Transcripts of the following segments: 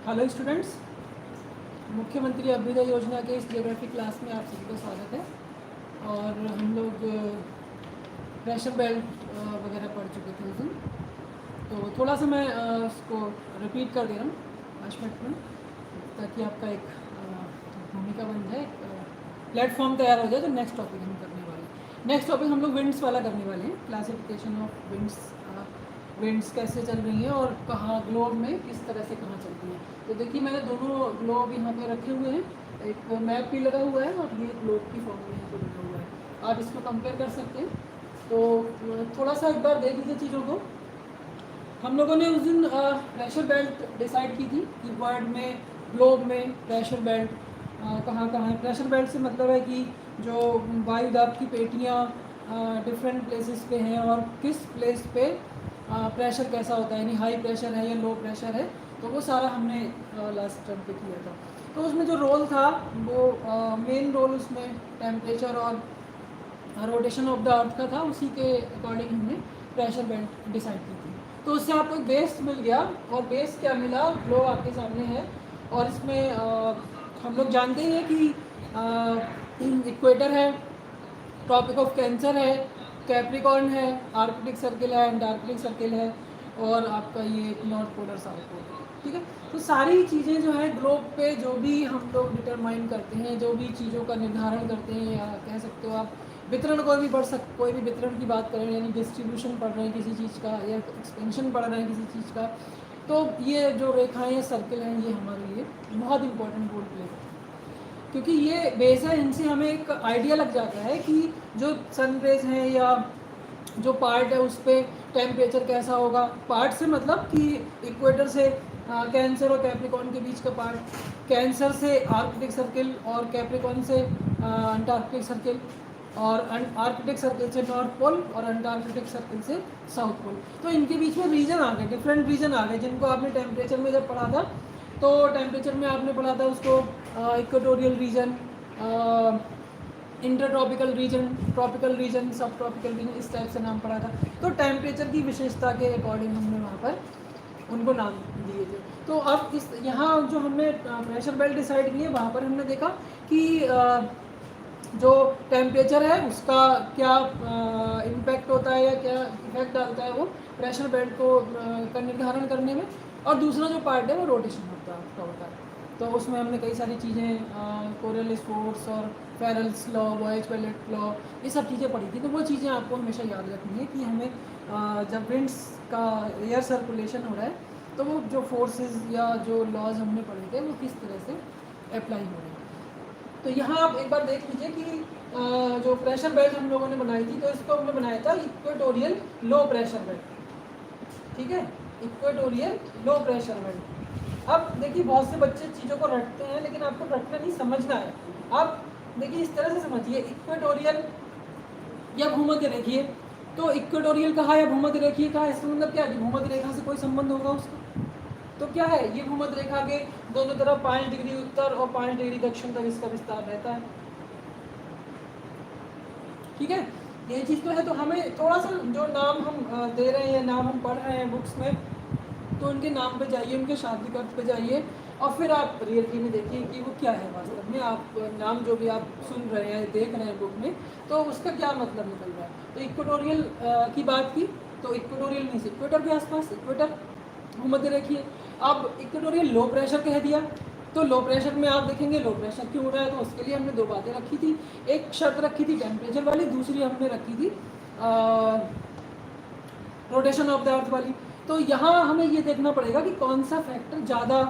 Hello students, मुख्यमंत्री अभ्युदय योजना के इस ज्योग्राफी क्लास में आप सभी का स्वागत है। और हम लोग प्रेशर बेल्ट वगैरह पढ़ चुके थे उस दिन, तो थोड़ा सा मैं उसको रिपीट कर दे रहा हूँ 5 मिनट में, ताकि आपका एक भूमिका बन जाए, प्लेटफॉर्म तैयार हो जाए। तो नेक्स्ट टॉपिक हम करने वाले हैं। नेक्स्ट टॉपिक हम लोग विंड्स वाला करने वाले हैं, क्लासिफिकेशन ऑफ विंड्स। विंड्स कैसे चल रही हैं और कहाँ ग्लोब में किस तरह से कहाँ चलती हैं। तो देखिए, मैंने दोनों ग्लोब यहाँ पे रखे हुए हैं, एक मैप भी लगा हुआ है और ये ग्लोब की फॉर्म में यहाँ पे लगा हुआ है। आप इसको कंपेयर कर सकते हैं। तो थोड़ा सा एक बार देख लीजिए चीज़ों को। हम लोगों ने उस दिन प्रेशर बेल्ट डिसाइड की थी कि वर्ल्ड में, ग्लोब में प्रेशर बेल्ट कहाँ कहाँ है। प्रेशर बेल्ट से मतलब है कि जो वायुदाब की पेटियाँ डिफरेंट प्लेसेस पे हैं और किस प्लेस पे प्रेशर कैसा होता है, यानी हाई प्रेशर है या लो प्रेशर है। तो वो सारा हमने लास्ट टर्म पे किया था। तो उसमें जो रोल था वो मेन रोल उसमें टेम्परेचर और रोटेशन ऑफ द अर्थ का था। उसी के अकॉर्डिंग हमने प्रेशर बेल्ट डिसाइड की थी। तो उससे आपको बेस मिल गया, और बेस क्या मिला, ग्लोब आपके सामने है। और इसमें हम लोग जानते ही हैं कि इक्वेटर है, ट्रॉपिक ऑफ कैंसर है, कैप्रिकॉर्न है, आर्कटिक सर्किल है, एंटार्कटिक सर्किल है, और आपका ये नॉर्थ पोलर साउथ पोलर। ठीक है। तो सारी चीज़ें जो है ग्लोब पे, जो भी हम लोग डिटरमाइन करते हैं, जो भी चीज़ों का निर्धारण करते हैं, या कह सकते हो आप वितरण कोई भी वितरण की बात करें, यानी डिस्ट्रीब्यूशन पढ़ रहे हैं किसी चीज़ का या एक्सपेंशन पढ़ रहे हैं किसी चीज़ का, तो ये जो रेखाएं, सर्किल हैं, ये हमारे लिए बहुत इंपॉर्टेंट रोल प्ले करते हैं। क्योंकि ये बेस है, इनसे हमें एक आइडिया लग जाता है कि जो सन रेज हैं या जो पार्ट है उस पर टेम्परेचर कैसा होगा। पार्ट से मतलब कि इक्वेटर से कैंसर और कैप्रिकॉर्न के बीच का पार्ट, कैंसर से आर्कटिक सर्किल और कैप्रिकॉर्न से अंटार्कटिक सर्किल, और आर्कटिक सर्किल से नॉर्थ पोल और अंटार्कटिक सर्किल से साउथ पोल। तो इनके बीच में रीजन आ गए, डिफरेंट रीजन आ गए, जिनको आपने टेम्परेचर में जब पढ़ा था, तो टेम्परेचर में आपने पढ़ा था उसको equatorial region, inter tropical region, tropical region, सब ट्रॉपिकल रीजन, इस टाइप से नाम पढ़ा था। तो टेम्परेचर की विशेषता के अकॉर्डिंग हमने वहाँ पर उनको नाम दिए थे। तो अब इस यहाँ जो हमने प्रेशर बेल्ट डिसाइड किए, वहाँ पर हमने देखा कि जो टेम्परेचर है उसका क्या इम्पैक्ट होता है या क्या इफेक्ट डालता है वो प्रेशर बेल्ट को का निर्धारण करने में। और दूसरा जो पार्ट है वो रोटेशन होता है। तो उसमें हमने कई सारी चीज़ें, कोरियोलिस फोर्स और फेरेल्स लॉ, बॉयज-बेलेट लॉ, ये सब चीज़ें पढ़ी थी। तो वो चीज़ें आपको हमेशा याद रखनी है कि हमें जब विंड्स का एयर सर्कुलेशन हो रहा है, तो वो जो फोर्सेस या जो लॉज हमने पढ़े थे वो किस तरह से अप्लाई हो रहे हैं। तो यहाँ आप एक बार देख लीजिए कि जो प्रेशर बेल्ट हम लोगों ने बनाई थी, तो इसको हमने बनाया था इक्वेटोरियल लो प्रेशर बेल्ट। ठीक है, इक्वेटोरियल लो प्रेशर बेल्ट। अब देखिए, बहुत से बच्चे चीज़ों को रटते हैं, लेकिन आपको रटना नहीं, समझना है। आप देखिए इस तरह से समझिए, इक्वेटोरियल या भूमध्य रेखीय। तो इक्वेटोरियल कहा या भूमध्य रेखीय कहा, इसका मतलब क्या है कि भूमध्य रेखा से कोई संबंध होगा उसका। तो क्या है, ये भूमध्य रेखा के दोनों तरफ 5 डिग्री उत्तर और 5 डिग्री दक्षिण तक इसका विस्तार रहता है। ठीक है, ये चीज़ तो है। तो हमें थोड़ा सा जो नाम हम दे रहे हैं, नाम हम पढ़ रहे हैं बुक्स में, तो उनके नाम पे जाइए, उनके शाब्दिक अर्थ पे जाइए, और फिर आप रियलिटी में देखिए कि वो क्या है वास्तव में। आप नाम जो भी आप सुन रहे हैं, देख रहे हैं बुक में, तो उसका क्या मतलब निकल रहा है। तो इक्वेटोरियल की बात की, तो इक्वेटोरियल मीन्स इक्वेटर के आसपास, इक्वेटर भूमध्य रेखीय। अब इक्वेटोरियल लो प्रेशर कह दिया, तो लो प्रेशर में आप देखेंगे लो प्रेशर क्यों हो रहा है, तो उसके लिए हमने 2 बातें रखी थी। एक शर्त रखी थी टेम्परेचर वाली, दूसरी हमने रखी थी रोटेशन ऑफ द अर्थ वाली। तो यहाँ हमें ये देखना पड़ेगा कि कौन सा फैक्टर ज़्यादा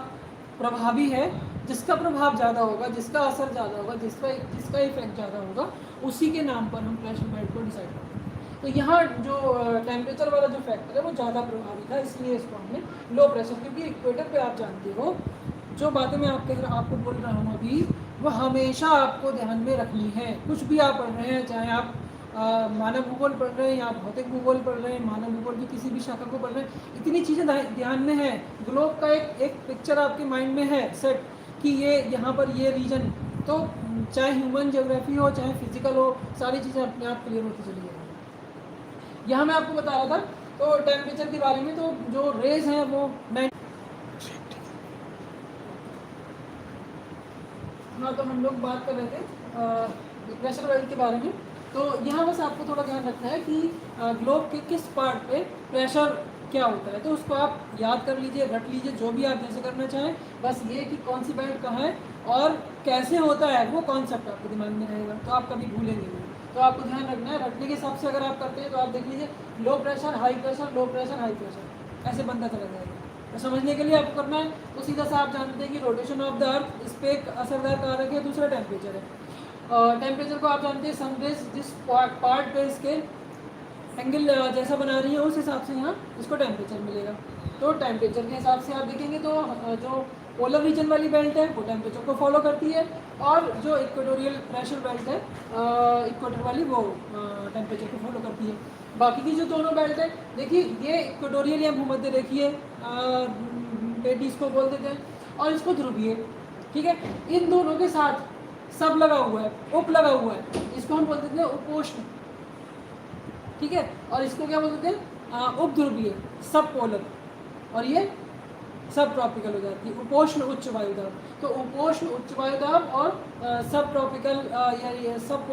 प्रभावी है, जिसका प्रभाव ज़्यादा होगा, जिसका असर ज़्यादा होगा, जिसका इफेक्ट ज़्यादा होगा, उसी के नाम पर हम प्रेशर बेल्ट को डिसाइड करते हैं। तो यहाँ जो टेम्परेचर वाला जो फैक्टर है वो ज़्यादा प्रभावी था, इसलिए इसको हमने लो प्रेशर, क्योंकि इक्वेटर पे आप जानते हो जो बातें मैं आपको बोल रहा हूँ अभी, वो हमेशा आपको ध्यान में रखनी है। कुछ भी आप पढ़ रहे हैं, चाहे आप मानव भूगोल पढ़ रहे हैं या भौतिक भूगोल पढ़ रहे हैं, मानव भूगोल की किसी भी शाखा को पढ़ रहे हैं, इतनी चीज़ें ध्यान में है। ग्लोब का एक पिक्चर आपके माइंड में है सेट, कि ये यहाँ पर ये रीजन, तो चाहे ह्यूमन ज्योग्राफी हो चाहे फिजिकल हो, सारी चीज़ें अपने आप क्लियर होती चली जाएंगी। यहाँ मैं आपको बता रहा था तो टेम्परेचर के बारे में, तो जो रेज हैं वो हाँ, तो हम लोग बात कर रहे थे प्रेशर बेल्ट के बारे में। तो यहाँ बस आपको थोड़ा ध्यान रखना है कि ग्लोब के किस पार्ट पे प्रेशर क्या होता है, तो उसको आप याद कर लीजिए, रट लीजिए, जो भी आप जैसे करना चाहें। बस ये कि कौन सी बेल्ट कहाँ है और कैसे होता है, वो कॉन्सेप्ट आपके दिमाग में रहेगा, तो आप कभी भूलेंगे नहीं। तो आपको ध्यान रखना है, रटने के हिसाब से अगर आप करते हैं तो आप देख लीजिए, low pressure high pressure, low pressure high pressure, ऐसे बनता चला जाएगा। तो समझने के लिए आपको करना है तो सीधा सा आप जानते हैं कि रोटेशन ऑफ द अर्थ, इस पर एक असरदार कारक है, दूसरा टेम्परेचर है। और टेम्परेचर को आप जानते हैं सनरेज जिस पार्ट पे इसके एंगल जैसा बना रही है उस हिसाब से यहाँ इसको टेम्परेचर मिलेगा। तो टेम्परेचर के हिसाब से आप देखेंगे तो जो पोलर रीजन वाली बेल्ट है वो टेम्परेचर को फॉलो करती है, और जो इक्वेटोरियल प्रेशर बेल्ट है इक्वेटर वाली, वो टेम्परेचर को फॉलो करती है। बाकी की जो दोनों बेल्ट है, देखिए ये इक्वेटोरियल या भूमध्य रेखीय बेल्ट को बोल देते हैं, और इसको ध्रुवीय, ठीक है। इन दोनों के साथ सब लगा हुआ है, उप लगा हुआ है, इसको हम बोल देते हैं उपोष्ण, ठीक है। और इसको क्या बोलते हैं, उप ध्रुवीय, सब पोलर, और ये सब ट्रॉपिकल हो जाती है, उपोष्ण उच्च वायुदाब। तो उपोष्ण उच्च वायुदाब और सब ट्रॉपिकल या सब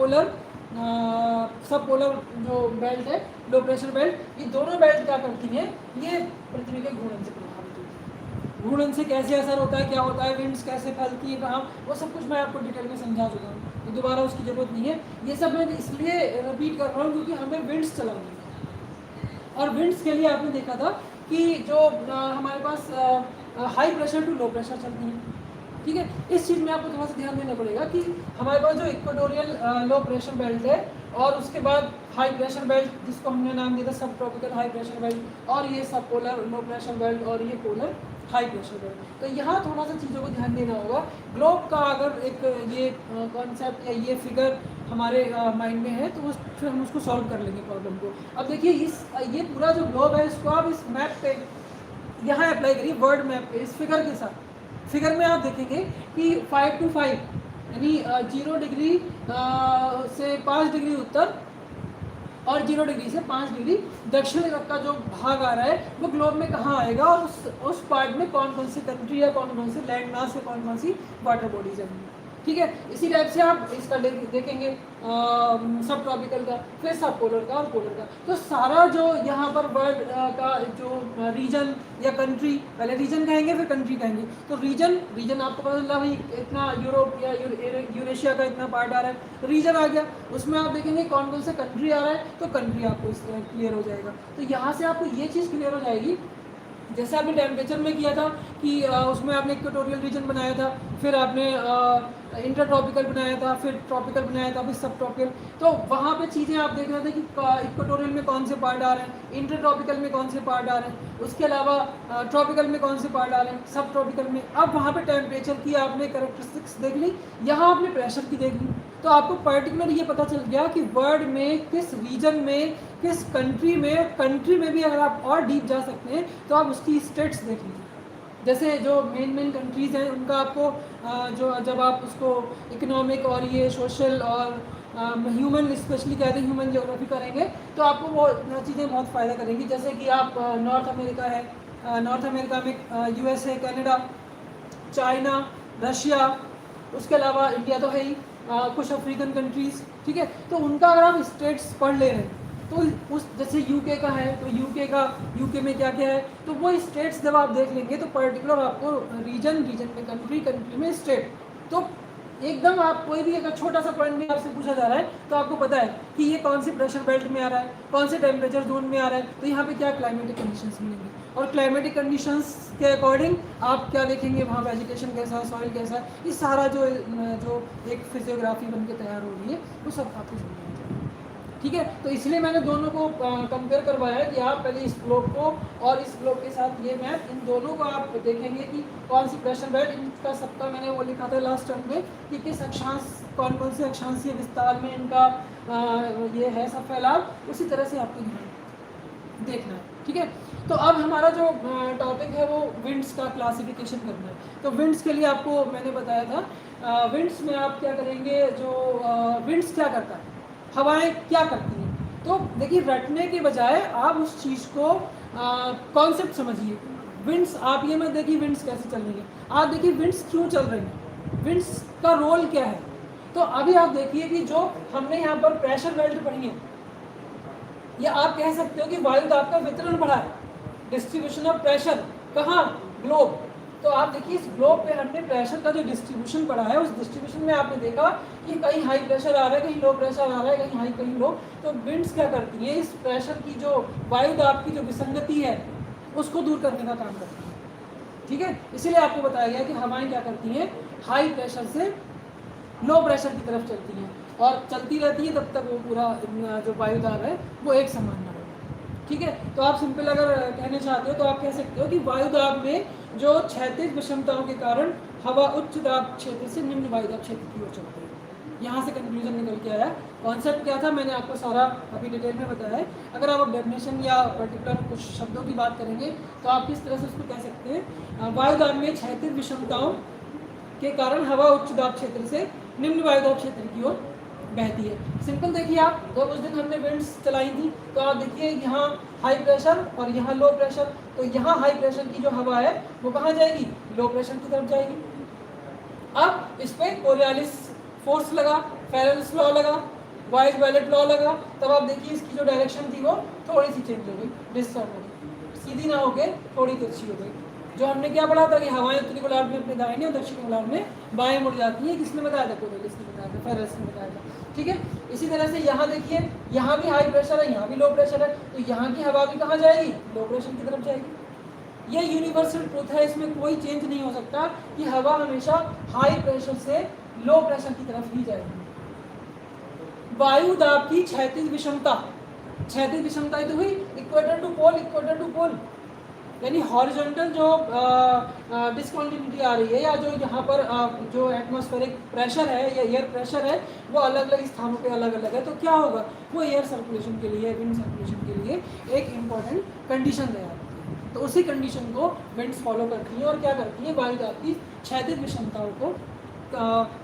पोलर जो बेल्ट है, लो प्रेशर बेल्ट, ये दोनों बेल्ट क्या करती हैं, ये पृथ्वी के घूर्णन से प्रभावित होती है। घूर्णन से कैसे असर होता है, क्या होता है, विंड्स कैसे फैलती है कहाँ, वो सब कुछ मैं आपको डिटेल में समझा चुका हूँ, तो दोबारा उसकी ज़रूरत नहीं है। ये सब मैं इसलिए रिपीट कर रहा हूँ क्योंकि हमें विंड्स चलानी है, और विंड्स के लिए आपने देखा था कि जो हमारे पास high pressure to low pressure चलती है, ठीक है। इस चीज़ में आपको थोड़ा सा ध्यान देना पड़ेगा कि हमारे पास जो इक्वेटोरियल लो प्रेशर बेल्ट है, और उसके बाद हाई प्रेशर बेल्ट जिसको हमने नाम दिया था सब ट्रॉपिकल हाई प्रेशर बेल्ट, और ये सब पोलर लो प्रेशर बेल्ट, और ये पोलर हाई प्रेशर बेल्ट। तो यहाँ थोड़ा सा चीज़ों को ध्यान देना होगा। ग्लोब का अगर एक ये कॉन्सेप्ट या ये फिगर हमारे माइंड में है तो फिर हम उसको सॉल्व कर लेंगे प्रॉब्लम को। अब देखिए ये पूरा जो ग्लोब है इसको आप इस मैप पे यहाँ अप्लाई करिए, वर्ड मैप पे, इस फिगर के साथ। फिगर में आप देखेंगे कि 5 to 5 यानी 0 डिग्री से 5 डिग्री उत्तर और 0 डिग्री से 5 डिग्री दक्षिण तक का जो भाग आ रहा है वो ग्लोब में कहाँ आएगा, और उस पार्ट में कौन कौन सी कंट्री है, कौन कौन सी लैंड मास है, कौन कौन सी वाटर बॉडीज है, ठीक है। इसी टाइप से आप इसका देखेंगे सब ट्रॉपिकल का, फिर सब पोलर का और पोलर का। तो सारा जो यहाँ पर वर्ल्ड का जो रीजन या कंट्री, पहले रीजन कहेंगे फिर कंट्री कहेंगे। तो रीजन आपको पता चला भाई इतना यूरोप या यूरेशिया का इतना पार्ट आ रहा है, रीजन आ गया, उसमें आप देखेंगे कौन कौन से कंट्री आ रहा है, तो कंट्री आपको इस तरह क्लियर हो जाएगा। तो यहाँ से आपको ये चीज़ क्लियर हो जाएगी, जैसे आपने टेम्परेचर में किया था कि उसमें आपने इक्वेटोरियल रीजन बनाया था, फिर आपने इंटर ट्रॉपिकल बनाया था, फिर ट्रॉपिकल बनाया था, फिर सब ट्रॉपिकल। तो वहाँ पे चीज़ें आप देख रहे थे कि इक्वेटोरियल में कौन से पार्ट आ रहे हैं, इंटर ट्रॉपिकल में कौन से पार्ट आ रहे हैं, उसके अलावा ट्रॉपिकल में कौन से पार्ट आ रहे हैं, सब ट्रॉपिकल में। अब वहाँ पे टेम्परेचर की आपने कैरेक्टरिस्टिक्स देख ली, यहाँ आपने प्रेशर की देख ली, तो आपको पर्टिकुलर ये पता चल गया कि वर्ल्ड में किस रीजन में, किस कंट्री में भी अगर आप और डीप जा सकते हैं तो आप उसकी स्टेट्स देख लीजिए। जैसे जो मेन कंट्रीज़ हैं उनका आपको जो जब आप उसको इकोनॉमिक और ये सोशल और ह्यूमन स्पेशली कहते हैं ह्यूमन ज्योग्राफी करेंगे तो आपको वो चीज़ें बहुत फ़ायदा करेंगी। जैसे कि आप नॉर्थ अमेरिका है, नॉर्थ अमेरिका में USA, कनाडा, चाइना, रशिया, उसके अलावा इंडिया तो है ही, कुछ अफ्रीकन कंट्रीज़, ठीक है। तो उनका अगर आप स्टेट्स पढ़ ले रहे हैं तो उस जैसे यूके का है तो यूके में क्या क्या है, तो वो स्टेट्स जब आप देख लेंगे तो पर्टिकुलर आपको रीजन में कंट्री में स्टेट, तो एकदम आप कोई भी अगर छोटा सा पॉइंट भी आपसे पूछा जा रहा है तो आपको पता है कि ये कौन सी प्रेशर बेल्ट में आ रहा है, कौन से टेम्परेचर जोन में आ रहा है, तो यहाँ पे क्या क्लाइमेटिक कंडीशंस मिलेंगी, और क्लाइमेटिक कंडीशंस के अकॉर्डिंग आप क्या देखेंगे वहाँ वेजिटेशन कैसा है, सॉइल कैसा है, ये सारा जो एक फिजियोग्राफी बन के तैयार हो रही है वो सब आपको समझना चाहिए, ठीक है। तो इसलिए मैंने दोनों को कंपेयर करवाया है कि आप पहले इस ग्लोब को और इस ग्लोब के साथ ये मैप, इन दोनों को आप देखेंगे कि कौन सी प्रेशर बेल्ट, इनका सबका मैंने वो लिखा था लास्ट टर्म में कि किस अक्षांश, कौन से अक्षांशीय विस्तार में इनका ये है सब फैलाव, उसी तरह से आपको देखना है, ठीक है। तो अब हमारा जो टॉपिक है वो विंड्स का क्लासिफिकेशन करना है। तो विंड्स के लिए आपको मैंने बताया था, विंड्स में आप क्या करेंगे, जो विंड्स क्या करता है, हवाएं क्या करती हैं। तो देखिए रटने के बजाय आप उस चीज़ को कॉन्सेप्ट समझिए। विंड्स आप ये मत देखिए विंड्स कैसे चल रही है, आप देखिए विंड्स क्यों चल रही हैं। विंड्स का रोल क्या है। तो अभी आप देखिए कि जो हमने यहाँ पर प्रेशर बेल्ट पढ़ी है, या आप कह सकते हो कि वायु दाब का वितरण पढ़ा है, डिस्ट्रीब्यूशन ऑफ प्रेशर, कहाँ, ग्लोब। तो आप देखिए इस ग्लोब पे हमने प्रेशर का जो डिस्ट्रीब्यूशन पढ़ा है, उस डिस्ट्रीब्यूशन में आपने देखा कि कहीं हाई प्रेशर आ रहा है, कहीं लो प्रेशर आ रहा है, कहीं हाई कहीं लो। तो विंड्स क्या करती है, इस प्रेशर की जो वायु दाब की जो विसंगति है उसको दूर करने का काम करती है। ठीक है, इसीलिए आपको बताया गया कि हवाएं क्या करती हैं, हाई प्रेशर से लो प्रेशर की तरफ चलती हैं, और चलती रहती है तब तक वो पूरा जो वायु दाब है वो एक समान ना हो। ठीक है, तो आप सिंपल अगर कहना चाहते हो तो आप कह सकते हो कि वायु दाब में जो क्षैतिज विषमताओं के कारण हवा उच्च दाब क्षेत्र से निम्न वायु दाब क्षेत्र की ओर चलती है। यहाँ से कंक्लूजन निकल के आया। कॉन्सेप्ट क्या था मैंने आपको सारा अभी डिटेल में बताया है। अगर आप डेफिनेशन या पर्टिकुलर कुछ शब्दों की बात करेंगे तो आप किस तरह से उसको कह सकते हैं, वायु दाब में क्षैतिज विषमताओं के कारण हवा उच्च दाब क्षेत्र से निम्न वायु दाब क्षेत्र की ओर बहती है। सिंपल देखिए, आप जब उस दिन हमने विंड्स चलाई थी तो आप देखिए यहाँ हाई प्रेशर और यहाँ लो प्रेशर, तो यहाँ हाई प्रेशर की जो हवा है वो कहाँ जाएगी, लो प्रेशर की तरफ जाएगी। अब इस पर कोरियालिस फोर्स लगा, फेरेल्स लॉ लगा, वाइज वैलेट लॉ लगा, तब आप देखिए इसकी जो डायरेक्शन थी वो थोड़ी सी चेंज हो गई, डिस्टर्ब हो गई, सीधी ना होकर थोड़ी तिरछी हो गई। जो हमने क्या पढ़ा था कि हवाएं उत्तरी गोलार्ध में अपने दाहिने और दक्षिणी गोलार्ध में बाएं मुड़ जाती हैं, किसने बताया था, कोरियालिस ने बताया था, फेरेल्स ने बताया था। ठीक है, इसी तरह से यहाँ देखिए, यहाँ भी हाई प्रेशर है, यहाँ भी लो प्रेशर है, तो यहाँ की हवा भी कहाँ जाएगी, लो प्रेशर की तरफ जाएगी। ये यूनिवर्सल ट्रूथ है, इसमें कोई चेंज नहीं हो सकता कि हवा हमेशा हाई प्रेशर से लो प्रेशर की तरफ ही जाएगी। वायु दाब की क्षैतिज विषमता, क्षैतिज विषमता तो हुई equator to pole, equator to pole, यानी हॉरिजॉन्टल जो डिसकंटिन्यूटी आ रही है, या जो यहाँ पर जो एटमॉस्फेरिक प्रेशर है या एयर प्रेशर है वो अलग अलग स्थानों पे अलग अलग है, तो क्या होगा, वो एयर सर्कुलेशन के लिए, विंड सर्कुलेशन के लिए एक इम्पॉर्टेंट कंडीशन तैयार होती है। तो उसी कंडीशन को विंड्स फॉलो करती हैं और क्या करती हैं, वायु दाब की क्षैतिज विषमताओं को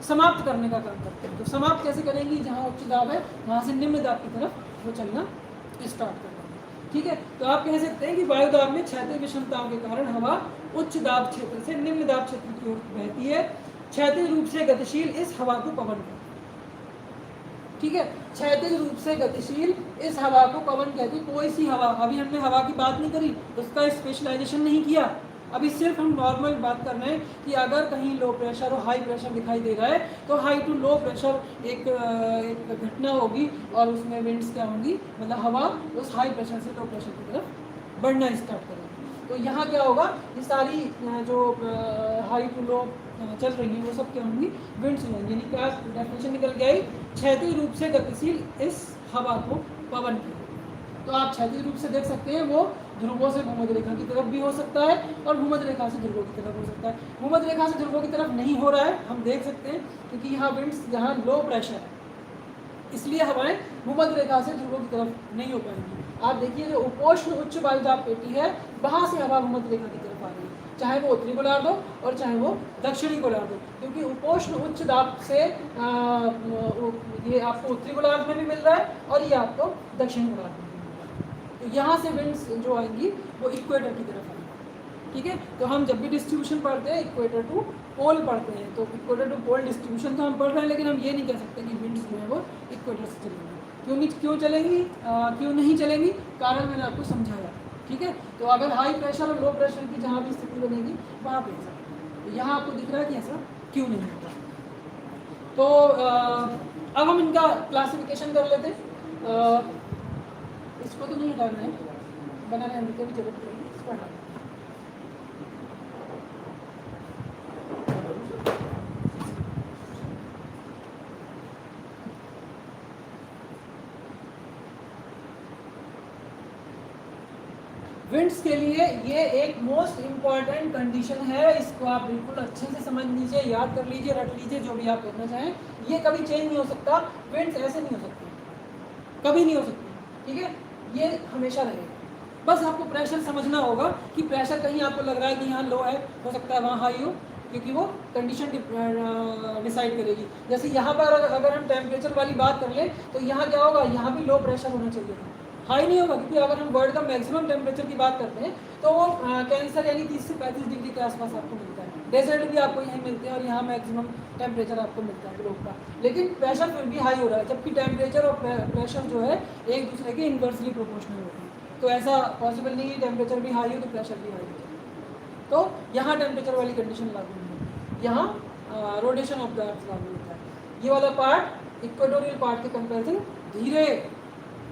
समाप्त करने का काम करते हैं। तो समाप्त कैसे करेंगी, जहाँ उच्च दाब है वहाँ से निम्न दाब की तरफ वो चलना स्टार्ट कर। ठीक है, तो आप कह सकते हैं कि वायु दाब में क्षैतिज विषमताओं के कारण हवा उच्च दाब क्षेत्र से निम्न दाब क्षेत्र की ओर बहती है। क्षैतिज रूप से गतिशील इस हवा को पवन कहते हैं। ठीक है, क्षैतिज रूप से गतिशील इस हवा को पवन कहते हैं। कोई सी हवा, अभी हमने हवा की बात नहीं करी, उसका स्पेशलाइजेशन नहीं किया, अभी सिर्फ हम नॉर्मल बात कर रहे हैं कि अगर कहीं लो प्रेशर और हाई प्रेशर दिखाई दे रहा है तो हाई टू लो प्रेशर एक घटना होगी और उसमें विंड्स क्या होंगी, मतलब हवा उस हाई प्रेशर से लो प्रेशर की तरफ बढ़ना स्टार्ट करेगी। तो यहाँ क्या होगा, ये सारी जो हाई टू लो चल रही है वो सब क्या होंगी, विंड्स होंगी। यानी क्या डेफिनेशन निकल के आई, क्षैतिज रूप से गतिशील इस हवा को पवन कहते हैं। तो आप क्षैतिज रूप से देख सकते हैं वो ध्रुवों से भूमध्य रेखा की तरफ भी हो सकता है और भूमध्य रेखा से ध्रुवों की तरफ हो सकता है। भूमध्य रेखा से ध्रुवों की तरफ नहीं हो रहा है, हम देख सकते हैं, क्योंकि यहाँ विंड्स यहाँ लो प्रेशर है, इसलिए हवाएं भूमध्य रेखा से ध्रुवों की तरफ नहीं हो पाएंगी। आप देखिए जो उपोष्ण उच्च वायु दाब पेटी है वहाँ से हवा भूमध्य रेखा की तरफ आ रही है, चाहे वो उत्तरी गोलार्ध हो और चाहे वो दक्षिणी गोलार्ध हो, क्योंकि उपोष्ण उच्च दाब से ये आपको उत्तरी गोलार्ध में भी मिल रहा है और ये आपको दक्षिणी गोलार्ध में। तो यहाँ से विंड्स जो आएंगी वो इक्वेटर की तरफ आएंगी। ठीक है, तो हम जब भी डिस्ट्रीब्यूशन पढ़ते हैं इक्वेटर टू पोल पढ़ते हैं, तो इक्वेटर टू पोल डिस्ट्रीब्यूशन तो हम पढ़ रहे हैं, लेकिन हम ये नहीं कह सकते कि विंड्स जो है वो इक्वेटर से चलेंगी। क्यों चलेंगी, क्यों नहीं चलेंगी, कारण मैंने आपको समझाया। ठीक है, तो अगर हाई प्रेशर और लो प्रेशर की जहाँ भी स्थिति बनेगी वहाँ पे ऐसा, तो यहाँ आपको दिख रहा है कि ऐसा क्यों नहीं होता। तो अब हम इनका क्लासिफिकेशन कर लेते हैं। इसको तो नहीं हटाना है, बना रहने की भी जरूरत नहीं, इसको हटाना। विंड्स के लिए ये एक मोस्ट इम्पॉर्टेंट कंडीशन है, इसको आप बिल्कुल अच्छे से समझ लीजिए, याद कर लीजिए, रट लीजिए, जो भी आप करना चाहें। ये कभी चेंज नहीं हो सकता, विंड्स ऐसे नहीं हो सकती, कभी नहीं हो सकती। ठीक है, ये हमेशा रहेगा। बस आपको प्रेशर समझना होगा कि प्रेशर कहीं आपको लग रहा है कि यहाँ लो है, हो सकता है वहाँ हाई हो, क्योंकि वो कंडीशन डिसाइड करेगी। जैसे यहाँ पर अगर हम टेम्परेचर वाली बात कर लें तो यहाँ क्या होगा, यहाँ भी लो प्रेशर होना चाहिए था, हाई नहीं होगा, क्योंकि अगर हम वर्ल्ड का मैक्सिमम टेम्परेचर की बात करते हैं तो वो कैंसर यानी 30 से 35 डिग्री के आसपास आपको मिलता है। डेजर्ट भी आपको यहीं मिलते हैं और यहाँ मैक्सिमम टेम्परेचर आपको मिलता है ग्लोब का, लेकिन प्रेशर फिर भी हाई हो रहा है, जबकि टेम्परेचर और प्रेशर जो है एक दूसरे के इन्वर्सली प्रोपोर्शनल होते हैं। तो ऐसा पॉसिबल नहीं है टेम्परेचर भी हाई हो तो प्रेशर भी हाई हो। तो यहाँ टेम्परेचर वाली कंडीशन लागू नहीं है, यहाँ रोटेशन ऑफ द अर्थ लागू होता है। ये वाला पार्ट इक्वेटोरियल पार्ट के कंपेरिजन धीरे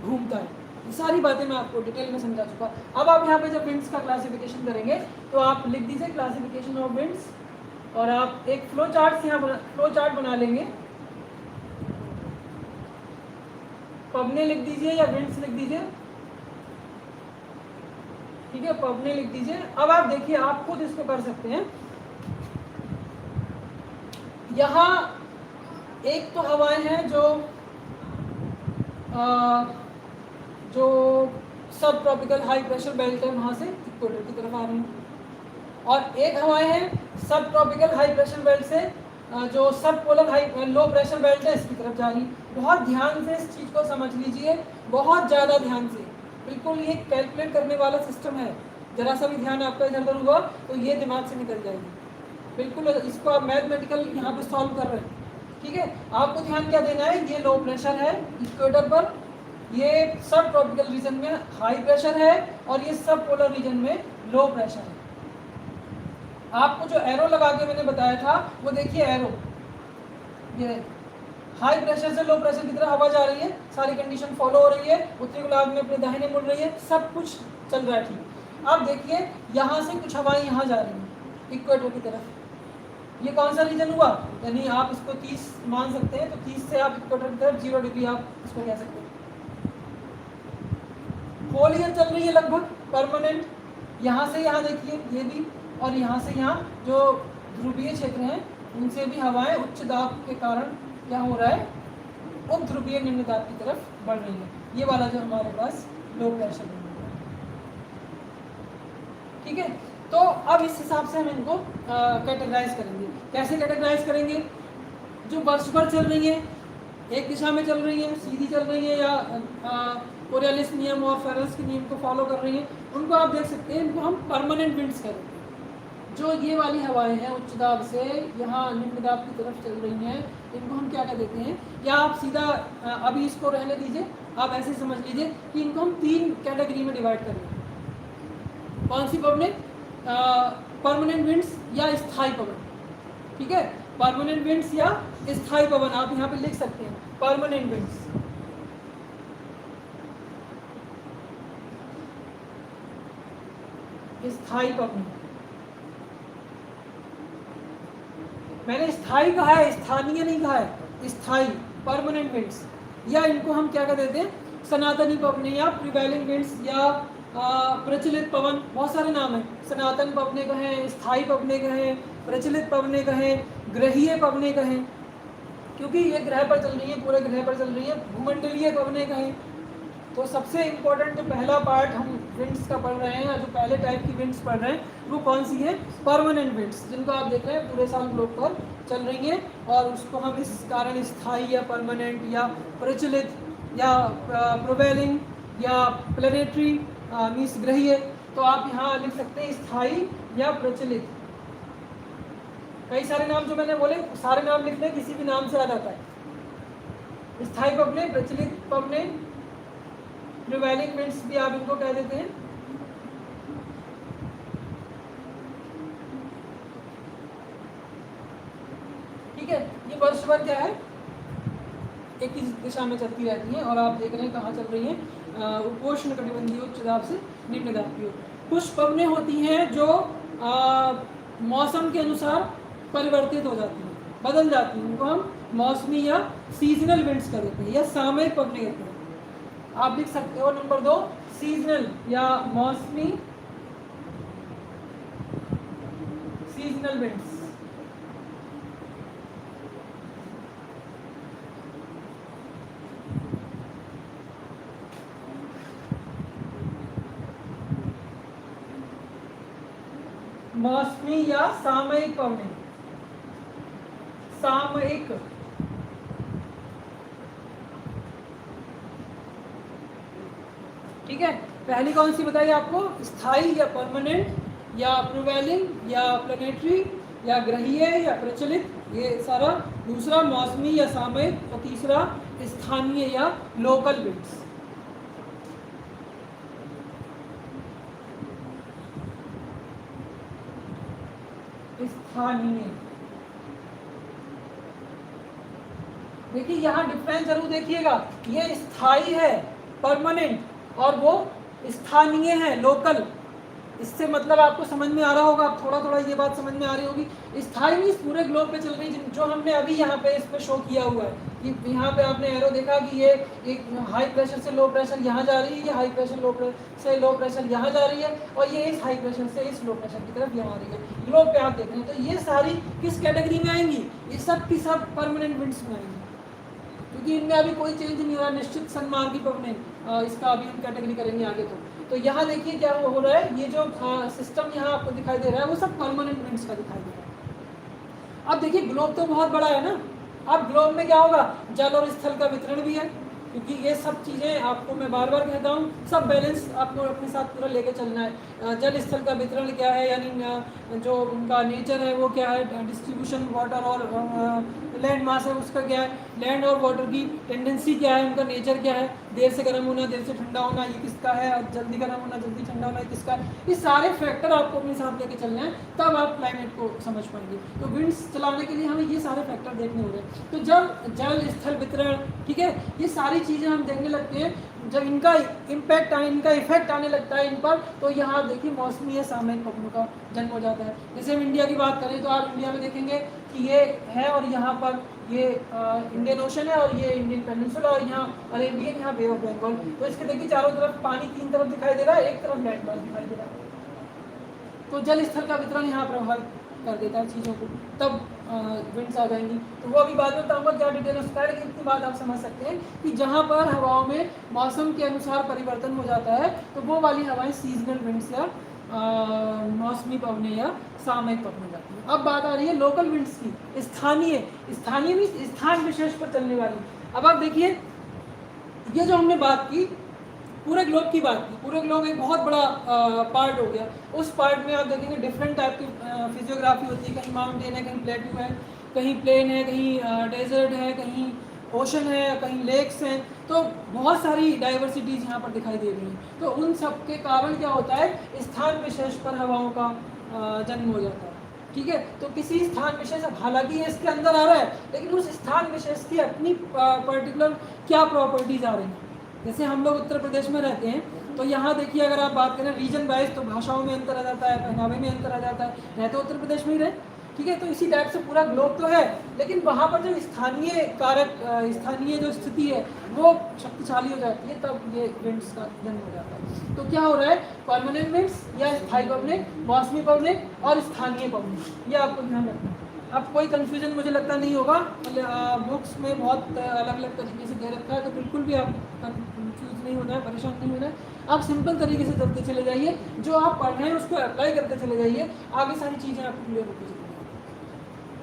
घूमता है। ये सारी बातें मैं आपको डिटेल में समझा चुका। अब आप यहाँ पे जब विंड्स का क्लासिफिकेशन करेंगे तो आप लिख दीजिए क्लासिफिकेशन ऑफ विंड्स, और आप एक फ्लो चार्ट यहाँ फ्लो चार्ट बना लेंगे। पबने लिख दीजिए या विंड्स लिख दीजिए, ठीक है, पबने लिख दीजिए। अब आप देखिए, आप खुद इसको कर सकते हैं। यहाँ एक तो हवाएं हैं जो सब ट्रॉपिकल हाई प्रेशर बेल्ट है वहाँ से इक्वेटर की तरफ आ रही हैं, और एक हवाएं हैं सब ट्रॉपिकल हाई प्रेशर बेल्ट से जो सब polar high low pressure belt है इसकी तरफ जा रही। बहुत ध्यान से इस चीज़ को समझ लीजिए, बहुत ज़्यादा ध्यान से, बिल्कुल ये कैलकुलेट करने वाला सिस्टम है। जरा सा भी ध्यान आपका इधर उधर हुआ तो ये दिमाग से निकल जाएगी। बिल्कुल इसको आप मैथमेटिकल यहाँ पे सॉल्व कर रहे हैं, ठीक है। आपको ध्यान क्या देना है, ये लो प्रेशर है इक्वेटर पर, ये सब ट्रॉपिकल रीजन में हाई प्रेशर है, और ये सब पोलर रीजन में लो प्रेशर है। आपको जो एरो लगा के मैंने बताया था वो देखिए एरो, ये हाई प्रेशर से लो प्रेशर की तरफ हवा जा रही है, सारी कंडीशन फॉलो हो रही है, उत्तरी गोलार्ध में अपने दाहिने मुड़ रही है, सब कुछ चल रहा है ठीक। अब देखिए यहाँ से कुछ हवाएं यहाँ जा रही हैं इक्वेटर की तरफ। ये कौन सा रीजन हुआ, यानी आप इसको 30 मान सकते हैं, तो 30 से आप इक्वेटर की तरफ 0 डिग्री आप इसको कह सकते हैं। होल ईयर चल रही है लगभग परमानेंट, यहाँ से यहाँ देखिए ये भी, और यहाँ से यहाँ जो ध्रुवीय क्षेत्र हैं उनसे भी हवाएं उच्च दाब के कारण क्या हो रहा है, उप ध्रुवीय निम्न दाब की तरफ बढ़ रही है। ये वाला जो हमारे पास लो प्रेशर है, ठीक है। तो अब इस हिसाब से हम इनको कैटेगराइज करेंगे। कैसे कैटेगराइज करेंगे, जो वर्ष भर चल रही है, एक दिशा में चल रही है, सीधी चल रही है, या कोरियलिस नियम और फेरेल्स के नियम को फॉलो कर रही हैं, उनको आप देख सकते हैं, इनको हम परमानेंट विंड्स कहते हैं। जो ये वाली हवाएं हैं उच्च दाब से यहाँ निम्न दाब की तरफ चल रही हैं, इनको हम क्या कह देते हैं, या आप सीधा अभी इसको रहने दीजिए, आप ऐसे समझ लीजिए कि इनको हम 3 कैटेगरी में डिवाइड करेंगे। कौन सी पवनें, परमानेंट विंड्स या स्थायी पवन, ठीक है। परमानेंट विंड्स या स्थायी पवन आप यहाँ पे लिख सकते हैं। परमानेंट विंड्स, स्थायी पवन, मैंने स्थायी कहा है, स्थानीय नहीं कहा है, स्थायी परमानेंट विंड्स, या इनको हम क्या कह देते हैं, सनातनी पवनें या प्रिवेलिंग विंड्स या प्रचलित पवन, बहुत सारे नाम हैं। सनातन पवनें कहें, स्थायी पवनें कहें, प्रचलित पवनें कहें, ग्रहीय पवनें कहें, क्योंकि ये ग्रह पर चल रही है, पूरे ग्रह पर चल रही है, भूमंडलीय पवनें कहें। तो सबसे इम्पोर्टेंट जो पहला पार्ट हम विंड्स का पढ़ रहे हैं, या जो पहले टाइप की विंड्स पढ़ रहे हैं, वो कौन सी है, परमानेंट विंड्स, जिनको आप देख रहे हैं पूरे साल ग्लोब पर चल रही हैं, और उसको हम इस कारण स्थायी या परमानेंट या प्रचलित या प्रिवेलिंग या प्लेनेटरी मीन्स ग्रहीय, तो आप यहाँ लिख सकते हैं स्थायी या प्रचलित। कई सारे नाम जो मैंने बोले, सारे नाम लिख लें, किसी भी नाम से आ जाता है। स्थायी पवनें, प्रचलित पवनें, प्रिवेलिंग विंड्स भी आप इनको कह देते हैं। ठीक है, ये वर्ष भर क्या है, एक ही दिशा में चलती रहती हैं, और आप देख रहे हैं कहाँ चल रही हैं, उपोष्ण कटिबंधीय उच्च दाब से निम्न दाब की ओर। कुछ पवनें होती हैं जो मौसम के अनुसार परिवर्तित हो जाती हैं, बदल जाती हैं, उनको हम मौसमी या सीजनल विंड्स कर देते हैं, या सामयिक पवनें कहते हैं। आप लिख सकते हो नंबर 2 सीजनल या मौसमी, सीजनल विंड्स। मौसमी या सामयिक पवनें, सामयिक, ठीक है, पहली कौन सी बताइए आपको, स्थायी या परमानेंट, या प्रिवेलिंग या प्लेनेटरी, या ग्रहीय या प्रचलित, ये सारा। दूसरा मौसमी या सामयिक, और तीसरा स्थानीय या लोकल विंड्स। स्थानीय, देखिए यहाँ डिफरेंस जरूर देखिएगा, ये स्थायी है परमानेंट, और वो स्थानीय है लोकल। इससे मतलब आपको समझ में आ रहा होगा, आप थोड़ा थोड़ा ये बात समझ में आ रही होगी। स्थायी मीन्स पूरे ग्लोब पे चल रही, जो हमने अभी यहाँ पे इस पे शो किया हुआ है कि यहाँ पे आपने एरो देखा कि ये एक हाई प्रेशर से लो प्रेशर यहाँ जा रही है, ये हाई प्रेशर से लो प्रेशर यहाँ जा रही है, और ये इस हाई प्रेशर से इस लो प्रेशर की तरफ यहाँ आ रही है। ग्लोब पे आप देख रहे हैं, तो ये सारी किस कैटेगरी में आएंगी, ये सब की सब परमानेंट विंड्स में आएंगी, क्योंकि इनमें अभी कोई चेंज नहीं हो रहा। निश्चित सन्मार्गी पवने, इसका अभी हम कैटेगरी करेंगे आगे। तो यहाँ देखिए क्या हो रहा है, ये जो सिस्टम यहाँ आपको दिखाई दे रहा है वो सब परमानेंट विंड्स का दिखाई दे रहा है। अब देखिए ग्लोब तो बहुत बड़ा है ना, अब ग्लोब में क्या होगा, जल और स्थल का वितरण भी है, क्योंकि ये सब चीज़ें आपको मैं बार बार कहता हूँ, सब बैलेंस आपको अपने साथ पूरा लेके चलना है। जल स्थल का वितरण क्या है, यानी जो उनका नेचर है वो क्या है, डिस्ट्रीब्यूशन वाटर और लैंड मास है उसका क्या है, लैंड और वाटर की टेंडेंसी क्या है, उनका नेचर क्या है, देर से गर्म होना देर से ठंडा होना ये किसका है, और जल्दी गर्म होना जल्दी ठंडा होना ये किसका है। ये सारे फैक्टर आपको अपने साथ लेके चलना है, तब आप क्लाइमेट को समझ पाएंगे। तो विंड्स चलाने के लिए हमें ये सारे फैक्टर देखने हो रहे हैं। तो जब जल स्थल वितरण, ठीक है, ये सारी चीज़ें हम देखने लगते हैं, जब इनका इम्पैक्ट आने, इनका इफेक्ट आने लगता है इन पर, तो यहाँ देखिए मौसमी या सामयिक पवनों का जन्म हो जाता है। जैसे हम इंडिया की बात करें तो आप इंडिया में देखेंगे कि ये है, और यहाँ पर ये इंडियन ओशन है, और ये इंडियन पेनिनसुला, और यहाँ अरेबियन, यहाँ बे ऑफ बंगाल। तो इसके देखिए चारों तरफ पानी तीन तरफ दिखाई दे रहा है, एक तरफ लैंड मास दिखाई दे रहा है। तो जल स्थल का वितरण यहाँ प्रभावित कर देता है चीज़ों को, तब विंड्स आ जाएंगी। तो वो अभी बाद में बताऊंगा क्या डिटेल उसका है, लेकिन इतनी बात आप समझ सकते हैं कि जहाँ पर हवाओं में मौसम के अनुसार परिवर्तन हो जाता है, तो वो वाली हवाएं सीजनल विंड्स या मौसमी पवने या सामयिक पवने जाती है। अब बात आ रही है लोकल विंड्स की, स्थानीय। स्थानीय मीन्स स्थान विशेष पर चलने वाली। अब आप देखिए, ये जो हमने बात की पूरे ग्लोब की बात की, पूरे ग्लोब एक बहुत बड़ा पार्ट हो गया। उस पार्ट में आप देखेंगे डिफरेंट टाइप की फिजियोग्राफी होती है, कहीं माउंटेन है, कहीं प्लेट्यू है, कहीं प्लेन है, कहीं डेजर्ट है, कहीं ओशन है, कहीं लेक्स हैं। तो बहुत सारी डाइवर्सिटीज़ यहाँ पर दिखाई दे रही हैं। तो उन सब के कारण क्या होता है, स्थान विशेष पर हवाओं का जन्म हो जाता है। ठीक है, तो किसी स्थान विशेष, हालांकि ये इसके अंदर आ रहा है, लेकिन उस स्थान विशेष की अपनी पर्टिकुलर क्या प्रॉपर्टीज आ रही हैं। जैसे हम लोग उत्तर प्रदेश में रहते हैं, तो यहाँ देखिए अगर आप बात करें रीजन वाइज, तो भाषाओं में अंतर आ जाता है, पहनावे में अंतर आ जाता है, रहते उत्तर प्रदेश में ही रहे। ठीक है, तो इसी टाइप से पूरा ग्लोब तो है, लेकिन वहाँ पर जो स्थानीय कारक, स्थानीय जो स्थिति है वो शक्तिशाली हो जाती है, तब ये विंड्स का जन्म हो जाता है। तो क्या हो रहा है, परमानेंट विंड्स या स्थायी पवने, मौसमी पवने और स्थानीय पवने, ये आपको ध्यान रखना है। अब कोई कंफ्यूजन मुझे लगता नहीं होगा, बुक्स में बहुत अलग अलग तरीके से दे रखा है, तो बिल्कुल भी आप कंफ्यूज नहीं होना है, परेशान नहीं होना है। आप सिंपल तरीके से चलते चले जाइए, जो आप पढ़ रहे हैं उसको अप्लाई करते चले जाइए, आगे सारी चीज़ें आपको क्लियर होती चली जाएंगी।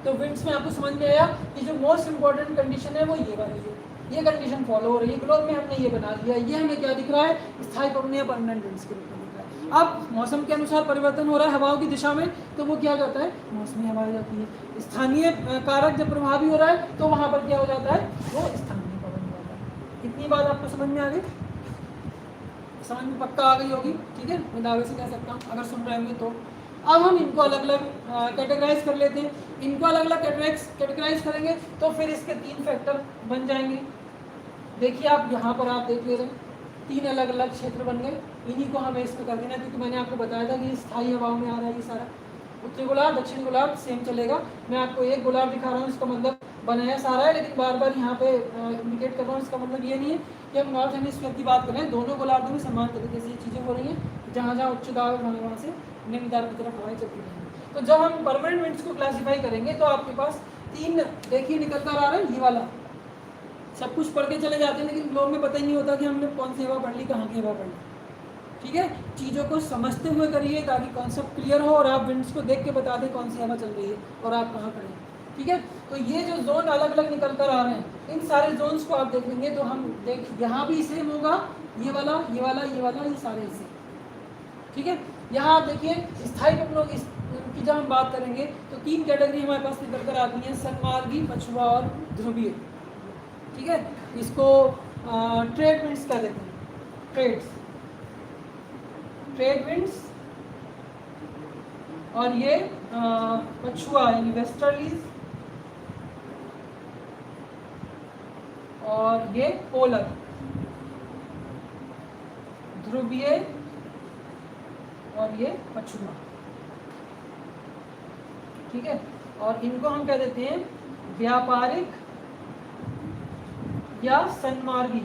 तो विंड्स में आपको समझ में आया कि जो मोस्ट इंपॉर्टेंट कंडीशन है वो ये वाली है, ये कंडीशन फॉलो हो रही है। ग्लोब में हमने ये बना लिया, ये हमें क्या दिख रहा है, स्थायी पवने या परमानेंट विंड्स के रूप में दिख रहा है। अब मौसम के अनुसार परिवर्तन हो रहा है हवाओं की दिशा में, तो वो क्या जाता है, मौसमी हवा हो जाती है। स्थानीय कारक जब प्रभावी हो रहा है, तो वहाँ पर क्या हो जाता है, वो स्थानीय पवन हो जाता है। इतनी बात आपको समझ में आ गई, समझ में पक्का आ गई होगी। ठीक है, मैं दावे से कह सकता हूँ अगर सुन रहे होंगे तो। अब हम इनको अलग अलग कैटेगराइज कर लेते हैं। इनको अलग अलग कैटेगराइज करेंगे तो फिर इसके 3 फैक्टर बन जाएंगे। देखिए आप यहाँ पर आप देख ले रहे हैं, 3 अलग अलग क्षेत्र बन गए, इन्हीं को हमें इसमें कर देना, क्योंकि मैंने आपको बताया था कि स्थायी हवाओं में आ रहा है ये सारा। उत्तरी गोलार्ध दक्षिण गोलार्ध सेम चलेगा। मैं आपको एक गोलार्ध दिखा रहा हूँ, इसका मतलब बनाया सारा है, लेकिन बार बार यहाँ पे इंडिकेट कर रहा हूँ, इसका मतलब ये नहीं है कि हम नॉर्थ हेमिस्फीयर की बात करें, दोनों गोलार्धों में समान तरीके से ये चीज़ें हो रही हैं। जहाँ जहाँ उच्च दाब है वहाँ से निम्न दाब की तरफ हवाएं चलती रहेंगी। तो जब हम परमानेंट विंड्स को क्लासीफाई करेंगे तो आपके पास 3 देखिए निकल कर आ रहा है, ये वाला सब कुछ पढ़ के चले जाते हैं, लेकिन ग्लोब में पता ही नहीं होता कि हमने कौन सी हवा पढ़ ली, कहाँ की हवा पढ़ ली। ठीक है, चीज़ों को समझते हुए करिए ताकि कॉन्सेप्ट क्लियर हो और आप विंड्स को देख के बता दें कौन सी हवा चल रही है और आप कहाँ खड़े हैं। ठीक है। तो ये जो जोन अलग अलग निकल कर आ रहे हैं, इन सारे जोन्स को आप देखेंगे तो हम देख यहाँ भी सेम होगा, ये वाला ये वाला ये वाला, ये सारे सेम। ठीक है। यहाँ आप देखिए स्थायी पवनों की जब हम बात करेंगे तो 3 कैटेगरी हमारे पास निकल कर आती हैं, सन्मार्गी, पछुआ और ध्रुवीय। ठीक है। इसको ट्रेड विंड्स कह देते हैं, ट्रेड विंड्स। और ये पछुआ यानी वेस्टर्लीज, और ये पोलर, ध्रुवीय और ये पछुआ। ठीक है। और इनको हम कह देते हैं व्यापारिक या सन्मार्गी,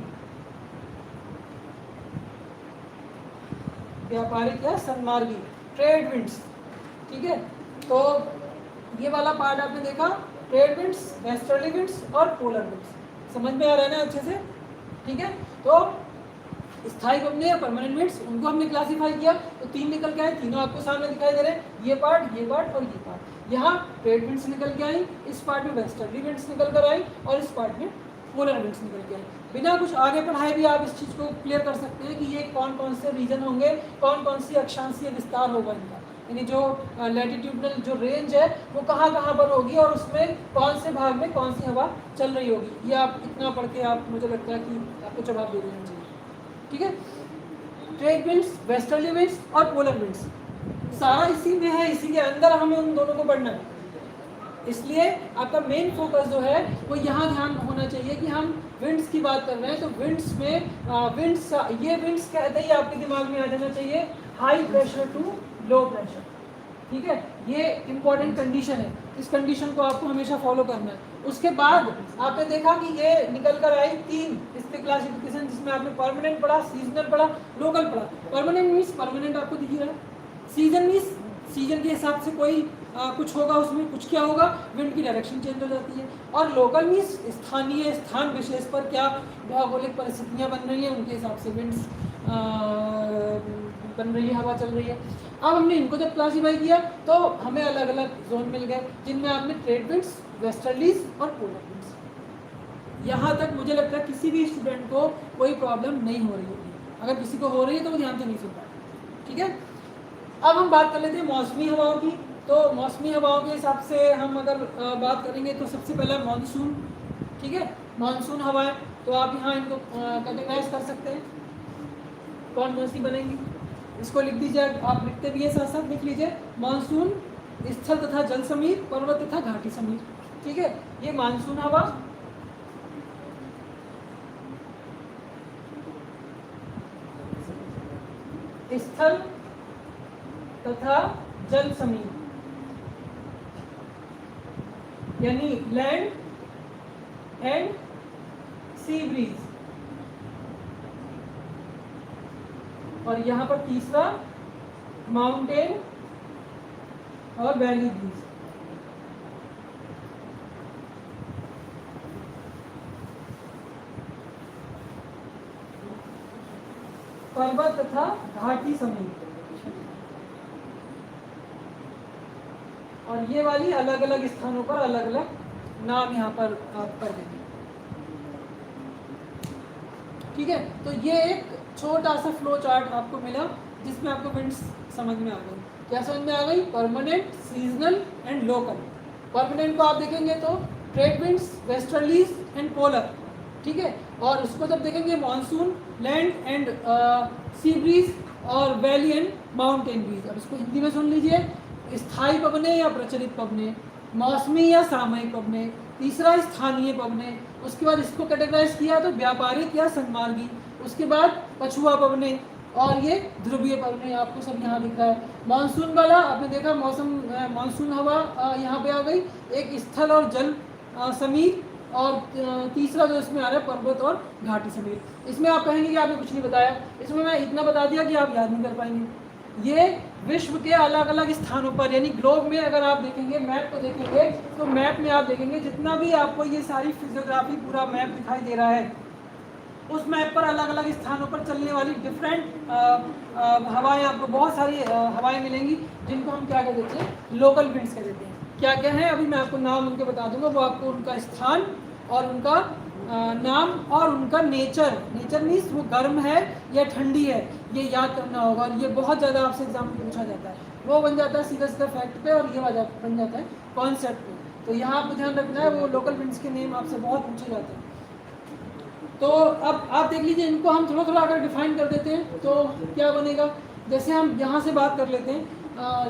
व्यापारिक या सन्मार्गी, ट्रेड विंड्स। ठीक है। तो ये वाला पार्ट आपने देखा, ट्रेड विंड्स, वेस्टर्ली विंड्स और पोलर विंड्स। समझ में आ रहा है ना अच्छे से? ठीक है। तो स्थायी पवनें या परमानेंट विंड्स, उनको हमने क्लासिफाई किया तो 3 निकल के आए, तीनों आपको सामने दिखाई दे रहे हैं, ये पार्ट और ये पार्ट। यहाँ ट्रेड विंड्स निकल के आई, इस पार्ट में वेस्टर्ली विंड्स निकल कर आई, और इस पार्ट में पोलर विंड्स निकल के आई। बिना कुछ आगे पढ़ाए भी आप इस चीज़ को क्लियर कर सकते हैं कि ये कौन कौन से रीजन होंगे, कौन कौन सी अक्षांशीय विस्तार होगा इनका, यानी जो लैटिट्यूडनल जो रेंज है वो कहाँ कहाँ पर होगी और उसमें कौन से भाग में कौन सी हवा चल रही होगी। ये आप इतना पढ़ के आप, मुझे लगता है कि आपको जवाब दे देना चाहिए। ठीक है। ट्रेड विंड्स, वेस्टर्ली विंड्स और पोलर विंड्स, सारा इसी में है, इसी के अंदर हमें उन दोनों को पढ़ना है। इसलिए आपका मेन फोकस जो है वो यहाँ ध्यान होना चाहिए कि हम विंड्स की बात कर रहे हैं तो विंड्स में विंड्स, ये विंड्स कहते ही आपके दिमाग में आ जाना चाहिए high pressure to low pressure. ठीक है। ये इंपॉर्टेंट कंडीशन है, इस कंडीशन को आपको हमेशा फॉलो करना है। उसके बाद आपने देखा कि ये निकल कर आई 3 इसके क्लासिफिकेशन, जिसमें आपने परमानेंट पढ़ा, सीजनल पढ़ा, लोकल पढ़ा। परमानेंट मीन्स परमानेंट आपको दिख रहा है, सीजन मीन्स सीजन के हिसाब से कोई कुछ होगा, उसमें कुछ क्या होगा, विंड की डायरेक्शन चेंज हो जाती है। और लोकल मीन्स स्थानीय, स्थान विशेष पर क्या भौगोलिक परिस्थितियाँ बन रही हैं, उनके हिसाब से विंड्स बन रही है, हवा चल रही है। अब हमने इनको जब क्लासीफाई किया तो हमें अलग अलग जोन मिल गए, जिनमें आपने ट्रेड विंड्स, वेस्टर्लीज और पोलर विंड्स। यहाँ तक मुझे लगता है किसी भी स्टूडेंट को कोई प्रॉब्लम नहीं हो रही होगी, अगर किसी को हो रही है तो वो ध्यान से नहीं सुन पाए। ठीक है। अब हम बात कर लेते हैं मौसमी हवाओं की। तो मौसमी हवाओं के हिसाब से हम अगर बात करेंगे तो सबसे पहला मानसून। ठीक है। मानसून हवाएं, तो आप यहाँ इनको कैटेगराइज कर सकते हैं, कौन कौन सी बनेंगी, इसको लिख दीजिए। आप लिखते भी है साथ साथ लिख लीजिए, मानसून स्थल तथा जल समीर, पर्वत तथा घाटी समीर। ठीक है। ये मानसून हवा, स्थल तथा जल समीर, यानी लैंड एंड सी ब्रीज। और यहाँ पर तीसरा माउंटेन और वैली ब्रीज। पर्वत तथा घाटी समीर। और ये वाली अलग अलग स्थानों पर अलग अलग नाम यहाँ पर आप कर देंगे। ठीक है। तो ये एक छोटा सा फ्लो चार्ट आपको मिला जिसमें आपको विंड्स समझ में आ गई। क्या समझ में आ गई? Permanent, seasonal and local. Permanent को आप देखेंगे तो trade winds, westerlies and polar. ठीक है। और उसको जब देखेंगे monsoon, land and sea breeze और वैली एंड माउंटेन ब्रीज। अब इसको हिंदी में सुन लीजिए, स्थायी पवने या प्रचलित पवने, मौसमी या सामयिक पवने, तीसरा स्थानीय पवने, उसके बाद इसको कैटेगराइज किया तो व्यापारिक या सन्मार्गी, उसके बाद पछुआ पवने और ये ध्रुवीय पवने आपको सब यहाँ दिख रहा है। मानसून वाला आपने देखा, मानसून हवा यहाँ पे आ गई, एक स्थल और जल समीर, और तीसरा जो इसमें आ रहा है पर्वत और घाटी समीर। इसमें आप कहेंगे कि आपने कुछ नहीं बताया, इसमें मैं इतना बता दिया कि आप याद नहीं कर पाएंगे। ये विश्व के अलग अलग स्थानों पर, यानी ग्लोब में अगर आप देखेंगे, मैप को देखेंगे तो मैप में आप देखेंगे जितना भी आपको ये सारी फिजियोग्राफी पूरा मैप दिखाई दे रहा है, उस मैप पर अलग अलग स्थानों पर चलने वाली डिफरेंट हवाएं, आपको बहुत सारी हवाएं मिलेंगी जिनको हम क्या कह देते हैं, लोकल विंड्स कह देते हैं। क्या क्या है, अभी मैं आपको नाम उनके बता दूंगा। वो आपको उनका स्थान और उनका नाम और उनका नेचर मीन्स वो गर्म है या ठंडी है, ये याद करना होगा। और ये बहुत ज़्यादा आपसे एग्जाम में पूछा जाता है, वो बन जाता है सीधा सीधा फैक्ट पे, और ये बन जाता है कॉन्सेप्ट पे। तो यहाँ आपको ध्यान रखना है, वो लोकल विंड्स के नेम आपसे बहुत पूछे जाते हैं। तो अब आप देख लीजिए, इनको हम थोड़ा थोड़ा अगर डिफाइन कर देते हैं तो क्या बनेगा। जैसे हम यहाँ से बात कर लेते हैं,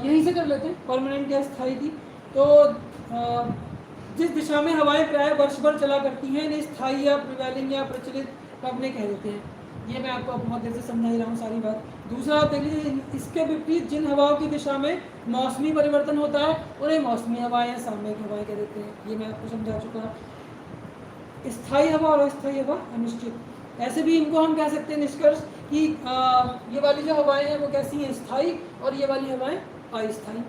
यहीं से कर लेते हैं, परमानेंट या स्थायी की। तो जिस दिशा में हवाएं प्राय वर्ष भर चला करती हैं इन्हें स्थायी या प्रिवेलिंग या प्रचलित पवने कह देते हैं। ये मैं आपको बहुत देर से समझा ही रहा हूँ सारी बात। दूसरा आप देख लीजिए, इसके विपरीत जिन हवाओं की दिशा में मौसमी परिवर्तन होता है उन्हें मौसमी हवाएं या सामयिक हवाएं कह देते हैं। ये मैं आपको समझा चुका। स्थायी हवा और अस्थायी हवा अनिश्चित। ऐसे भी इनको हम कह सकते हैं निष्कर्ष कि ये वाली जो हवाएं हैं वो कैसी हैं, स्थायी, और ये वाली हवाएं अस्थायी।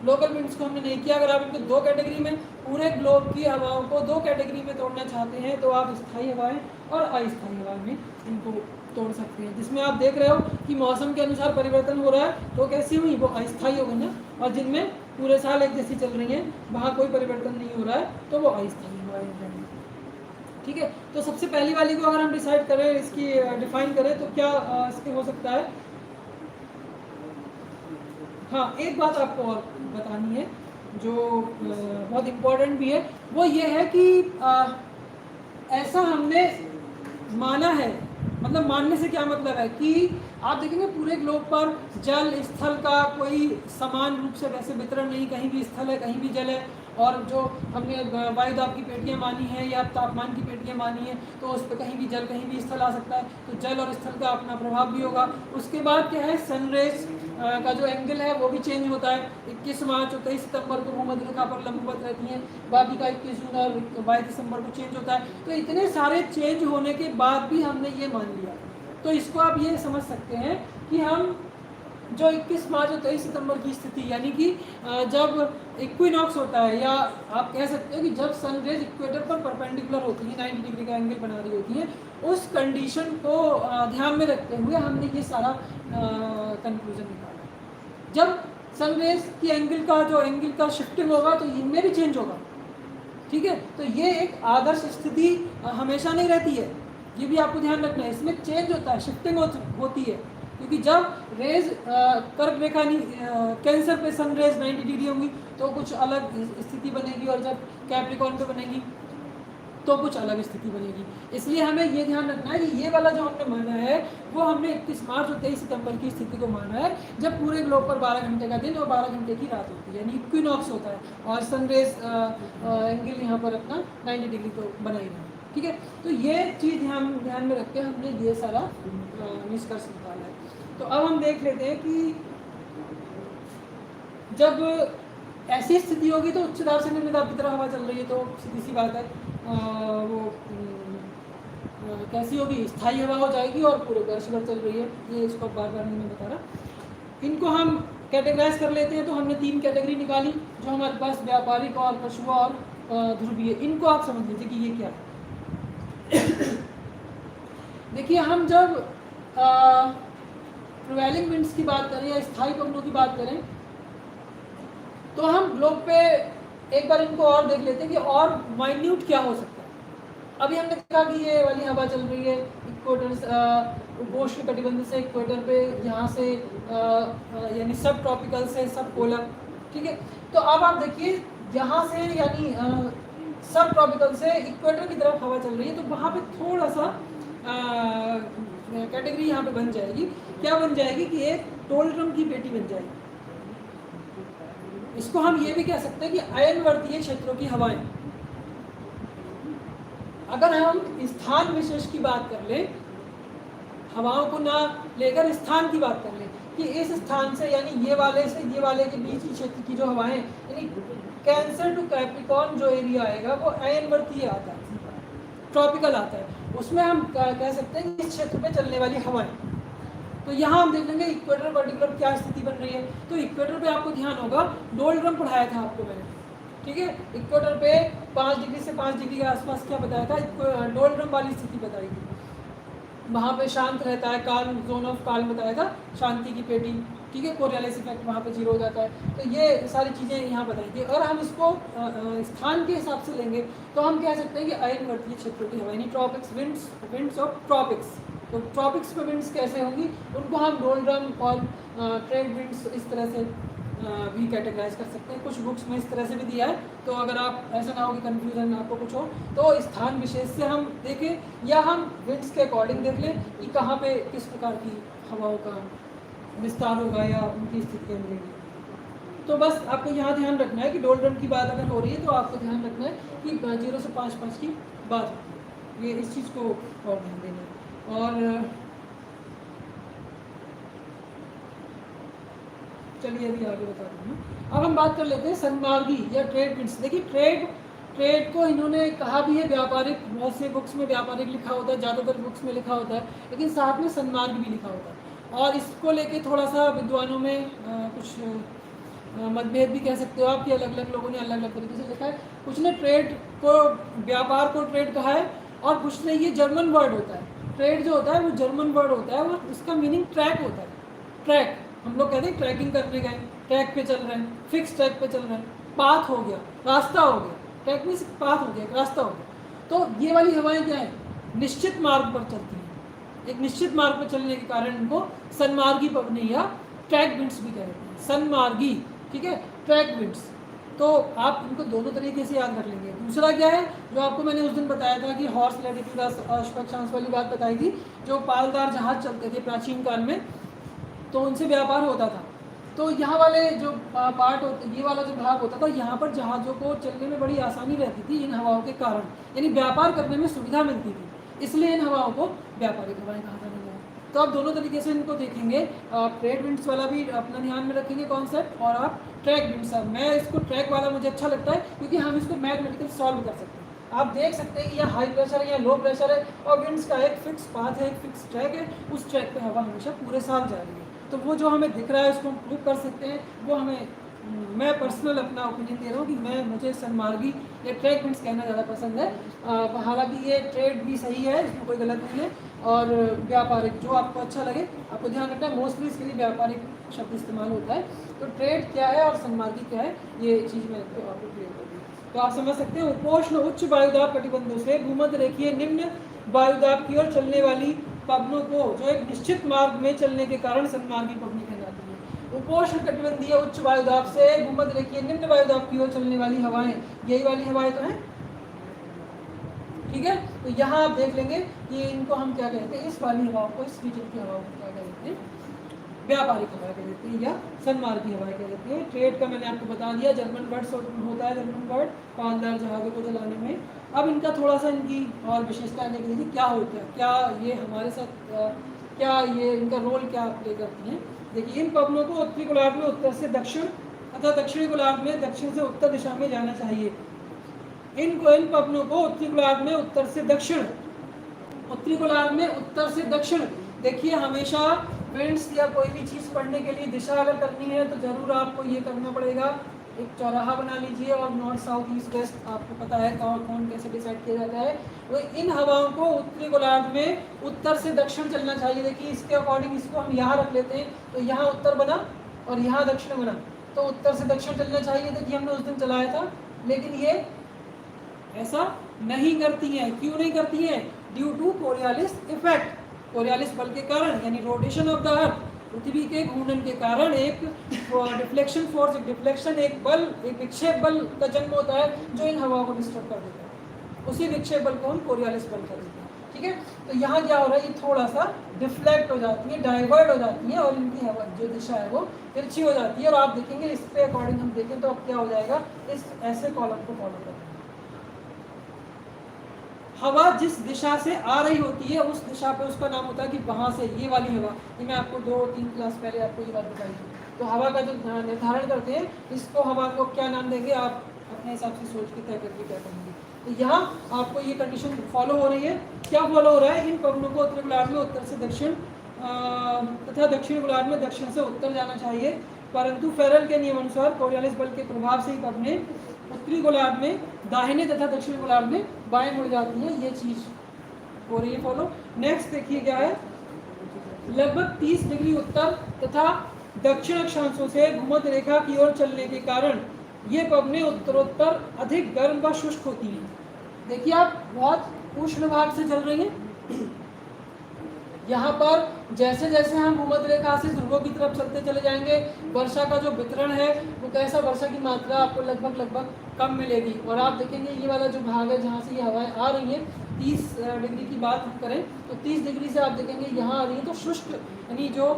लोकल विंड्स को हमने नहीं किया। अगर आप इनको दो कैटेगरी में, पूरे ग्लोब की हवाओं को दो कैटेगरी में तोड़ना चाहते हैं तो आप स्थायी हवाएं और अस्थायी हवाएं में इनको तोड़ सकते हैं। जिसमें आप देख रहे हो कि मौसम के अनुसार परिवर्तन हो रहा है तो कैसी हुई, वो अस्थायी हो गई ना। और जिनमें पूरे साल एक जैसी चल रही हैं वहाँ कोई परिवर्तन नहीं हो रहा है तो वो अस्थायी हवाएं हो जाएंगी। ठीक है, तो सबसे पहली वाली को अगर हम डिसाइड करें, इसकी डिफाइन करें तो क्या इसके हो सकता है। हाँ, एक बात आपको और बतानी है जो बहुत इम्पोर्टेंट भी है, वो ये है कि ऐसा हमने माना है। मतलब मानने से क्या मतलब है कि आप देखेंगे पूरे ग्लोब पर जल स्थल का कोई समान रूप से वैसे वितरण नहीं, कहीं भी स्थल है कहीं भी जल है। और जो हमने वायुदाब की पेटियाँ मानी है या तापमान की पेटियाँ मानी है तो उस पर कहीं भी जल कहीं भी स्थल आ सकता है, तो जल और स्थल का अपना प्रभाव भी होगा। उसके बाद क्या है, सनरेज का जो एंगल है वो भी चेंज होता है। 21 मार्च और 23 सितंबर को भूमध्य रेखा पर लंबवत रहती हैं, बाकी का 21 जून और 22 दिसंबर को चेंज होता है। तो इतने सारे चेंज होने के बाद भी हमने ये मान लिया। तो इसको आप ये समझ सकते हैं कि हम जो 21 मार्च और 23 सितंबर की स्थिति, यानी कि जब इक्विनॉक्स होता है, या आप कह सकते हो कि जब सनरेज इक्वेटर पर परपेंडिकुलर होती है, 90 डिग्री का एंगल बना रही होती है, उस कंडीशन को ध्यान में रखते हुए हमने ये सारा कंक्लूजन निकाला। जब सनरेज की एंगल का जो एंगल का शिफ्टिंग होगा तो इनमें भी चेंज होगा। ठीक है, तो ये एक आदर्श स्थिति हमेशा नहीं रहती है, ये भी आपको ध्यान रखना है। इसमें चेंज होता है, शिफ्टिंग होती है, क्योंकि जब रेज कर्क रेखा कैंसर पे सन रेज 90 डिग्री होंगी तो कुछ अलग स्थिति बनेगी, और जब कैप्रिकॉर्न पे बनेगी तो कुछ अलग स्थिति बनेगी। इसलिए हमें ये ध्यान रखना है कि ये वाला जो हमने माना है वो हमने 21 मार्च और 23 सितंबर की स्थिति को माना है, जब पूरे ग्लोब पर 12 घंटे का दिन और 12 घंटे की रात होती है, यानी इक्विनॉक्स होता है, और सनरेज एंगल यहाँ पर अपना 90 डिग्री को बनाई है। ठीक है, तो ये चीज़ ध्यान में रख के हमने ये सारा निष्कर्ष निकाला है। तो अब हम देख लेते हैं कि जब ऐसी स्थिति होगी तो उच्च दाब से निम्न दाब की तरफ हवा चल रही है, तो सीधी सी बात है वो कैसी होगी, स्थायी हवा हो जाएगी और पूरे वर्ष भर चल रही है। ये इसको बार बार नहीं मैं बता रहा। इनको हम कैटेगराइज कर लेते हैं। तो हमने 3 कैटेगरी निकाली जो हमारे पास, व्यापारिक और पशुआ और ध्रुवीय। इनको आप समझ लीजिए कि ये क्या है। देखिए, हम जब प्रिवेलिंग विंड्स की बात करें या स्थायी पवनों की बात करें तो हम ग्लोब पे एक बार इनको और देख लेते हैं कि और माइन्यूट क्या हो सकता है। अभी हमने कहा कि ये वाली हवा चल रही है इक्वेटर, उपोष्ण कटिबंध से इक्वेटर पे, यहाँ से यानी सब ट्रॉपिकल से सब पोलर। ठीक है, तो अब आप देखिए यहाँ से यानी सब ट्रॉपिकल से इक्वेटर की तरफ हवा चल रही है, तो वहाँ पे थोड़ा सा कैटेगरी यहाँ पे बन जाएगी। क्या बन जाएगी कि एक टोलड्रम की पेटी बन जाएगी। इसको हम ये भी कह सकते हैं कि अयनवर्तीय क्षेत्रों की हवाएं। अगर हम स्थान विशेष की बात कर लें, हवाओं को ना लेकर स्थान की बात कर लें कि इस स्थान से यानी ये वाले से ये वाले के बीच की क्षेत्र की जो हवाएं, यानी कैंसर टू कैप्रिकॉर्न जो एरिया आएगा वो अयनवर्तीय आता है, ट्रॉपिकल आता है। उसमें हम कह सकते हैं कि इस क्षेत्र पे चलने वाली हवाएं। तो यहाँ हम देख लेंगे इक्वेटर पर्टिकुलर क्या स्थिति बन रही है। तो इक्वेटर पे आपको ध्यान होगा, डोलड्रम पढ़ाया था आपको मैंने। ठीक है, इक्वेटर पे 5 डिग्री से 5 डिग्री के आसपास क्या बताया था, डोलड्रम वाली स्थिति बताई थी। वहाँ पे शांत रहता है, काल्म, जोन ऑफ काल्म बताया था, शांति की पेटी। ठीक है, कोरियोलिस इफेक्ट वहाँ पे जीरो हो जाता है। तो ये सारी चीज़ें यहाँ बताई थी। अगर हम इसको स्थान के हिसाब से लेंगे तो हम कह सकते हैं कि अयनवर्तीय क्षेत्रों की हवा, यानी ट्रॉपिक्स विंड्स ऑफ ट्रॉपिक्स। तो ट्रॉपिक्स में विंड्स कैसे होंगी, उनको हम डोलड्रम और ट्रेड विंड्स इस तरह से भी कैटेगराइज कर सकते हैं। कुछ बुक्स में इस तरह से भी दिया है, तो अगर आप ऐसा ना हो कि कन्फ्यूजन आपको कुछ हो तो स्थान विशेष से हम देखें या हम विंड्स के अकॉर्डिंग देख लें कि कहाँ पे किस प्रकार की हवाओं का विस्तार होगा या उनकी स्थितियाँ मिलेंगी। तो बस आपको यहाँ ध्यान रखना है कि डोलड्रम की बात अगर हो रही है तो आपको ध्यान रखना है कि 0 से 5 की बात होती है, ये इस चीज़ को और ध्यान देना है। और चलिए अभी आगे बता रही हूँ। अब हम बात कर लेते हैं सन्मार्गी या ट्रेड विंड्स। देखिए ट्रेड को इन्होंने कहा भी है व्यापारिक, बहुत से बुक्स में व्यापारिक लिखा होता है, ज़्यादातर बुक्स में लिखा होता है, लेकिन साथ में सन्मार्ग भी लिखा होता है। और इसको लेके थोड़ा सा विद्वानों में कुछ मतभेद भी कह सकते हो आप कि अलग अलग लोगों ने अलग अलग तरीके से लिखा है। कुछ ने ट्रेड को, व्यापार को ट्रेड कहा है, और कुछ ने, ये जर्मन वर्ड होता है, ट्रेड जो होता है वो जर्मन वर्ड होता है और उसका मीनिंग ट्रैक होता है। ट्रैक हम लोग कहते हैं ट्रैकिंग करने गए, ट्रैक पे चल रहे हैं, फिक्स ट्रैक पे चल रहे हैं, पाथ हो गया, रास्ता हो गया, ट्रैक मीन्स पाथ हो गया, रास्ता हो गया। तो ये वाली हवाएं क्या है, निश्चित मार्ग पर चलती हैं। एक निश्चित मार्ग पर चलने के कारण इनको सन्मार्गी पवनी या ट्रैक विंड्स भी कहते हैं, सन्मार्गी, ठीक है, ट्रैक विंड्स। तो आप इनको दोनों तरीके से याद कर लेंगे। दूसरा क्या है, जो आपको मैंने उस दिन बताया था कि हॉर्स लैटिट्यूड अक्षांश वाली बात बताई थी, जो पालदार जहाज चलते थे प्राचीन काल में, तो उनसे व्यापार होता था। तो यहाँ वाले जो पार्ट होते, ये वाला जो भाग होता था, यहाँ पर जहाज़ों को चलने में बड़ी आसानी रहती थी इन हवाओं के कारण, यानी व्यापार करने में सुविधा मिलती थी, इसलिए इन हवाओं को व्यापारिक हवाएं कहा जाने लगा। तो आप दोनों तरीके से इनको देखेंगे, आप ट्रेड विंड्स वाला भी अपना ध्यान में रखेंगे कॉन्सेप्ट, और आप ट्रैक विंड्स, मैं इसको ट्रैक वाला मुझे अच्छा लगता है क्योंकि हम इसको मैथमेटिकल सॉल्व कर सकते हैं। आप देख सकते हैं कि यहाँ हाई प्रेशर है या लो प्रेशर है, और विंड्स का एक फिक्स पाथ है, एक फिक्स ट्रैक है, उस ट्रैक पे हवा हमेशा पूरे साल जा रही है। तो वो जो हमें दिख रहा है उसको हम प्रूव कर सकते हैं, वो हमें, मैं पर्सनल अपना ओपिनियन दे रहा हूँ कि मुझे सन्मार्गी या ट्रैक विंड्स कहना ज़्यादा पसंद है। हालांकि ये ट्रेड भी सही है, इसमें कोई गलत नहीं है, और व्यापारिक जो आपको अच्छा लगे, आपको ध्यान रखना है मोस्टली इसके लिए व्यापारिक शब्द इस्तेमाल होता है। तो ट्रेड क्या है और सन्मार्गी क्या है, ये चीज़ मैं आपको क्लियर कर दी। तो आप समझ सकते हैं, उपोष्ण उच्च वायुदाब कटिबंधों से भूमध्य रेखीय निम्न वायुदाब की ओर चलने वाली पवनों को, जो एक निश्चित मार्ग में चलने के कारण सन्मार्गी पवनी कहलाती है। उपोष्ण कटिबंधीय उच्च वायुदाब से भूमध्य रेखीय निम्न वायुदाब की ओर चलने वाली हवाएं, यही वाली हवाएं तो हैं, ठीक है। तो यहाँ आप देख लेंगे कि इनको हम क्या कहते हैं, इस वाली हवाओं को, इस रीजन की हवाओं को क्या कहते हैं, व्यापारिक हवाएं कह देते हैं या सन्मार्गी हवाएं कह देते हैं। ट्रेड का मैंने आपको बता दिया, जर्मन वर्ड होता है, जर्मन वर्ड पालदार जहाज़ों को चलाने में। अब इनका थोड़ा सा, इनकी और विशेषताएं देख लीजिए, क्या होता है, क्या ये हमारे साथ क्या ये इनका रोल क्या प्ले करती हैं। देखिए, इन पवनों को उत्तरी गोलार्ध में उत्तर से दक्षिण तथा दक्षिणी गोलार्ध में दक्षिण से उत्तर दिशा में जाना चाहिए। इन पवनों को उत्तरी गोलार्ध में उत्तर से दक्षिण, उत्तरी गोलार्ध में उत्तर से दक्षिण। देखिए, हमेशा विंड्स या कोई भी चीज़ पढ़ने के लिए दिशा अगर करनी है तो ज़रूर आपको ये करना पड़ेगा, एक चौराहा बना लीजिए, और नॉर्थ साउथ ईस्ट वेस्ट आपको पता है कौन कैसे डिसाइड किया जाता है। तो इन हवाओं को उत्तरी गोलार्ध में उत्तर से दक्षिण चलना चाहिए। देखिए, इसके अकॉर्डिंग इसको हम यहाँ रख लेते हैं, तो यहाँ उत्तर बना और यहाँ दक्षिण बना, तो उत्तर से दक्षिण चलना चाहिए। देखिए, हमने उस दिन चलाया था, लेकिन ये ऐसा नहीं करती हैं। क्यों नहीं करती हैं? Due to Coriolis effect, Coriolis बल के कारण, यानी रोटेशन ऑफ द अर्थ, पृथ्वी के घूर्णन के कारण एक डिफ्लेक्शन फोर्स, एक डिफ्लेक्शन, एक बल, एक विक्षेप बल का जन्म होता है जो इन हवाओं को डिस्टर्ब कर देता है। उसी विक्षेप बल को हम कोरियोलिस बल कर देते हैं, ठीक है। तो यहाँ क्या हो रहा है, ये थोड़ा सा डिफ्लेक्ट हो जाती है, डाइवर्ट हो जाती है, और इनकी हवा जो दिशा है वो तिरछी हो जाती है। और आप देखेंगे इस पे अकॉर्डिंग हम देखें तो अब क्या हो जाएगा, इस ऐसे कॉलम को फॉलो करते हैं। हवा जिस दिशा से आ रही होती है उस दिशा पे उसका नाम होता है कि वहाँ से ये वाली हवा, ये मैं आपको 2-3 क्लास पहले आपको ये बात बताई थी। तो हवा का जो निर्धारण करते हैं, इसको हवा को क्या नाम देंगे, आप अपने हिसाब से सोच के तय करके क्या करेंगे। तो यहाँ आपको ये कंडीशन फॉलो हो रही है। क्या फॉलो हो रहा है, इन पवनों को उत्तरी गोलार्ध में उत्तर से दक्षिण तथा दक्षिण गोलार्ध में दक्षिण से उत्तर जाना चाहिए, परंतु फेरल के नियमानुसार कोरियोलिस बल के प्रभाव से ही पवनें उत्तरी गोलार्ध में दाहिने तथा दक्षिणी गोलार्ध में बाएं मुड़ जाती है। ये चीज हो रही है फॉलो। नेक्स्ट देखिए क्या है, लगभग 30 डिग्री उत्तर तथा दक्षिण अक्षांशों से भूमध्य रेखा की ओर चलने के कारण ये पवनें उत्तरोत्तर अधिक गर्म व शुष्क होती हैं। देखिए आप बहुत उष्ण भाग से चल रही हैं। यहाँ पर जैसे जैसे हम भूमध्य रेखा से ध्रुवों की तरफ चलते चले जाएंगे, वर्षा का जो वितरण है वो कैसा, वर्षा की मात्रा आपको लगभग कम मिलेगी। और आप देखेंगे ये वाला जो भाग है जहाँ से ये हवाएं आ रही हैं, 30 डिग्री की बात हम करें तो 30 डिग्री से आप देखेंगे यहाँ आ रही है तो शुष्क यानी जो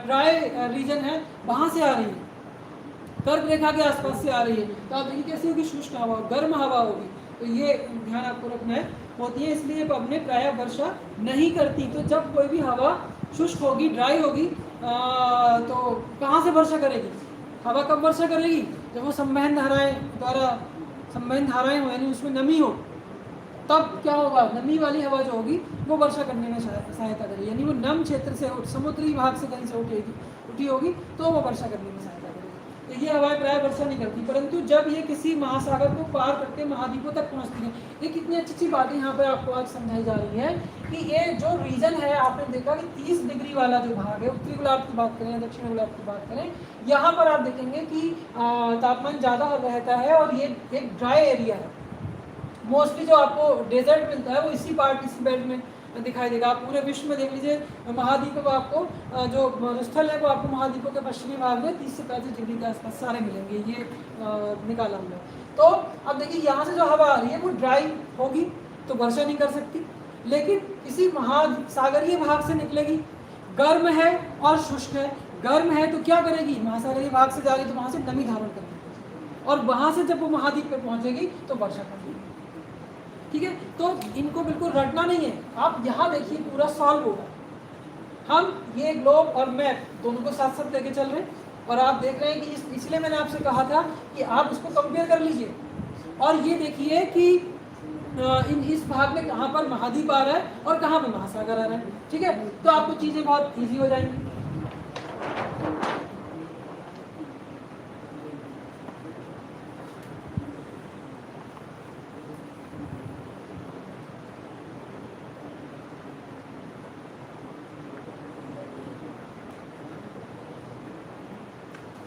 ड्राई रीजन है वहाँ से आ रही है, कर्क रेखा के आसपास से आ रही है। तो आप देखिए कैसी होगी, शुष्क हवा, गर्म हवा होगी। तो ये ध्यान आपको रखना है, होती है। इसलिए पवनें प्रायः वर्षा नहीं करती। तो जब कोई भी हवा शुष्क होगी, ड्राई होगी, तो कहाँ से वर्षा करेगी? हवा कब वर्षा करेगी? जब वो संवहन धाराएं द्वारा संवहन धाराएं हो, यानी उसमें नमी हो, तब क्या होगा, नमी वाली हवा जो होगी वो वर्षा करने में सहायता करेगी। यानी वो नम क्षेत्र से, समुद्री भाग से कहीं से उठी होगी तो वो वर्षा करने में सहायता करेगी। तो ये हवाएं प्राय वर्षा नहीं करती, परंतु जब ये किसी महासागर को पार करके महाद्वीपों तक पहुंचती हैं। ये कितनी अच्छी अच्छी बातें यहाँ पर आपको आज समझाई जा रही है कि ये जो रीजन है, आपने देखा कि 30 डिग्री वाला जो भाग है, उत्तरी गोलार्ध की बात करें, दक्षिण गोलार्ध की बात करें, यहाँ पर आप देखेंगे कि तापमान ज़्यादा रहता है और ये एक ड्राई एरिया है। मोस्टली जो आपको डेजर्ट मिलता है वो इसी पार्ट, इसी बेल्ट में दिखाई देगा। आप पूरे विश्व में देख लीजिए, महाद्वीपों को आपको जो स्थल है वो आपको महाद्वीपों के पश्चिमी भाग में 30 से 35 डिग्री के आसपास सारे मिलेंगे। ये निकाला हमने। तो अब देखिए यहाँ से जो हवा आ रही है वो ड्राई होगी तो वर्षा नहीं कर सकती, लेकिन किसी महासागरीय भाग से निकलेगी, गर्म है और शुष्क है। गर्म है तो क्या करेगी, महासागरीय भाग से जा रही तो वहाँ से नमी धारण करेगी, और वहाँ से जब वो महाद्वीप पर पहुँचेगी तो वर्षा करेगी। ठीक है, तो इनको बिल्कुल रटना नहीं है। आप यहाँ देखिए पूरा सॉल्व होगा। हम ये ग्लोब और मैप दोनों को साथ साथ लेके चल रहे हैं, और आप देख रहे हैं कि इसलिए मैंने आपसे कहा था कि आप इसको कंपेयर कर लीजिए और ये देखिए कि इस भाग में कहाँ पर महाद्वीप आ रहा है और कहाँ पर महासागर आ रहा है। ठीक है, तो आपको चीज़ें बहुत ईजी हो जाएंगी।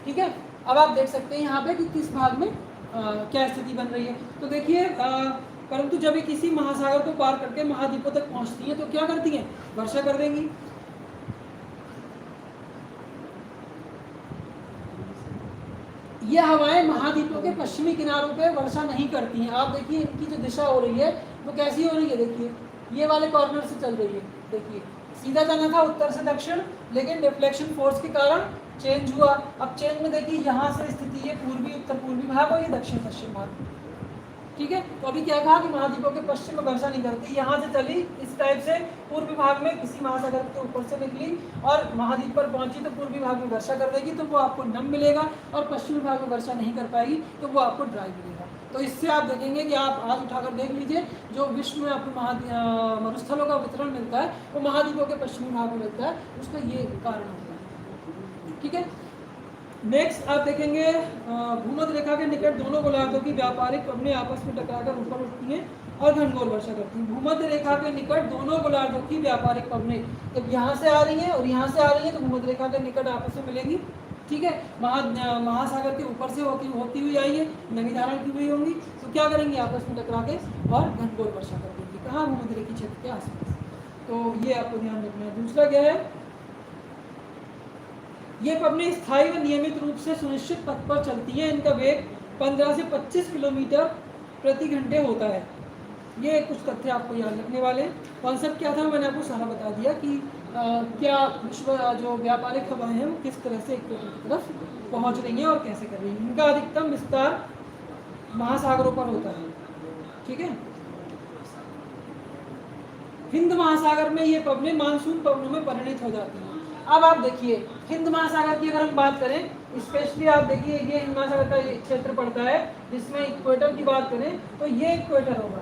ठीक है, अब आप देख सकते हैं यहाँ पे कि किस भाग में क्या स्थिति बन रही है। तो देखिए, परंतु जब ये किसी महासागर को पार करके महाद्वीपों तक पहुँचती है तो क्या करती हैं, वर्षा कर देंगी। ये हवाएं महाद्वीपों के पश्चिमी किनारों पे वर्षा नहीं करती हैं। आप देखिए इनकी जो दिशा हो रही है वो कैसी हो रही है, देखिए ये वाले कॉर्नर से चल रही है। देखिए सीधा जाना था उत्तर से दक्षिण, लेकिन डिफ्लेक्शन फोर्स के कारण चेंज हुआ। अब चेंज में देखिए यहाँ से स्थिति है पूर्वी उत्तर पूर्वी भाग और ये दक्षिण पश्चिम भाग। ठीक है, तो अभी क्या कहा कि महाद्वीपों के पश्चिम में वर्षा नहीं करती, यहाँ से चली इस टाइप से पूर्वी भाग में किसी महासागर के ऊपर से निकली और महाद्वीप पर पहुंची तो पूर्वी भाग में वर्षा कर देगी तो वो आपको नम मिलेगा, और पश्चिमी भाग में वर्षा नहीं कर पाएगी तो वो आपको ड्राई मिलेगा। तो इससे आप देखेंगे कि आप आज उठाकर देख लीजिए, जो विश्व में आपको मरुस्थलों का वितरण मिलता है वो महाद्वीपों के पश्चिमी भाग में मिलता है, उसका ये कारण होता है। ठीक है, नेक्स्ट आप देखेंगे भूमध्य रेखा के निकट दोनों गोलार्धों की व्यापारिक पवनें आपस में टकराकर ऊपर उठती हैं और घनघोर वर्षा करती हैं। भूमध्य रेखा के निकट दोनों गोलार्धों की व्यापारिक पवनें जब यहाँ से आ रही हैं और यहाँ से आ रही हैं तो भूमध्य रेखा के निकट आपस में मिलेंगी। ठीक है, महासागर के ऊपर से होती हुई आई है, नमी धारण की हुई होंगी, तो क्या करेंगी, आपस में टकरा के और घनघोर वर्षा कर देंगी। कहाँ, भूमध्य रेखी क्षेत्र के आसपास। तो ये आपको ध्यान रखना है। दूसरा क्या है, ये पवनें स्थायी व नियमित रूप से सुनिश्चित पथ पर चलती हैं। इनका वेग 15 से 25 किलोमीटर प्रति घंटे होता है। ये कुछ तथ्य आपको याद रखने वाले हैं। कॉन्सेप्ट क्या था मैंने आपको सारा बता दिया कि क्या विश्व जो व्यापारिक हवाएं हैं वो किस तरह से इक्वेटर की तरफ पहुंच रही हैं और कैसे कर रही हैं। इनका अधिकतम विस्तार महासागरों पर होता है। ठीक है, हिंद महासागर में ये पवनें मानसून पवनों में परिणित हो जाती हैं। अब आप देखिए हिंद महासागर की अगर हम बात करें, स्पेशली आप देखिए ये हिंद महासागर का क्षेत्र पड़ता है जिसमें इक्वेटर की बात करें तो ये इक्वेटर होगा।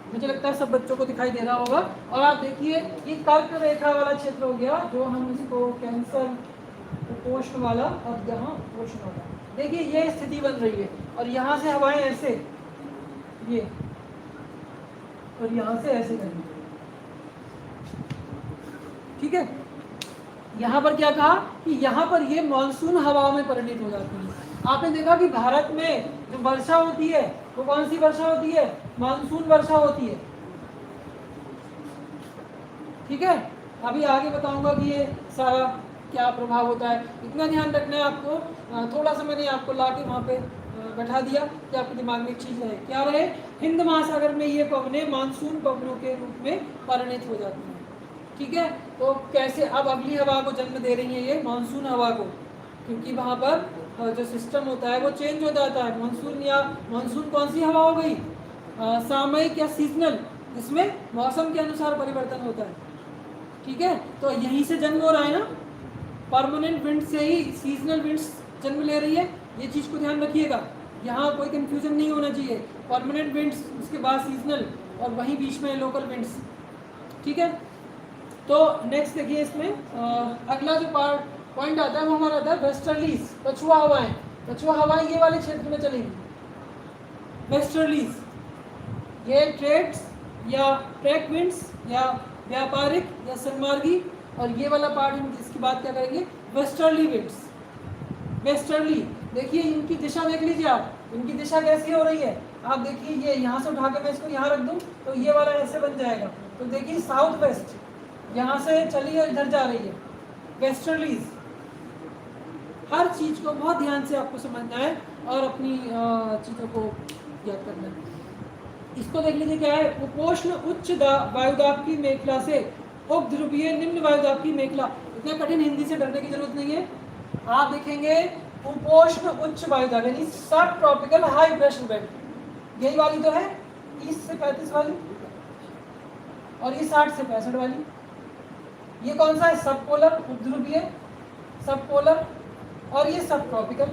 मुझे लगता है सब बच्चों को दिखाई दे रहा होगा। और आप देखिए ये कर्क रेखा वाला क्षेत्र हो गया, जो हम इसको कैंसर उपोष्ण वाला, और यहाँ उपोष्ण वाला। देखिए ये स्थिति बन रही है और यहाँ से हवाएं ऐसे, ये और यहाँ से ऐसे करेंगे। ठीक है, यहाँ पर क्या कहा कि यहाँ पर ये मानसून हवाओं में परिणित हो जाती है। आपने देखा कि भारत में जो वर्षा होती है वो कौन सी वर्षा होती है? मानसून वर्षा होती है। ठीक है, अभी आगे बताऊंगा कि ये सारा क्या प्रभाव होता है। इतना ध्यान रखना है आपको। थोड़ा सा मैंने आपको ला के वहाँ पे बैठा दिया कि आपके दिमाग में एक चीज़ रहे, क्या रहे, हिंद महासागर में ये पवनें मानसून पवनों के रूप में परिणित हो जाती हैं। ठीक है, तो कैसे अब अगली हवा को जन्म दे रही है ये मानसून हवा को, क्योंकि वहाँ पर जो सिस्टम होता है वो चेंज हो जाता है। मानसून या मानसून कौन सी हवा हो गई? सामयिक या सीजनल, इसमें मौसम के अनुसार परिवर्तन होता है। ठीक है, तो यहीं से जन्म हो रहा है ना, परमानेंट विंड से ही सीजनल विंड्स जन्म ले रही है। ये चीज़ को ध्यान रखिएगा, यहाँ कोई कंफ्यूजन नहीं होना चाहिए। परमानेंट विंड्स, उसके बाद सीजनल, और वहीं बीच में लोकल विंड्स। ठीक है, तो नेक्स्ट देखिए इसमें अगला जो पॉइंट आता है वो हमारा आता है वेस्टर्लीज, पछुआ हवाएं। पछुआ हवाएं ये वाले क्षेत्र में चलेंगी। वेस्टर्लीज ये ट्रेड्स या ट्रैक विंड्स या व्यापारिक या सन्मार्गी, और ये वाला पार्ट हम इसकी बात क्या करेंगे? Westerly winds. वेस्टर्ली देखिए इनकी दिशा देख लीजिए आप, इनकी दिशा कैसी हो रही है। आप देखिए ये यहाँ से उठा के मैं इसको यहाँ रख दूँ तो ये वाला ऐसे बन जाएगा। तो देखिए साउथ वेस्ट, यहाँ से चली और इधर जा रही है, वेस्टर्लीज। हर चीज़ को बहुत ध्यान से आपको समझना है और अपनी चीज़ों को याद करना है। इसको देख लीजिए क्या है, उपोष्ण उच्च वायुदाब की मेखला से उपध्रुवीय निम्न वायुदाब की मेखला। इतना कठिन हिंदी से डरने की जरूरत नहीं है। आप देखेंगे उपोष्ण उच्च वायुदाब यानी सब ट्रॉपिकल हाई प्रेशर बेल्ट, यही वाली तो है 30 से 35 वाली, और ये 60 से 65 वाली। ये कौन सा है? सब पोलर, उपध्रुवीय, सब पोलर, और ये सब ट्रॉपिकल।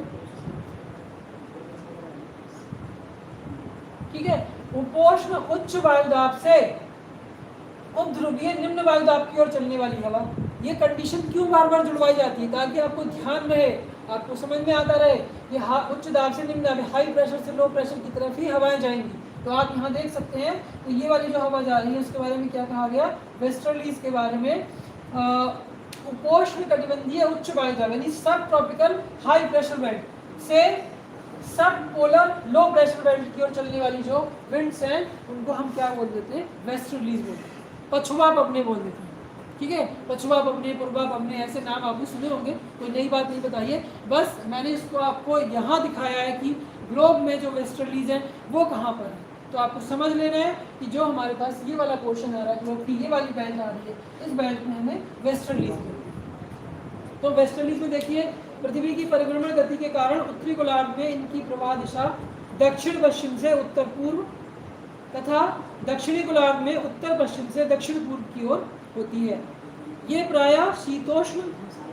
ठीक है, उपोष्ण उच्च वायुदाब से उपध्रुवीय निम्न वायुदाब की ओर चलने वाली हवा। ये कंडीशन क्यों बार बार जुड़वाई जाती है? ताकि आपको ध्यान रहे, आपको समझ में आता रहे कि उच्च दाब से निम्न दाब, हाई प्रेशर से लो प्रेशर की तरफ ही हवाएं जाएंगी। तो आप यहाँ देख सकते हैं, तो ये वाली जो हवा जा रही है उसके बारे में क्या कहा गया? वेस्टर्लीज के बारे में उपोष्ण कटिबंधीय उच्च वायुदाब यानी सब ट्रॉपिकल हाई प्रेशर बेल्ट से सब पोलर लो प्रेशर बेल्ट की ओर चलने वाली जो विंड्स हैं उनको हम क्या बोल देते हैं? वेस्टर्लीज बोलते हैं, पछुआ पवने बोल देते हैं। ठीक है, पछुआ पवने, पूर्वा पवने, ऐसे नाम आपने सुने होंगे, कोई नई बात नहीं बताइए। बस मैंने इसको आपको यहाँ दिखाया है कि ग्लोब में जो वेस्टर्लीज हैं वो कहाँ पर है। तो आपको समझ लेना है कि जो हमारे पास ये वाला पोर्शन आ रहा है, ग्लोब की ये वाली बेल्ट आ रही है, इस बेल्ट में हमें वेस्टर्लीज में। तो वेस्टर्लीज में देखिए पृथ्वी की परिभ्रमण गति के कारण उत्तरी गोलार्ध में इनकी प्रवाह दिशा दक्षिण पश्चिम से उत्तर पूर्व तथा दक्षिणी गोलार्ध में उत्तर पश्चिम से दक्षिण पूर्व की ओर होती है। ये प्रायः शीतोष्ण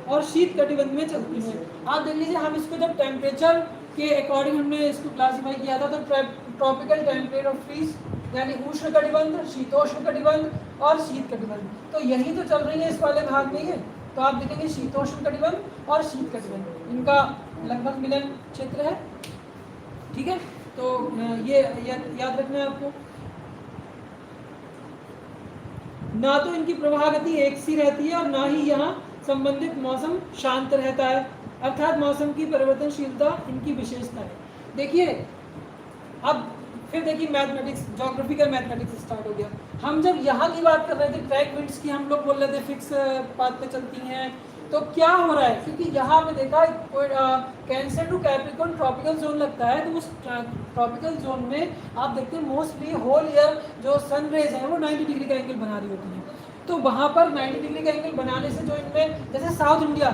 और शीत कटिबंध में चलती है। आप देख लीजिए, हम इसको जब टेम्परेचर के अकॉर्डिंग हमने इसको क्लासीफाई किया था, तो ट्रॉपिकल टेम्परेट ऑफ ट्रीज यानी उष्ण कटिबंध, शीतोष्ण कटिबंध और शीत कटिबंध, तो यही तो चल रही है इस वाले भाग में। ये तो आप देखेंगे शीतोष्ण कटिबंध और शीत कटिबंध, इनका लगभग मिलन क्षेत्र है। ठीक है, तो ये याद रखना है आपको। ना तो इनकी प्रवाह गति एक सी रहती है और ना ही यहाँ संबंधित मौसम शांत रहता है, अर्थात मौसम की परिवर्तनशीलता इनकी विशेषता है। देखिए अब फिर देखिए मैथमेटिक्स, ज्योग्राफिकल मैथमेटिक्स स्टार्ट हो गया। हम जब यहाँ की बात कर रहे थे ट्रैक विंड्स की, हम लोग बोल रहे थे फिक्स पाथ पे चलती हैं, तो क्या हो रहा है? क्योंकि यहाँ पे देखा Cancer to Capricorn tropical zone लगता है, तो उस ट्रॉपिकल जोन में आप देखते हैं मोस्टली होल ईयर जो सन रेज है वो 90 डिग्री का एंगल बना रही होती है। तो वहाँ पर 90 डिग्री का एंगल बनाने से जो इनमें, जैसे साउथ इंडिया,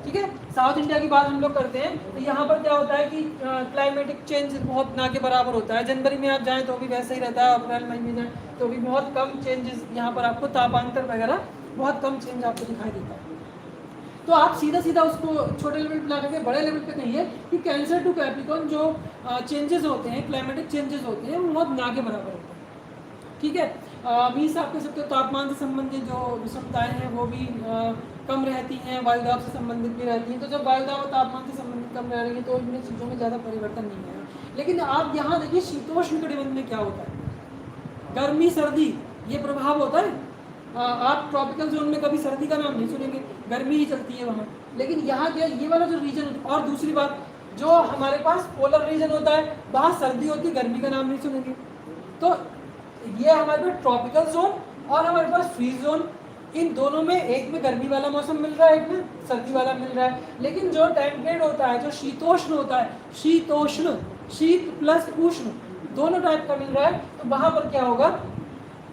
ठीक है, साउथ इंडिया की बात हम लोग करते हैं, तो यहाँ पर क्या होता है कि क्लाइमेटिक चेंज बहुत ना के बराबर होता है। जनवरी में आप जाएँ तो भी वैसे ही रहता है, अप्रैल मई में जाएँ तो भी बहुत कम चेंजेस, यहाँ पर आपको तापांतर वगैरह बहुत कम चेंज आपको दिखाई देता है। तो आप सीधा सीधा उसको छोटे लेवल पे ला करके बड़े लेवल पे कहिए कि कैंसर टू कैप्रिकॉर्न जो चेंजेस होते हैं, क्लाइमेटिक चेंजेस होते हैं, वो बहुत ना के बराबर होते हैं। ठीक है, मीन्स आप कह सकते हो तापमान से संबंधित जो विषमताएं हैं वो भी कम रहती हैं, वायुदाब से संबंधित भी रहती हैं। तो जब वायुदाब और तापमान से संबंधित कम रह रही है तो इनमें चीज़ों में ज़्यादा परिवर्तन नहीं है। लेकिन आप यहाँ देखिए शीतोष्ण कटिबंध में क्या होता है, गर्मी सर्दी, ये प्रभाव होता है। आप ट्रॉपिकल जोन में कभी सर्दी का नाम नहीं सुनेंगे, गर्मी ही चलती है वहाँ। लेकिन यहाँ क्या ये वाला जो रीजन, और दूसरी बात जो हमारे पास पोलर रीजन होता है वहाँ सर्दी होती है, गर्मी का नाम नहीं सुनेंगे। तो ये हमारे पास ट्रॉपिकल जोन और हमारे पास फ्रीज जोन, इन दोनों में एक में गर्मी वाला मौसम मिल रहा है, एक में सर्दी वाला मिल रहा है। लेकिन जो टेम्परेट होता है, जो शीतोष्ण होता है, शीतोष्ण, शीत प्लस उष्ण दोनों टाइप का मिल रहा है, तो वहाँ पर क्या होगा,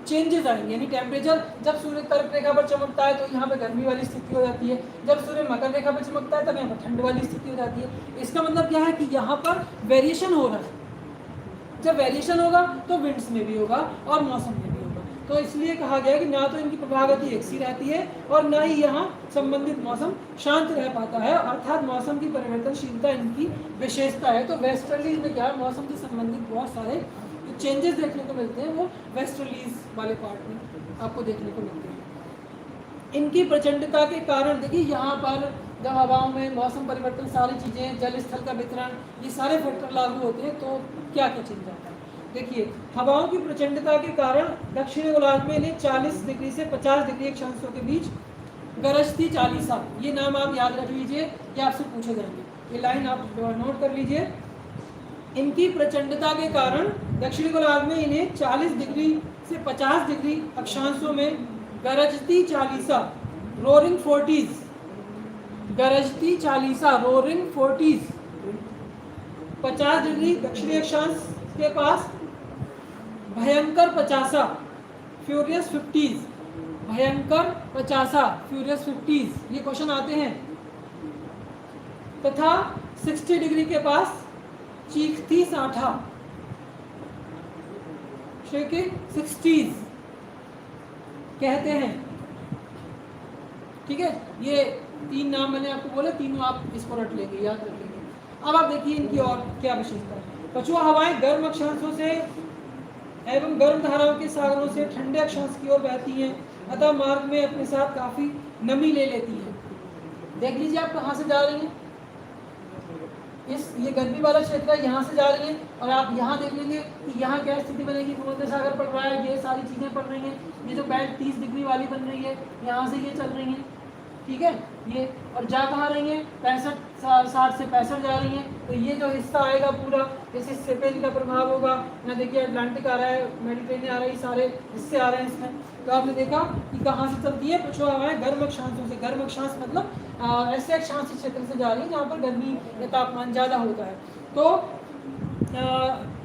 चेंजेस आएंगे। यानी टेम्परेचर जब सूर्य कर्क रेखा पर चमकता है तो यहाँ पे गर्मी वाली स्थिति हो जाती है, जब सूर्य मकर रेखा पर चमकता है तब यहाँ पर ठंड वाली स्थिति हो जाती है। इसका मतलब क्या है कि यहाँ पर वेरिएशन हो रहा है। जब वेरिएशन होगा तो विंड्स में भी होगा और मौसम में भी होगा। तो इसलिए कहा गया कि ना तो इनकी प्रभागति एक सी रहती है और ना ही यहाँ संबंधित मौसम शांत रह पाता है, अर्थात मौसम की परिवर्तनशीलता इनकी विशेषता है। तो वेस्टर्लीज में क्या है, मौसम से संबंधित बहुत सारे जो चेंजेस देखने को मिलते हैं वो वेस्टर्लीज वाले पार्ट में आपको देखने को मिलते हैं। इनकी प्रचंडता के कारण देखिए यहाँ पर जब हवाओं में मौसम परिवर्तन, सारी चीज़ें, जल स्थल का वितरण, ये सारे फैक्टर लागू होते हैं, तो क्या क्या चेंज आता है। देखिए हवाओं की प्रचंडता के कारण दक्षिणी गोलार्ध में इन्हें 40 डिग्री से 50 डिग्री अक्षांशों के बीच गरजती चालीसा, ये नाम आप याद रख लीजिए, ये आपसे पूछे जाएंगे, ये लाइन आप नोट कर लीजिए। इनकी प्रचंडता के कारण दक्षिणी गोलार्ध में इन्हें 40 डिग्री से 50 डिग्री अक्षांशों में गरजती चालीसा, रोरिंग फोर्टीज, गरजती चालीसा, रोरिंग फोर्टीज, 50 डिग्री दक्षिणी अक्षांश के पास भयंकर 50, फ्यूरियस 50, भयंकर 50, फ्यूरियस 50, ये क्वेश्चन आते हैं। तथा 60 डिग्री के पास चीखती 60, 60s कहते हैं। ठीक है, ये 3 नाम मैंने आपको बोले, तीनों आप इसको रट लेंगे, याद रख लेंगे। अब आप देखिए इनकी और क्या विशेषता है। पछुआ हवाएं गर्म अक्षांशों से एवं गर्म धाराओं के सागरों से ठंडे अक्षांश की ओर बहती हैं, अतः मार्ग में अपने साथ काफी नमी ले लेती हैं। देख लीजिए आप कहाँ से जा रही हैं, ये गर्मी वाला क्षेत्र है, यहाँ से जा रही है, और आप यहाँ देख लेंगे कि यहाँ क्या स्थिति बनेगी, भूमध्य सागर पड़ रहा है, ये सारी चीज़ें पड़ रही हैं, ये जो बेल्ट 30 डिग्री वाली बन रही है, यहाँ से ये चल रही हैं, ठीक है, ये, और जा कहाँ रही हैं, 60 से 65 जा रही हैं। तो ये जो हिस्सा आएगा पूरा, इस हिस्से पे इनका प्रभाव होगा। यहाँ देखिए अटलांटिक आ रहा है, मेडिटेरियन आ रहा है, सारे हिस्से आ रहे हैं इसमें। तो आपने देखा कि कहाँ से चलती है, पछुआ हवाएं गर्म अक्षांशों से, गर्म अक्षांश मतलब ऐसे अक्षांश क्षेत्र से जा रही है जहाँ पर गर्मी या तापमान ज़्यादा होता है। तो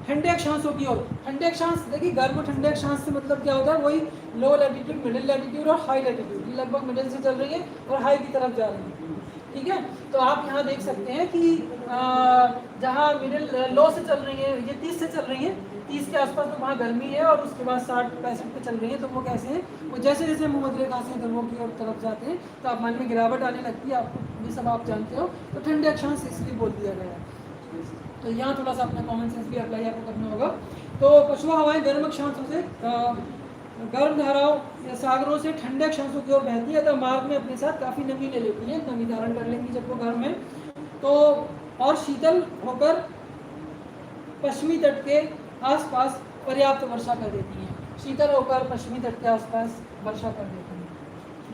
ठंडे अक्षांशों की ओर, ठंडे अक्षांश देखिए, गर्म ठंडे अक्षांश से मतलब क्या होता है, वही लो लैटिट्यूड, मिडिल लैटिट्यूड और हाई लैटिट्यूड, ये लगभग मिडिल से चल रही है और हाई की तरफ जा रही है। ठीक है, तो आप यहाँ देख सकते हैं कि जहाँ मिडिल लो से चल रही है, ये 30 से चल रही है, 30 के आसपास तो वहाँ गर्मी है, और उसके बाद 60-65 पे चल रही है। तो वो कैसे हैं, वो जैसे जैसे भूमध्य रेखा से ध्रुवों की ओर तरफ जाते हैं तापमान में गिरावट आने लगती है, आपको ये सब आप जानते हो। तो ठंडे अक्षांश इसलिए बोल दिया गया है। तो यहाँ थोड़ा सा अपना कॉमन सेंस भी अप्लाई आपको करना होगा। तो पछुआ हवाएं गर्म अक्षांशों से गर्म धाराओं या सागरों से ठंडे अक्षांशों की ओर बहती है, तो मार्ग में अपने साथ काफ़ी नमी ले लेती है, नमी धारण कर लेंगी जब वो गर्म है। तो और शीतल होकर पश्चिमी तट के आसपास पर्याप्त वर्षा कर देती हैं, शीतल होकर पश्चिमी तट के आसपास वर्षा कर देती हैं।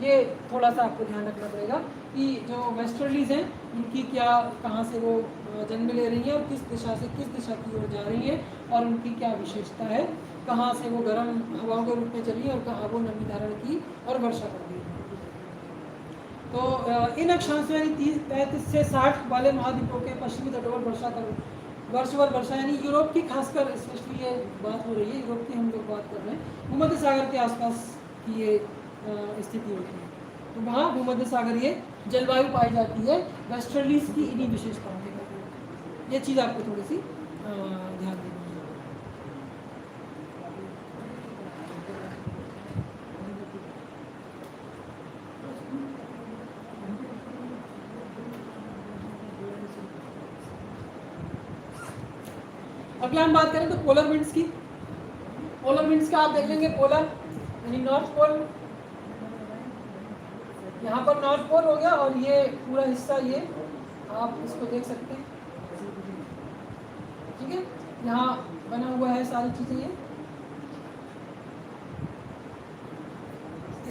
ये थोड़ा सा आपको ध्यान रखना पड़ेगा कि जो वेस्टर्लीज हैं इनकी क्या, कहाँ से वो जन्म ले रही हैं और किस दिशा से किस दिशा की ओर जा रही हैं, और उनकी क्या विशेषता है, कहाँ से वो गर्म हवाओं के रूप में चली और कहाँ वो नमी धारण की और वर्षा कर दी। तो इन अक्षांशों यानी 30-35 से 60 वाले महाद्वीपों के पश्चिमी तटों पर वर्षा यानी यूरोप की, खासकर स्पेशली ये बात हो रही है, यूरोप की हम लोग बात कर रहे हैं, भूमध्य सागर के आसपास की ये स्थिति होती है। तो वहाँ भूमध्य सागरीय जलवायु पाई जाती है, वेस्टर्लीज की इन्हीं विशेषताओं के कारण। ये चीज़ आपको थोड़ी सी ध्यान देनी है। अगला हम बात करें तो पोलर विंड्स की। पोलर विंड्स का आप देख लेंगे, पोलर यानी नॉर्थ पोल, यहाँ पर नॉर्थ पोल हो गया, और ये पूरा हिस्सा ये आप इसको देख सकते हैं। ठीक है, यहाँ बना हुआ है सारी चीज़ें, ये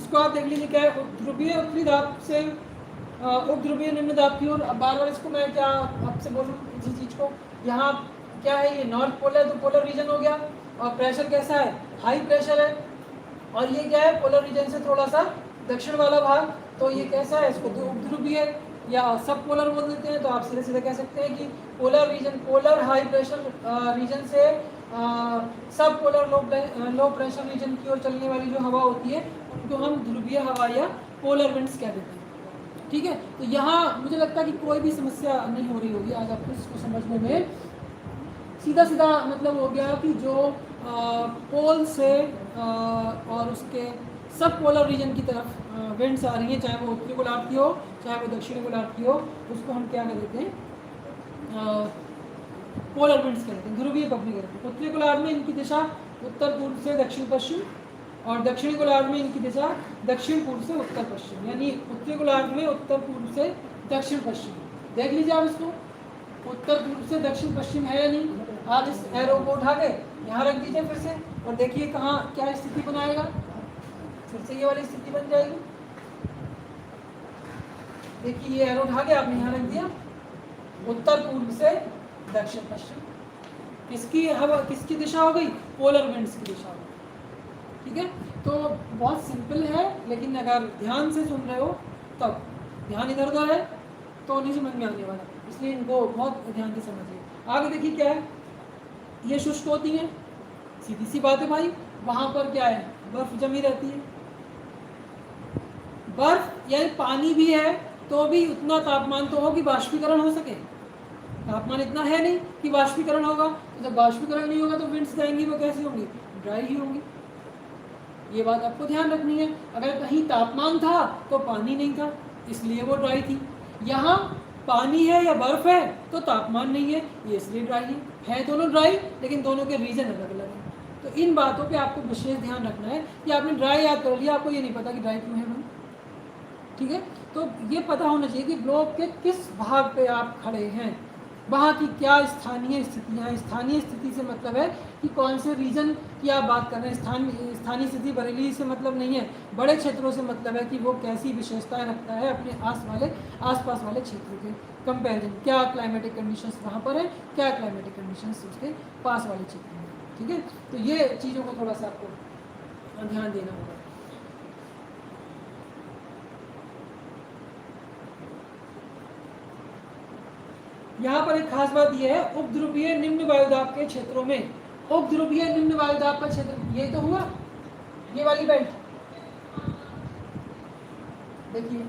इसको आप देख लीजिए क्या है, ध्रुवीय उत्तरी दाब से उपध्रुवीय निम्न दाब की ओर। अब बार बार इसको मैं क्या आपसे बोलूँ इसी चीज़ को, यहाँ क्या है, ये नॉर्थ पोलर तो पोलर रीजन हो गया, और प्रेशर कैसा है, हाई प्रेशर है, और ये क्या है, पोलर रीजन से थोड़ा सा दक्षिण वाला भाग, तो ये कैसा है, इसको उपध्रुवीय या सब पोलर बोल देते हैं। तो आप सीधे सीधे कह सकते हैं कि polar region, polar high pressure region से सब पोलर लो प्रेशर रीजन की ओर चलने वाली जो हवा होती है उनको हम ध्रुवीय हवा या पोलर विंड्स कह देते हैं। ठीक है, तो यहाँ मुझे लगता है कि कोई भी समस्या नहीं हो रही होगी आज आपको इसको समझने में। सीधा सीधा मतलब हो गया कि जो पोल से और उसके सब पोलर रीजन की तरफ विंड्स आ रही हैं, चाहे वो उत्तरी गोलार्ध की हो चाहे वो दक्षिणी गोलार्ध की हो, उसको हम क्या कह देते हैं, पोलर विंड्स कहते हैं, ध्रुवीय पवनी कहते हैं। उत्तरी गोलार्ध में इनकी दिशा उत्तर पूर्व से दक्षिण पश्चिम, और दक्षिणी गोलार्ध में इनकी दिशा दक्षिण पूर्व से उत्तर पश्चिम, यानी उत्तरी गोलार्ध में उत्तर पूर्व से दक्षिण पश्चिम। देख लीजिए आप इसको, उत्तर पूर्व से दक्षिण पश्चिम है या नहीं। आप इस एरो को उठा के यहाँ रख दीजिए फिर से, और देखिए कहाँ क्या स्थिति बनाएगा, फिर से ये वाली स्थिति बन जाएगी। देखिए ये एरो उठा के आपने यहाँ रख दिया, उत्तर पूर्व से दक्षिण पश्चिम, किसकी हवा, किसकी दिशा हो गई, पोलर विंड्स की दिशा हो गई। ठीक है, तो बहुत सिंपल है, लेकिन अगर ध्यान से सुन रहे हो तब, ध्यान इधर उधर है तो नहीं समझ में आने वाला, इसलिए इनको बहुत ध्यान से समझिए। आगे देखिए क्या है, ये शुष्क होती हैं, सीधी सी बात है भाई, वहाँ पर क्या है, बर्फ जमी रहती है। बर्फ यानी पानी भी है तो भी उतना तापमान तो हो कि बाष्पीकरण हो सके, तापमान इतना है नहीं कि बाष्पीकरण होगा। तो जब बाष्पीकरण नहीं होगा तो विंड्स जाएंगी, वो कैसी होंगी, ड्राई ही होंगी। ये बात आपको ध्यान रखनी है। अगर कहीं तापमान था तो पानी नहीं था, इसलिए वो ड्राई थी। यहाँ पानी है या बर्फ है तो तापमान नहीं है, ये इसलिए ड्राई है दोनों ड्राई, लेकिन दोनों के रीजन अलग अलग हैं। तो इन बातों पे आपको विशेष ध्यान रखना है कि आपने ड्राई याद कर लिया, आपको ये नहीं पता कि ड्राई क्यों है भाई। ठीक है, तो ये पता होना चाहिए कि ग्लोब के किस भाग पे आप खड़े हैं, वहाँ की क्या स्थानीय स्थितियाँ हैं। स्थानीय स्थिति से मतलब है कि कौन से रीजन की आप बात कर रहे हैं। स्थानीय स्थिति बरेली से मतलब नहीं है, बड़े क्षेत्रों से मतलब है कि वो कैसी विशेषताएं रखता है अपने आसपास वाले क्षेत्रों के कंपैरिजन। क्या क्लाइमेटिक कंडीशंस वहाँ पर है, क्या क्लाइमेटिक कंडीशंस उसके पास वाले क्षेत्र में। ठीक है, तो ये चीज़ों को थोड़ा सा आपको ध्यान देना होगा। यहाँ पर एक खास बात यह है, उपध्रुवीय निम्न वायुदाब के क्षेत्रों में, उपध्रुवीय निम्न वायुदाब का क्षेत्र ये तो हुआ, ये वाली बेल्ट देखिए,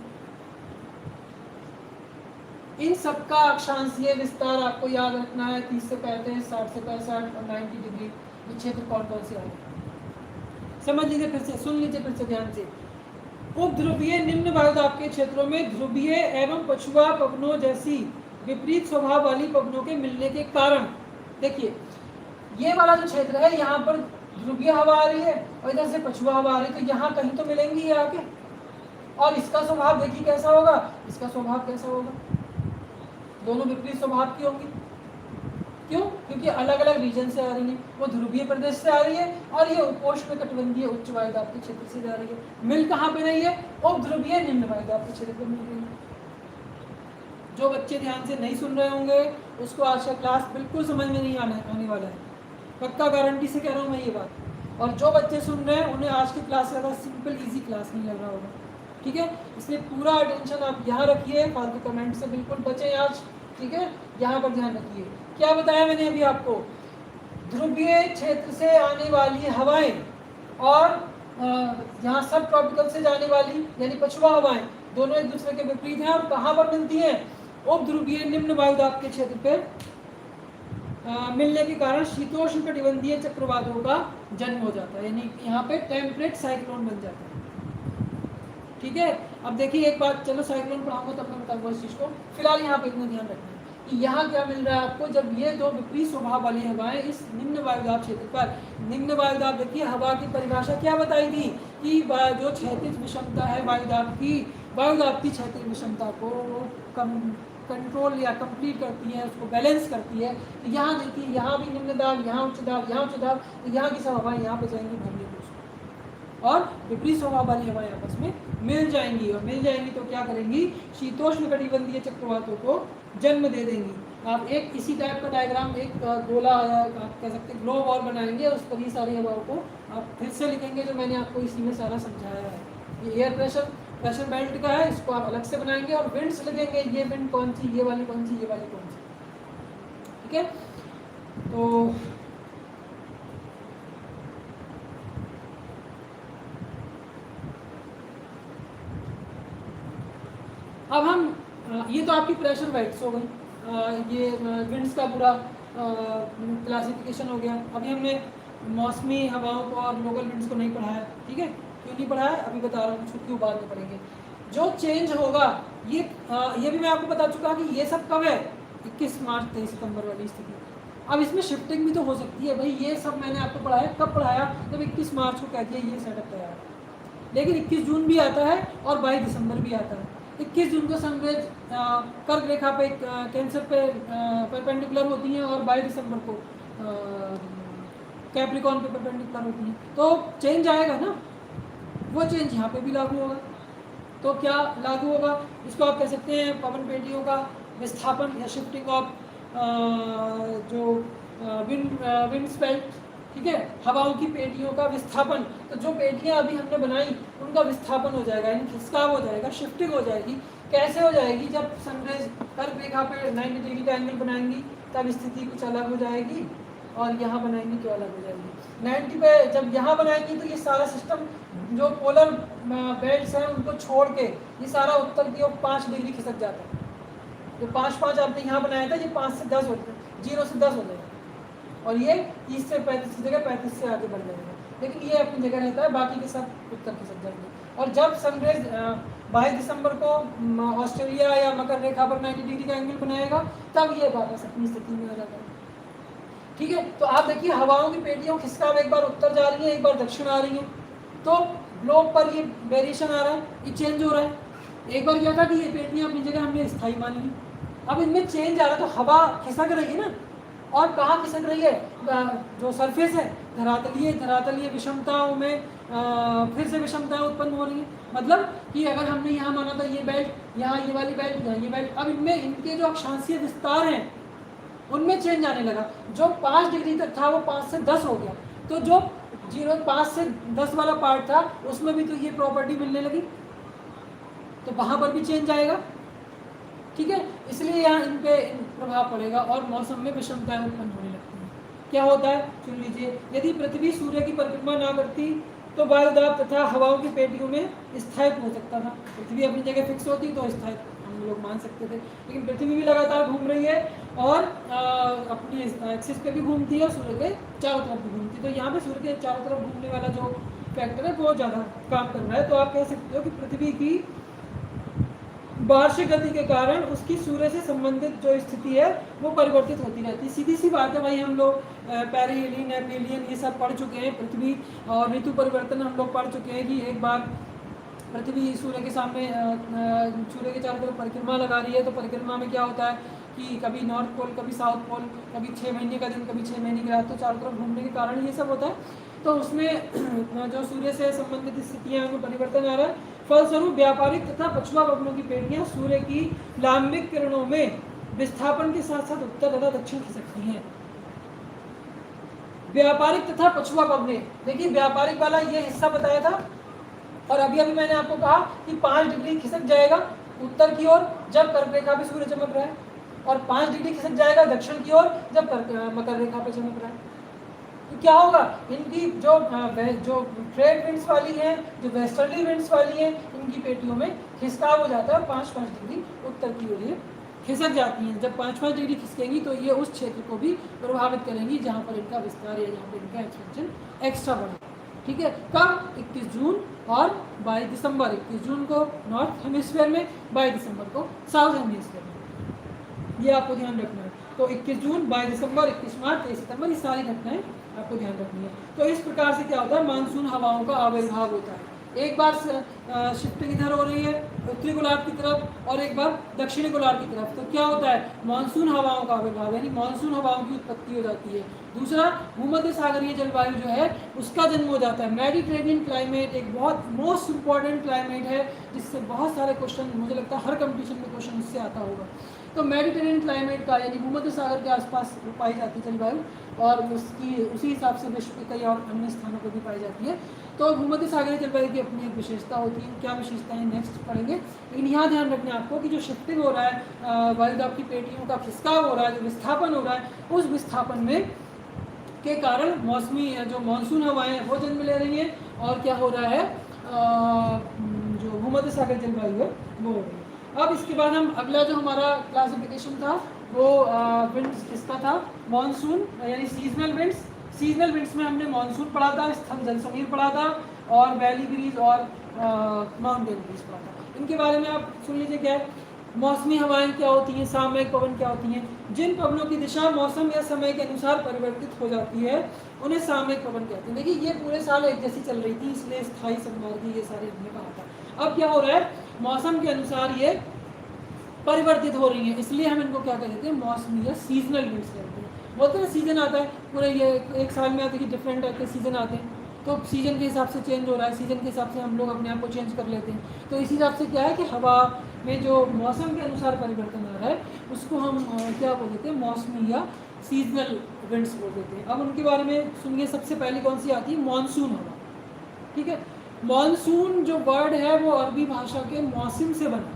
इन सबका अक्षांशीय विस्तार आपको याद रखना है, 30 से 35, 60 से 65 और 90 डिग्री। ये क्षेत्र कौन कौन से आए, समझ लीजिए फिर से, सुन लीजिए फिर से ध्यान से। उपध्रुवीय निम्न वायुदाब के क्षेत्रों में ध्रुवीय एवं पछुआ पवनों जैसी विपरीत स्वभाव वाली पवनों के मिलने के कारण, देखिए ये वाला जो क्षेत्र है यहाँ पर ध्रुवीय हवा आ रही है और इधर से पछुआ हवा आ रही है, तो यहाँ कहीं तो मिलेंगी ये आके, और इसका स्वभाव देखिए कैसा होगा, इसका स्वभाव कैसा होगा, दोनों विपरीत स्वभाव की होंगी। क्यों, क्योंकि अलग अलग रीजन से आ रही है, वो ध्रुवीय प्रदेश से आ रही है और ये उपोष्ण कटिबंधीय उच्च वायुदाब के क्षेत्र से जा रही है। मिल कहाँ पे रही है, उपध्रुवीय निम्न वायुदाब के क्षेत्र पर मिल रही है। जो बच्चे ध्यान से नहीं सुन रहे होंगे उसको आज का क्लास बिल्कुल समझ में नहीं आने वाला है, पक्का गारंटी से कह रहा हूँ मैं ये बात। और जो बच्चे सुन रहे हैं उन्हें आज की क्लास ज़्यादा सिंपल इजी क्लास नहीं लग रहा होगा। ठीक है, इसलिए पूरा अटेंशन आप यहाँ रखिए, फालतू कमेंट से बिल्कुल बचें आज। ठीक है, यहाँ पर ध्यान रखिए। क्या बताया मैंने अभी आपको, ध्रुवीय क्षेत्र से आने वाली हवाएं और यहाँ सब ट्रॉपिकल से जाने वाली यानी पछुआ हवाएं, दोनों एक दूसरे के विपरीत हैं और कहाँ पर मिलती हैं, उपध्रुवीय निम्न वायुदाब के क्षेत्र पे मिलने के कारण शीतोष्ण कटिबंधीय चक्रवातों का जन्म हो जाता है, यानी यहाँ पे टेम्परेट साइक्लोन बन जाता है। ठीक है, अब देखिए एक बात, चलो साइक्लोन पढ़ाऊंगा तब मैं बताऊंगा इस चीज़ को, फिलहाल यहाँ पे इतना ध्यान रखना है कि यहाँ क्या मिल रहा है आपको, जब ये दो विपरीत स्वभाव वाली हवाएं इस निम्न वायुदाब क्षेत्र पर, निम्न वायुदाब देखिए हवा की परिभाषा क्या बताई थी कि जो क्षैतिज विषमता है वायुदाब की क्षैतिज विषमता को कंट्रोल या कंप्लीट करती है, उसको बैलेंस करती है। तो यहाँ देखिए, यहाँ भी निम्न दाब, यहाँ उच्च दाब, यहाँ उच्च दाब, तो यहाँ की सब हवाएं यहाँ पे जाएंगी भरने को, और विपरीत स्वभाव वाली हवाएं आपस में मिल जाएंगी, और मिल जाएंगी तो क्या करेंगी, शीतोष्ण कटिबंधीय चक्रवातों को जन्म दे देंगी। आप एक इसी टाइप का डायग्राम, एक गोला आप कह सकते हैं ग्लोब और बनाएंगे, उस पर ये सारी हवाओं को आप फिर से लिखेंगे जो मैंने आपको इसी में सारा समझाया है। ये एयर प्रेशर प्रेशर बेल्ट का है, इसको आप अलग से बनाएंगे, और विंड्स लिखेंगे, ये विंड कौन सी, ये वाली कौन सी, ये वाली कौन सी, ठीक है। तो अब हम ये तो आपकी प्रेशर बेल्ट्स हो गई, ये विंड्स का पूरा क्लासिफिकेशन हो गया। अभी हमने मौसमी हवाओं को और लोकल विंड्स को नहीं पढ़ाया, ठीक है। क्यों नहीं पढ़ाया अभी बता रहा हूँ, क्यों बाद में पढ़ेंगे। जो चेंज होगा ये भी मैं आपको बता चुका कि ये सब कब है, 21 मार्च 23 सितंबर वाली स्थिति। अब इसमें शिफ्टिंग भी तो हो सकती है भाई, ये सब मैंने आपको पढ़ाया, कब पढ़ाया, जब 21 मार्च को कह दिया ये सेटअप तैयार है। लेकिन 21 जून भी आता है और 22 दिसंबर भी आता है। 21 जून को सनराइज कर्क रेखा पे कैंसर पे परपेंडिकुलर होती हैं, और 22 दिसंबर को कैप्रिकॉन पे परपेंडिकुलर होती हैं। तो चेंज आएगा ना, वो चेंज यहाँ पे भी लागू होगा। तो क्या लागू होगा, इसको आप कह सकते हैं पवन पेटियों का विस्थापन या शिफ्टिंग ऑफ जो विंड स्पेल्ट, ठीक है, हवाओं की पेटियों का विस्थापन। तो जो पेटियां अभी हमने बनाई उनका विस्थापन हो जाएगा, यानी खिसकाव हो जाएगा, शिफ्टिंग हो जाएगी। कैसे हो जाएगी, जब सनराइज कर्क रेखा पे 90 डिग्री का एंगल बनाएंगी तब स्थिति कुछ अलग हो जाएगी, और यहाँ बनाएंगी तो अलग हो जाएगी। 90 पे जब यहाँ बनाएंगी तो ये सारा सिस्टम जो पोलर बेल्ट्स हैं उनको छोड़ के ये सारा उत्तर की ओर 5 डिग्री खिसक जाता है। जो 5-5 आपने यहाँ बनाया था, ये 5 से 10 होता है, 0 से 10 हो जाएगा, और ये 30 से 35 की जगह 35 से आगे बढ़ जाएगा। लेकिन ये अपनी जगह रहता है, बाकी के सब उत्तर खिसक जाएंगे। और जब सनराइज 22 दिसंबर को ऑस्ट्रेलिया या मकर रेखा पर 90 डिग्री का एंगल बनाएगा, तब ये वापस अपनी स्थिति में आ जाता है, ठीक है। तो आप देखिए हवाओं की पेटियों खिसकाव एक बार उत्तर जा रही है, एक बार दक्षिण आ रही है, तो ग्लोब पर ये वेरिएशन आ रहा है, ये चेंज हो रहा है। एक बार क्या था कि ये पेटियां अपनी जगह हमने स्थायी मानी ली, अब इनमें चेंज आ रहा है, तो हवा खिसक रही है ना, और कहाँ खिसक रही है, जो सरफेस है धरातलीय विषमताओं में फिर से विषमताएं उत्पन्न हो रही है। मतलब कि अगर हमने यहाँ माना था ये बेल्ट, यहाँ ये वाली बेल्ट, यहाँ ये बेल्ट, अब इनमें इनके जो अक्षांशीय विस्तार हैं उनमें चेंज आने लगा। जो 5 डिग्री तक था वो 5 से 10 हो गया, तो जो 5 से 10 वाला पार्ट था उसमें भी तो ये प्रॉपर्टी मिलने लगी, तो वहाँ पर भी चेंज आएगा, ठीक है। इसलिए यहाँ इन पे प्रभाव पड़ेगा और मौसम में विषमताएं उत्पन्न होने लगती हैं। क्या होता है सुन लीजिए, यदि पृथ्वी सूर्य की परिक्रमा ना करती तो वायुदाब तथा हवाओं की पेटियों में स्थायित्व हो सकता था। पृथ्वी अपनी जगह फिक्स होती तो स्थायित्व हम लोग मान सकते थे, लेकिन पृथ्वी भी लगातार घूम रही है और अपनी एक्सिस पे भी घूमती है और सूर्य के चारों तरफ भी घूमती है। तो यहाँ पे सूर्य के चारों तरफ घूमने वाला जो फैक्टर है वो ज़्यादा काम कर रहा है। तो आप कह सकते हो कि पृथ्वी की वार्षिक गति के कारण उसकी सूर्य से संबंधित जो स्थिति है वो परिवर्तित होती रहती है। सीधी सी बात है भाई, हम लोग पेरिहेलियन एपिहेलियन ये सब पढ़ चुके हैं, पृथ्वी और ऋतु परिवर्तन हम लोग पढ़ चुके हैं कि एक बार पृथ्वी सूर्य के सामने सूर्य के चारों तरफ परिक्रमा लगा रही है, तो परिक्रमा में क्या होता है कि कभी नॉर्थ पोल, कभी साउथ पोल, कभी 6 महीने का दिन, कभी 6 महीने की रात, तो चारों तरफ घूमने के कारण ये सब होता है। तो उसमें जो सूर्य से संबंधित स्थितियाँ हैं उनमें परिवर्तन आ रहा है। फलस्वरूप व्यापारिक तथा पछुआ पवनों की पेटियां सूर्य की लांबिक किरणों में विस्थापन के साथ साथ उत्तर तथा दक्षिण खिसकती हैं। व्यापारिक तथा पछुआ पवने, देखिए व्यापारिक वाला ये हिस्सा बताया था, और अभी अभी मैंने आपको कहा कि 5 डिग्री खिसक जाएगा उत्तर की ओर जब कर्क रेखा पे सूर्य चमक रहा है, और 5 डिग्री खिसक जाएगा दक्षिण की ओर जब मकर रेखा पे चमक रहा है। तो क्या होगा, इनकी जो ट्रेड विंड्स वाली हैं, जो वेस्टर्ली विंड्स वाली हैं, इनकी पेटियों में खिसकाव हो जाता है और 5-5 डिग्री उत्तर की ओर ये खिसक जाती हैं। जब 5-5 डिग्री खिसकेंगी तो ये उस क्षेत्र को भी प्रभावित करेंगी जहाँ पर इनका विस्तार या जहाँ पर इनका एक्सपेंशन एक्स्ट्रा बढ़ेगा, ठीक है। कब, 21 जून और 22 दिसंबर। 21 जून को नॉर्थ हेमिस्फीयर में, 22 दिसंबर को साउथ हेमिस्फीयर में, ये आपको ध्यान रखना है। तो 21 जून, 22 दिसंबर, 21 मार्च, 23 सितंबर, ये सारी घटनाएं आपको ध्यान रखनी है। तो इस प्रकार से क्या होता है, मानसून हवाओं का आविर्भाव होता है। एक बार शिफ्टिंग इधर हो रही है उत्तरी गोलार्ध की तरफ और एक बार दक्षिणी गोलार्ध की तरफ, तो क्या होता है मानसून हवाओं का आविर्भाव यानी मानसून हवाओं की उत्पत्ति हो जाती है। दूसरा, भूमध्य सागरीय जलवायु जो है उसका जन्म हो जाता है। मेडिटेरेनियन क्लाइमेट एक बहुत मोस्ट इंपॉर्टेंट क्लाइमेट है जिससे बहुत सारे क्वेश्चन, मुझे लगता है हर कंपटीशन में क्वेश्चन इससे आता होगा। तो मेडिटेरेनियन क्लाइमेट का यानी भूमध्य सागर के आसपास पाई जाती है जलवायु, और उसी हिसाब से विश्व के कई और अन्य स्थानों पर भी पाई जाती है। तो भूमध्य सागरीय जलवायु की अपनी एक विशेषता होती है। क्या विशेषताएं नेक्स्ट पढ़ेंगे, लेकिन यहाँ ध्यान रखना है आपको कि जो शिफ्टिंग हो रहा है, वायुदाब की पेटियों का खिसकाव हो रहा है, जो विस्थापन हो रहा है, उस विस्थापन में के कारण मौसमी जो मानसून हवाएं वो जन्म ले रही हैं, और क्या हो रहा है जो भूमध्य सागर जलवायु है वो हो रही है। अब इसके बाद हम अगला जो हमारा क्लासिफिकेशन था वो विंड्स किसका था, मानसून यानी सीजनल विंड्स। सीजनल विंड्स में हमने मानसून पढ़ा था, स्थल जल समीर पढ़ा था, और वैली ब्रीज और माउंटेन ब्रीज पढ़ा था। इनके बारे में आप सुन लीजिए क्या है। मौसमी हवाएं क्या होती हैं, सामयिक पवन क्या होती हैं। जिन पवनों की दिशा मौसम या समय के अनुसार परिवर्तित हो जाती है उन्हें सामयिक पवन कहते हैं। देखिए ये पूरे साल एक जैसी चल रही थी, इसलिए स्थायी संवर्गी ये सारे हमने कहा था। अब क्या हो रहा है, मौसम के अनुसार ये परिवर्तित हो रही है, इसलिए हम इनको क्या कहते हैं, मौसमी या सीजनल विंड्स कहते हैं। बोलते हैं सीजन आता है पूरे ये एक साल में, आते कि डिफरेंट टाइप के सीजन आते हैं, तो सीजन के हिसाब से चेंज हो रहा है, सीजन के हिसाब से हम लोग अपने आप को चेंज कर लेते हैं। तो इसी हिसाब से क्या है कि हवा में जो मौसम के अनुसार परिवर्तन आ रहा है उसको हम क्या बोल देते हैं, मौसमी या सीजनल विंड्स बोल देते हैं। अब उनके बारे में सुनिए, सबसे पहली कौन सी आती है, मानसून हवा। ठीक है, मानसून जो वर्ड है वो अरबी भाषा के मौसम से बना,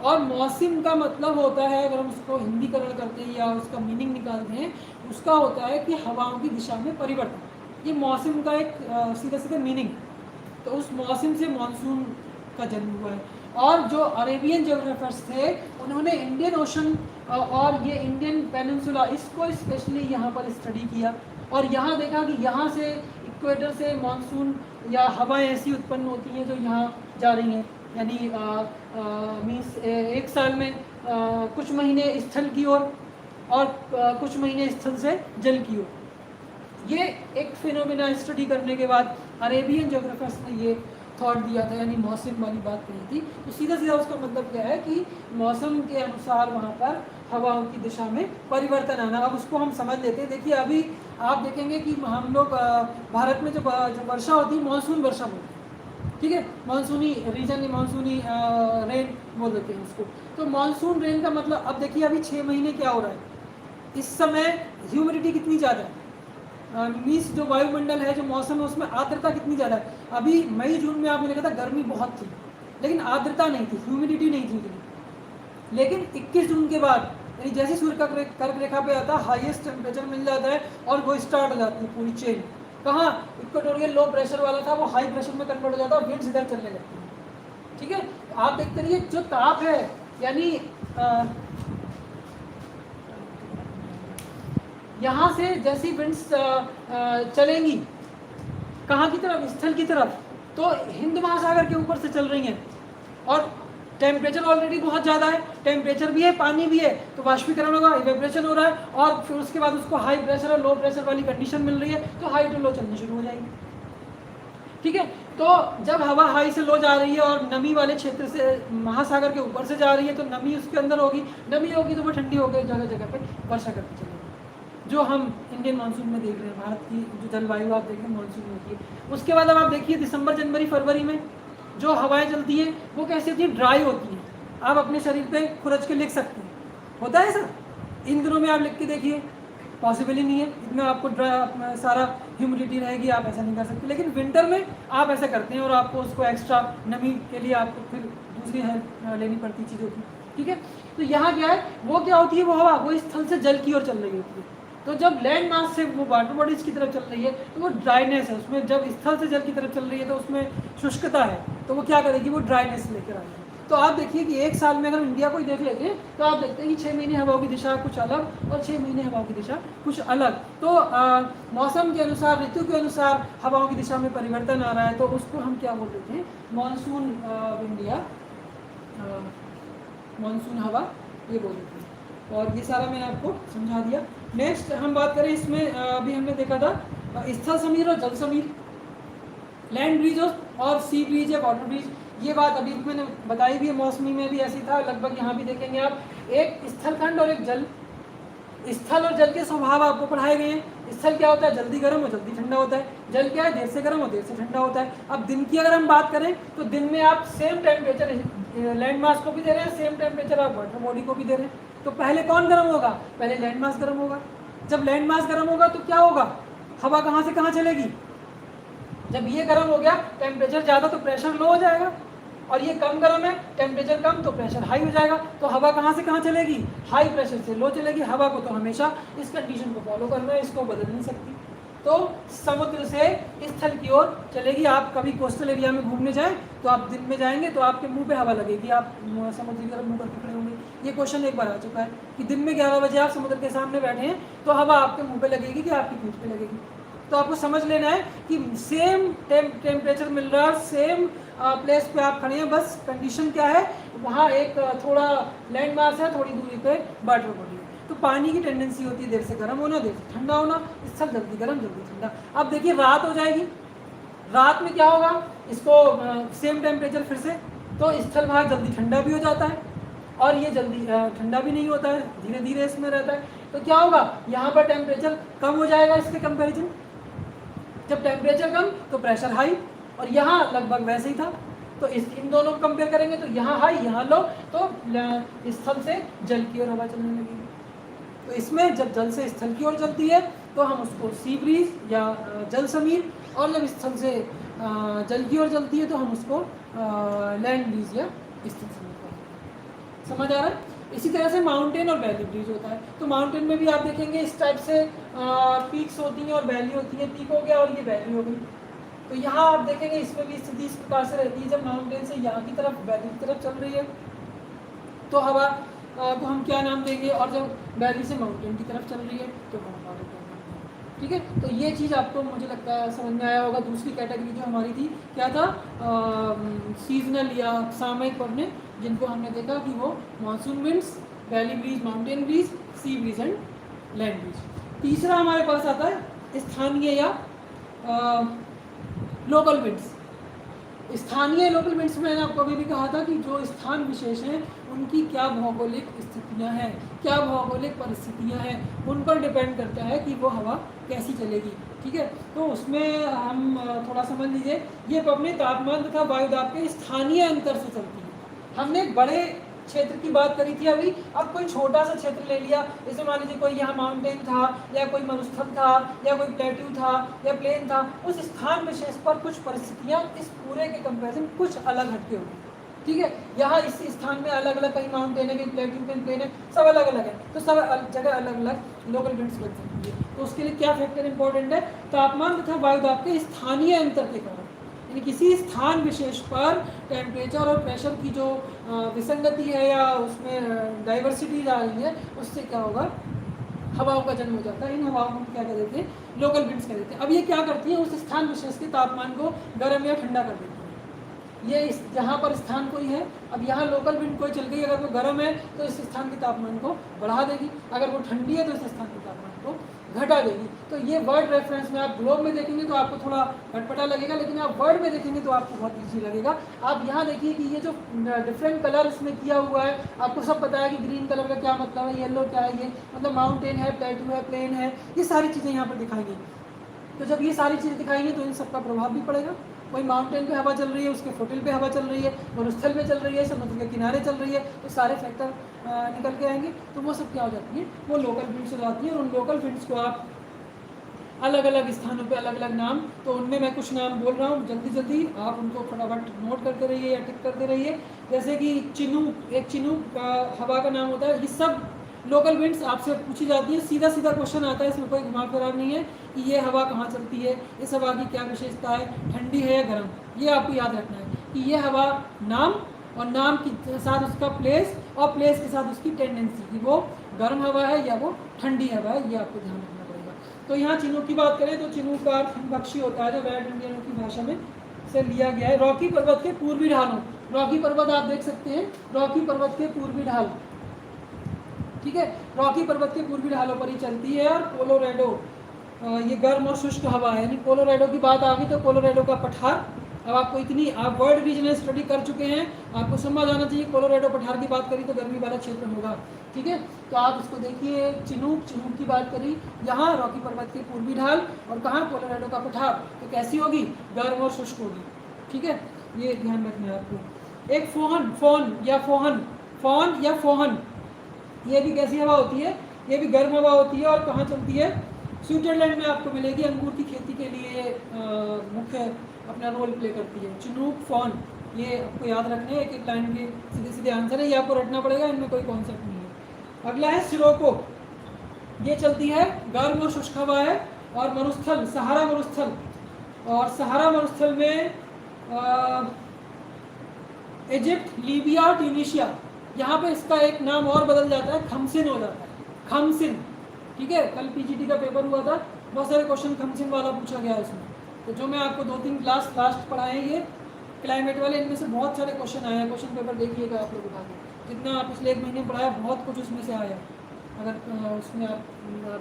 और मौसम का मतलब होता है, अगर हम उसको हिंदीकरण करते हैं या उसका मीनिंग निकालते हैं, उसका होता है कि हवाओं की दिशा में परिवर्तन। ये मौसम का एक सीधा सीधा मीनिंग है। तो उस मौसम से मानसून का जन्म हुआ है। और जो अरेबियन ज्योग्राफर्स थे उन्होंने इंडियन ओशन और ये इंडियन पेनिनसुला इसको स्पेशली यहाँ पर स्टडी किया, और यहाँ देखा कि यहाँ से इक्वेटर से मानसून या हवाएं ऐसी उत्पन्न होती हैं जो यहाँ जा रही हैं, यानी मीन्स एक साल में कुछ महीने स्थल की ओर और कुछ महीने स्थल से जल की ओर। ये एक फिनोमिना स्टडी करने के बाद अरेबियन ज्योग्राफर्स ने ये थॉट दिया था, यानी मौसम वाली बात कही थी। तो सीधा सीधा उसका मतलब क्या है कि मौसम के अनुसार वहाँ पर हवाओं की दिशा में परिवर्तन आना। अब उसको हम समझ लेते हैं। देखिए अभी आप देखेंगे कि हम लोग भारत में जो वर्षा होती है मानसून वर्षा बोलते हैं, ठीक है, मानसूनी रीजन, मानसूनी रेन बोल देते हैं उसको। तो मानसून रेन का मतलब, अब देखिए अभी 6 महीने क्या हो रहा है, इस समय ह्यूमिडिटी कितनी ज़्यादा है, मीन्स जो वायुमंडल है, जो मौसम है, उसमें आर्द्रता कितनी ज़्यादा है। अभी मई जून में आपने देखा था गर्मी बहुत थी, लेकिन आर्द्रता नहीं थी, ह्यूमिडिटी नहीं थी उतनी। लेकिन 21 जून के बाद यानी जैसे सूर्य का कर्क रेखा पे आता है, हाईएस्ट टेम्परेचर मिल जाता है और वो स्टार्ट हो जाती है पूरी चेन। कहाँ इक्वेटोरियल लो प्रेशर वाला था वो हाई प्रेशर में कन्वर्ट हो जाता है और विंड्स इधर चलने लगती है। ठीक है, आप देखते रहिए जो ताप है, यानी यहाँ से जैसी विंड्स चलेंगी कहाँ की तरफ, स्थल की तरफ, तो हिंद महासागर के ऊपर से चल रही हैं, और टेम्परेचर ऑलरेडी बहुत ज़्यादा है, टेम्परेचर भी है, पानी भी है, तो वाष्पीकरण होगा, इवेपोरेशन हो रहा है, और फिर उसके बाद उसको हाई प्रेशर और लो प्रेशर वाली कंडीशन मिल रही है, तो हाई टू लो चलनी शुरू हो जाएगी। ठीक है, तो जब हवा हाई से लो जा रही है और नमी वाले क्षेत्र से महासागर के ऊपर से जा रही है, तो नमी उसके अंदर होगी, नमी होगी तो वो ठंडी होकर जगह जगह पे वर्षा करती चलेगी, जो हम इंडियन मानसून में देख रहे हैं। भारत की जो जलवायु आप देखें मानसून में होती है। उसके बाद अब आप देखिए दिसंबर जनवरी फरवरी में जो हवाएं चलती हैं वो कैसी होती है, ड्राई होती हैं। आप अपने शरीर पे खुरच के लिख सकते हैं, होता है सर, इन दिनों में आप लिख के देखिए, पॉसिबल ही नहीं है, इतना आपको सारा ह्यूमिडिटी रहेगी, आप ऐसा नहीं कर सकते। लेकिन विंटर में आप ऐसा करते हैं और आपको उसको एक्स्ट्रा नमी के लिए आपको फिर दूसरी हेल्प लेनी पड़ती चीज़ों की। ठीक है, तो यहाँ क्या है, वो क्या होती है, वो हवा वो स्थल से जल की ओर चल रही होती है। तो जब लैंड मास से वो वाटर बॉडीज की तरफ चल रही है तो वो ड्राइनेस है उसमें, जब स्थल से जल की तरफ चल रही है तो उसमें शुष्कता है, तो वो क्या करेगी, वो ड्राइनेस लेकर आएगी। तो आप देखिए कि एक साल में अगर इंडिया को ही देख लेते हैं तो आप देखते हैं कि 6 महीने हवाओं की दिशा कुछ अलग और 6 महीने हवाओं की दिशा कुछ अलग। तो मौसम के अनुसार, ऋतु के अनुसार हवाओं की दिशा में परिवर्तन आ रहा है, तो उसको हम क्या बोल देते हैं, मानसून विंड या मानसून हवा ये बोल देते हैं। और ये सारा मैंने आपको समझा दिया। नेक्स्ट हम बात करें इसमें, अभी हमने देखा था स्थल समीर और जल समीर। लैंड ब्रिज और सी ब्रिज या वाटर ब्रिज, ये बात अभी मैंने बताई भी है, मौसमी में भी ऐसी था, लगभग यहाँ भी देखेंगे आप, एक स्थलखंड और एक जल, स्थल और जल के स्वभाव आपको पढ़ाए गए हैं। स्थल क्या होता है, जल्दी गर्म और जल्दी ठंडा होता है, जल क्या है, देर से गर्म और देर से ठंडा होता है। अब दिन की अगर हम बात करें तो दिन में आप सेम टेम्परेचर लैंड मास को भी दे रहे हैं, सेम टेम्परेचर आप वाटर बॉडी को भी दे रहे हैं, तो पहले कौन गर्म होगा, पहले लैंड मास गर्म होगा। जब लैंड मास गर्म होगा तो क्या होगा, हवा कहाँ से कहाँ चलेगी, जब ये गर्म हो गया टेम्परेचर ज़्यादा तो प्रेशर लो हो जाएगा, और ये कम गर्म है टेम्परेचर कम तो प्रेशर हाई हो जाएगा, तो हवा कहाँ से कहाँ चलेगी, हाई प्रेशर से लो चलेगी। हवा को तो हमेशा इस कंडीशन को फॉलो करना है, इसको बदल नहीं सकती, तो समुद्र से स्थल की ओर चलेगी। आप कभी कोस्टल एरिया में घूमने जाएं तो आप दिन में जाएंगे तो आपके मुंह पे हवा लगेगी, आप समुद्र की तरफ मुंह करके खड़े होंगे। ये क्वेश्चन एक बार आ चुका है कि दिन में 11 बजे आप समुद्र के सामने बैठे हैं तो हवा आपके मुंह पे लगेगी कि आपकी पीठ पे लगेगी। तो आपको समझ लेना है कि सेम टेम्परेचर मिल रहा है, सेम प्लेस पे आप खड़े हैं, बस कंडीशन क्या है, वहाँ एक थोड़ा लैंड मास है, थोड़ी दूरी पे वाटर बॉडी है। तो पानी की टेंडेंसी होती है देर से गर्म होना, देर से ठंडा होना, स्थल जल्दी गर्म जल्दी ठंडा। अब देखिए रात हो जाएगी, रात में क्या होगा, इसको सेम टेम्परेचर फिर से, तो स्थल भाग जल्दी ठंडा भी हो जाता है और ये जल्दी ठंडा भी नहीं होता है, धीरे धीरे इसमें रहता है। तो क्या होगा, यहाँ पर टेम्परेचर कम हो जाएगा इसके कंपेरिजन, जब टेम्परेचर कम तो प्रेशर हाई, और यहाँ लगभग वैसे ही था। तो इन दोनों को कंपेयर करेंगे तो यहाँ हाई यहाँ लो, तो स्थल से जल की ओर हवा चलने लगेगी। तो इसमें जब जल से स्थल की ओर चलती है तो हम उसको सी ब्रीज या जल समीर, और जब स्थल से जल की ओर चलती है तो हम उसको लैंड ब्रीज या स्थल समीर कहते हैं। समझ आ रहा है? इसी तरह से माउंटेन और वैली ब्रिज होता है। तो माउंटेन में भी आप देखेंगे इस टाइप से पीक्स होती हैं और वैली होती है, पीक हो गया और ये वैली हो गई। तो यहाँ आप देखेंगे इसमें भी स्थिति इस प्रकार से रहती है, जब माउंटेन से यहाँ की तरफ वैली की तरफ चल रही है तो हवा को हम क्या नाम देंगे, और जब वैली से माउंटेन की तरफ चल रही है तो हम हवा को क्या नाम देंगे। ठीक है, तो ये चीज़ आपको मुझे लगता है समझ में आया होगा। दूसरी कैटेगरी जो हमारी थी क्या था, सीजनल या सामयिक पढ़ने, जिनको हमने देखा कि वो monsoon winds, valley breeze, mountain breeze, sea breeze and land breeze. तीसरा हमारे पास आता है स्थानीय या लोकल विंड्स। स्थानीय लोकल विंड्स में मैंने आपको अभी भी कहा था कि जो स्थान विशेष हैं उनकी क्या भौगोलिक स्थितियां हैं, क्या भौगोलिक परिस्थितियां हैं, उन पर डिपेंड करता है कि वो हवा कैसी चलेगी। ठीक है, तो उसमें हम थोड़ा समझ लीजिए, ये अपने तापमान तथा वायुदाब के स्थानीय अंतर से चलती है। हमने बड़े क्षेत्र की बात करी थी अभी, अब कोई छोटा सा क्षेत्र ले लिया, जैसे मान लीजिए कोई यहाँ माउंटेन था या कोई मरुस्थल था या कोई प्लेट्यू था या प्लेन था, उस स्थान विशेष पर कुछ परिस्थितियाँ इस पूरे के कंपैरिजन कुछ अलग हटके होगी। ठीक है, यहाँ इस स्थान में अलग अलग, कहीं माउंटेन है, कहीं प्लेट्यू, कहीं प्लेन है, सब अलग अलग है, तो सब जगह अलग अलग लोकल विंड्स बन सकती है। तो उसके लिए क्या फैक्टर इंपॉर्टेंट है, तापमान तथा वायुदाब के स्थानीय अंतर के कारण, यानी किसी स्थान विशेष पर टेम्परेचर और प्रेशर की जो विसंगति है या उसमें डाइवर्सिटी आ रही है, उससे क्या होगा, हवाओं का जन्म हो जाता है। इन हवाओं को हम क्या कह देते हैं, लोकल विंड्स कह देते हैं। अब ये क्या करती है, उस स्थान विशेष के तापमान को गर्म या ठंडा कर देती है। ये इस जहाँ पर स्थान कोई है, अब यहाँ लोकल विंड कोई चल गई, अगर वो गर्म है तो इस स्थान के तापमान को बढ़ा देगी, अगर वो ठंडी है तो इस स्थान के तापमान को घटा देगी। तो ये वर्ड रेफरेंस में आप ग्लोब में देखेंगे तो आपको थोड़ा खटपटा लगेगा, लेकिन आप वर्ड में देखेंगे तो आपको बहुत ईजी लगेगा। आप यहाँ देखिए कि ये जो डिफरेंट कलर इसमें किया हुआ है, आपको सब पता है कि ग्रीन कलर का क्या मतलब है, येलो क्या है, ये मतलब माउंटेन है, प्लेट्यू है, प्लेन है, ये सारी चीज़ें यहाँ पर दिखाएंगी। तो जब ये सारी चीज़ें दिखाएंगी तो इन सबका प्रभाव भी पड़ेगा। कोई माउंटेन पे हवा चल रही है, उसके फुटिल पे हवा चल रही है, मरुस्थल पे चल रही है, समुद्र के किनारे चल रही है, तो सारे फैक्टर निकल के आएंगे, तो वो सब क्या हो जाती है, वो लोकल विंड्स हो जाती है। और उन लोकल विंड्स को आप अलग अलग स्थानों पे अलग अलग नाम, तो उनमें मैं कुछ नाम बोल रहा हूँ, जल्दी जल्दी आप उनको फटाफट नोट करते रहिए या टिक करते रहिए। जैसे कि चिनूक, एक चिनूक का हवा का नाम होता है। ये सब लोकल विंड्स आपसे पूछी जाती है, सीधा सीधा क्वेश्चन आता है, इसमें कोई घुमाव फिराव नहीं है कि ये हवा कहाँ चलती है, इस हवा की क्या विशेषता है, ठंडी है या गर्म, ये आपको याद रखना है कि ये हवा नाम, और नाम के साथ उसका प्लेस, और प्लेस के साथ उसकी टेंडेंसी, कि वो गर्म हवा है या वो ठंडी हवा है, ये आपको ध्यान रखना पड़ेगा। तो यहाँ चिनूक की बात करें तो चिनूक का अर्थ हिमपक्षी होता है, जो वेस्ट इंडियनों की भाषा में से लिया गया है। रॉकी पर्वत के पूर्वी ढालों, रॉकी पर्वत आप देख सकते हैं, रॉकी पर्वत के पूर्वी ढाल, ठीक है, रॉकी पर्वत के पूर्वी ढालों पर ही चलती है। और कोलोराडो, ये गर्म और शुष्क हवा है, यानी कोलोराडो की बात आ गई तो कोलोराडो का पठार। अब आपको इतनी, आप वर्ल्ड रीजनल स्टडी कर चुके हैं, आपको समझ आना चाहिए कोलोराडो पठार की बात करी तो गर्मी वाला क्षेत्र होगा। ठीक है, तो आप इसको देखिए, चिनूक, चिनूक की बात करी, यहाँ रॉकी पर्वत के पूर्वी ढाल, और कहाँ कोलोराडो का पठार, तो कैसी होगी, गर्म और शुष्क होगी। ठीक है, ये ध्यान रखना है आपको। एक फोहन, फोन या फोहन, फोन या फोहन, ये भी कैसी हवा होती है, ये भी गर्म हवा होती है, और कहाँ चलती है, स्विट्जरलैंड में आपको मिलेगी, अंगूर की खेती के लिए मुख्य अपना रोल प्ले करती है। चिनूक, फॉन, ये आपको याद रखने हैं, एक एक लाइन के सीधे सीधे आंसर है, ये आपको रटना पड़ेगा, इनमें कोई कॉन्सेप्ट नहीं है। अगला है सिरोको, ये चलती है, गर्म और शुष्क हवा है, और मरुस्थल, सहारा मरुस्थल, और सहारा मरुस्थल में इजिप्ट, लीबिया, ट्यूनीशिया, यहाँ पे इसका एक नाम और बदल जाता है, खमसिन हो जाता है, खमसिन। ठीक है, कल पीजीटी का पेपर हुआ था, बहुत सारे क्वेश्चन खमसिन वाला पूछा गया उसमें, तो जो मैं आपको 2-3 क्लास लास्ट पढ़ाए ये क्लाइमेट वाले, इनमें से बहुत सारे क्वेश्चन आए हैं, क्वेश्चन पेपर देखिएगा आप लोग उठा के, जितना आप पिछले 1 महीने पढ़ाया बहुत कुछ उसमें से आया, अगर उसमें आप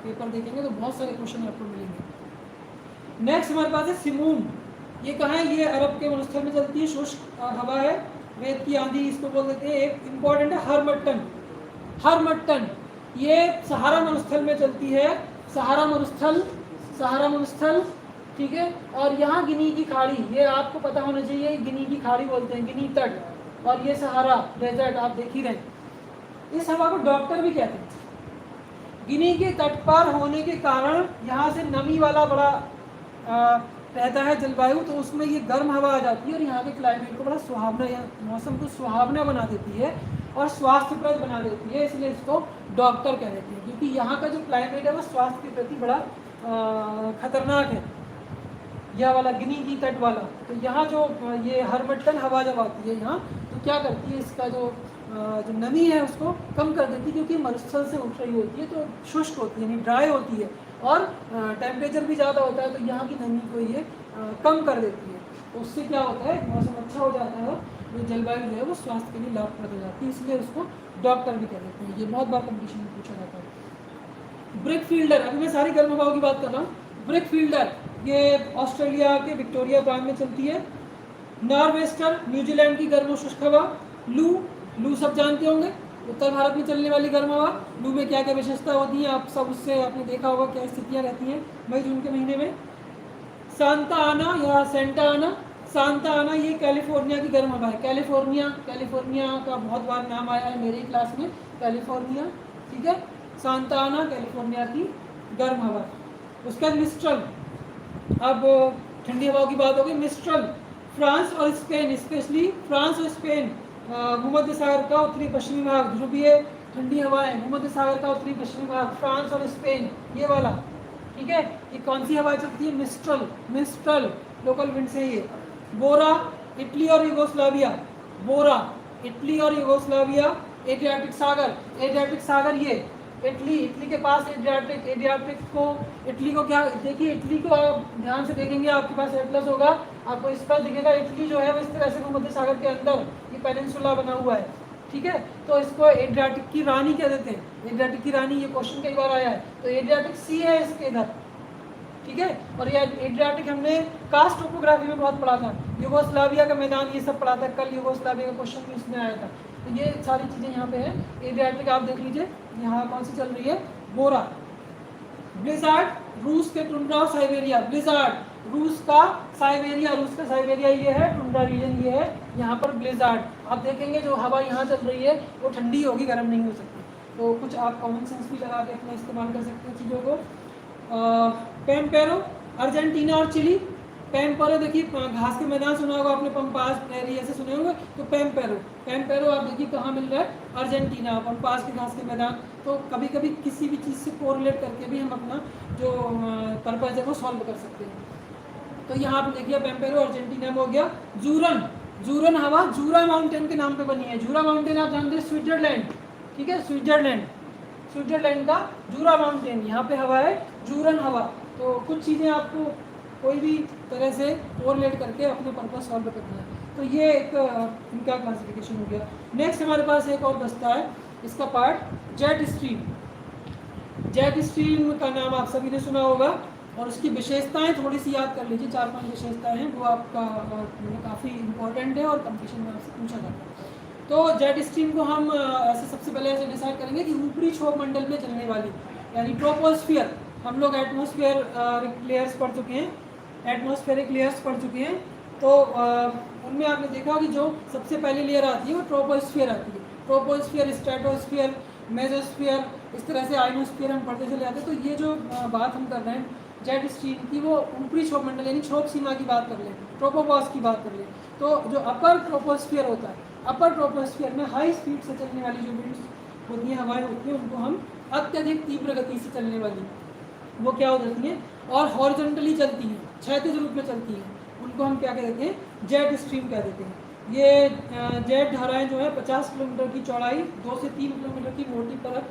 पेपर देखेंगे तो बहुत सारे क्वेश्चन आपको मिलेंगे। नेक्स्ट हमारे पास है सिमूम, ये कहाँ है, ये अरब के मरुस्थल में चलती है, शुष्क हवा है, रेत की आंधी इसको बोल देते हैं। एक इम्पॉर्टेंट है हरमट्टन, हरमट्टन, ये सहारा मरुस्थल में चलती है, सहारा मरुस्थल, सहारा मरुस्थल। ठीक है, और यहाँ गिनी की खाड़ी, ये आपको पता होना चाहिए, गिनी की खाड़ी बोलते हैं, गिनी तट, और ये सहारा डेजर्ट आप देख ही रहे। इस हवा को डॉक्टर भी कहते हैं। गिनी के तट पर होने के कारण यहाँ से नमी वाला बड़ा रहता है जलवायु, तो उसमें ये गर्म हवा आ जाती है, और यहाँ के क्लाइमेट को बड़ा सुहावना, या मौसम को सुहावना बना देती है और स्वास्थ्यप्रद बना देती है, इसलिए इसको डॉक्टर कह देते हैं, क्योंकि यहाँ का जो क्लाइमेट है वो स्वास्थ्य के प्रति बड़ा खतरनाक है, यह वाला गिनी की तट वाला। तो यहाँ जो ये हरमट्टन हवा जब आती है यहाँ, तो क्या करती है, इसका जो नमी है उसको कम कर देती है, क्योंकि मरुस्थल से उठ रही होती है, तो शुष्क होती है, यानी ड्राई होती है, और टेम्परेचर भी ज़्यादा होता है, तो यहाँ की नमी को ये कम कर देती है, तो उससे क्या होता है, मौसम अच्छा हो जाता है, जो जलवायु जो है वो स्वास्थ्य के लिए लाभप्रद हो जाती है, इसलिए उसको डॉक्टर भी कह देते हैं। ये बहुत बार कंपटीशन में पूछा जाता है। ब्रिक फील्डर, अभी मैं सारी गर्म हवाओं की बात कर रहा हूँ। ब्रिक फील्डर ये ऑस्ट्रेलिया के विक्टोरिया प्रांत में चलती है। नॉर्वेस्टर, न्यूजीलैंड की गर्म और शुष्क हवा। लू, लू सब जानते होंगे, उत्तर भारत में चलने वाली गर्म हवा। लू में क्या क्या विशेषता होती है, आप सब उससे आपने देखा होगा क्या स्थितियाँ रहती हैं मई जून के महीने में। सांता आना या सेंटा आना, सांता आना ये कैलिफोर्निया की गर्म हवा है। कैलिफोर्निया, कैलिफोर्निया का बहुत बार नाम आया है मेरी क्लास में, कैलिफोर्निया। ठीक है, सांता आना कैलिफोर्निया की गर्म हवा। उसके बाद मिस्ट्रल, अब ठंडी हवाओं की बात होगी। मिस्ट्रल फ्रांस और स्पेन, स्पेशली फ्रांस और स्पेन, भूमध्य सागर का उत्तरी पश्चिमी भाग, ध्रुवीय ठंडी हवाएं, भूमध्य सागर का उत्तरी पश्चिमी भाग, फ्रांस और स्पेन, ये वाला। ठीक है, ये कौन सी हवा चलती है, मिस्ट्रल, मिस्ट्रल लोकल विंड से ये। बोरा, इटली और यूगोस्लाविया, बोरा इटली और यूगोस्लाविया। एड्रियाटिक सागर, एड्रियाटिक सागर ये इटली, इटली के पास एड्रियाटिक, एड्रियाटिक को, इटली को क्या देखिए, इटली को आप ध्यान से देखेंगे, आपके पास एटलस होगा, आपको इस पर दिखेगा इटली जो है वो इस तरह से भूमध्य सागर के अंदर ये पेनिनसुला बना हुआ है। ठीक है, तो इसको एड्रियाटिक की रानी कह देते हैं, एड्रियाटिक की रानी, ये क्वेश्चन कई बार आया है, तो एड्रियाटिक सी है इसके इधर। ठीक है, और ये एड्रियाटिक हमने कास्ट टोपोग्राफी में बहुत पढ़ा था, यूगोस्लाविया का मैदान ये सब पढ़ा था कल, यूगोस्लाविया का क्वेश्चन भी इसमें आया था, तो ये सारी चीज़ें यहाँ पे है। एड्रियाटिक आप देख लीजिए, यहाँ कौन सी चल रही है, बोरा। ब्लिजार्ड, रूस के टुंड्रा और साइबेरिया, ब्लिजार्ड रूस का साइबेरिया, रूस का साइबेरिया ये है, टुंड्रा रीजन ये है, यहाँ पर ब्लिजार्ड। आप देखेंगे जो हवा यहाँ चल रही है वो ठंडी होगी, गर्म नहीं हो सकती, तो कुछ आप कॉमन सेंस भी लगा के अपना इस्तेमाल कर सकते हैं चीज़ों को। पेम्पेरो, अर्जेंटीना और चिली। पेम्पेरो देखिए, घास के मैदान सुना होगा आपने, पंपास प्रेरी ऐसे सुने होंगे, तो पेम्पेरो, पेम्पेरो आप देखिए कहाँ मिल रहा है, अर्जेंटीना, पंपास के घास के मैदान। तो कभी कभी किसी भी चीज़ से कोरिलेट करके भी हम अपना जो पर्पज है वो सॉल्व कर सकते हैं। तो यहाँ पे देखिए पेम्पेरो अर्जेंटीना में हो गया। जूरन, जूरन हवा जूरा माउंटेन के नाम पे बनी है, जूरा माउंटेन आप जानते हैं स्विट्जरलैंड। ठीक है, स्विट्जरलैंड, स्विट्जरलैंड का जूरा माउंटेन, यहाँ पे हवा है जूरन हवा। तो कुछ चीज़ें आपको कोई भी तरह से कोरिलेट करके अपने पर्पज सॉल्व करना है। तो ये एक इनका क्लासिफिकेशन हो गया। नेक्स्ट हमारे पास एक और बस्ता है, इसका part jet stream. Jet stream का नाम आप सभी ने सुना होगा, और उसकी विशेषताएं थोड़ी सी याद कर लीजिए, 4-5 विशेषताएं हैं, वो आपका काफ़ी इंपॉर्टेंट है और कंपटीशन में आपसे पूछा जाता है। तो जेट स्ट्रीम को हम ऐसे सबसे पहले ऐसे डिसाइड करेंगे कि ऊपरी क्षोभ मंडल में चलने वाली, यानी ट्रोपोस्फियर, हम लोग एटमॉस्फेयर लेयर्स पढ़ चुके हैं, एटमॉस्फेरिक लेयर्स पढ़ चुके हैं। तो उनमें आपने देखा कि जो सबसे पहली लेयर आती है वो ट्रोपोस्फियर आती है। ट्रोपोस्फियर, स्ट्रेटोस्फियर, मेसोस्फियर, इस तरह से आइनोस्फियर हम पढ़ते चले जाते हैं। तो ये जो बात हम कर रहे हैं जेट स्ट्रीम की, वो ऊपरी क्षोभ मंडल यानी क्षोभ सीमा की बात कर लें, ट्रोपोपॉज की बात कर लें। तो जो अपर ट्रोपोस्फियर होता है, अपर ट्रोपोस्फियर में हाई स्पीड से चलने वाली जो विंड्स होती हैं, हवाएं होती हैं, उनको हम अत्यधिक तीव्र गति से चलने वाली, वो क्या हो जाती हैं, और हॉरिजॉन्टली चलती हैं, क्षैतिज रूप में चलती हैं, उनको हम क्या कहते हैं, जेट स्ट्रीम कह देते हैं। ये जेट धाराएं जो है 50 किलोमीटर की चौड़ाई, 2 से 3 किलोमीटर की मोटी परत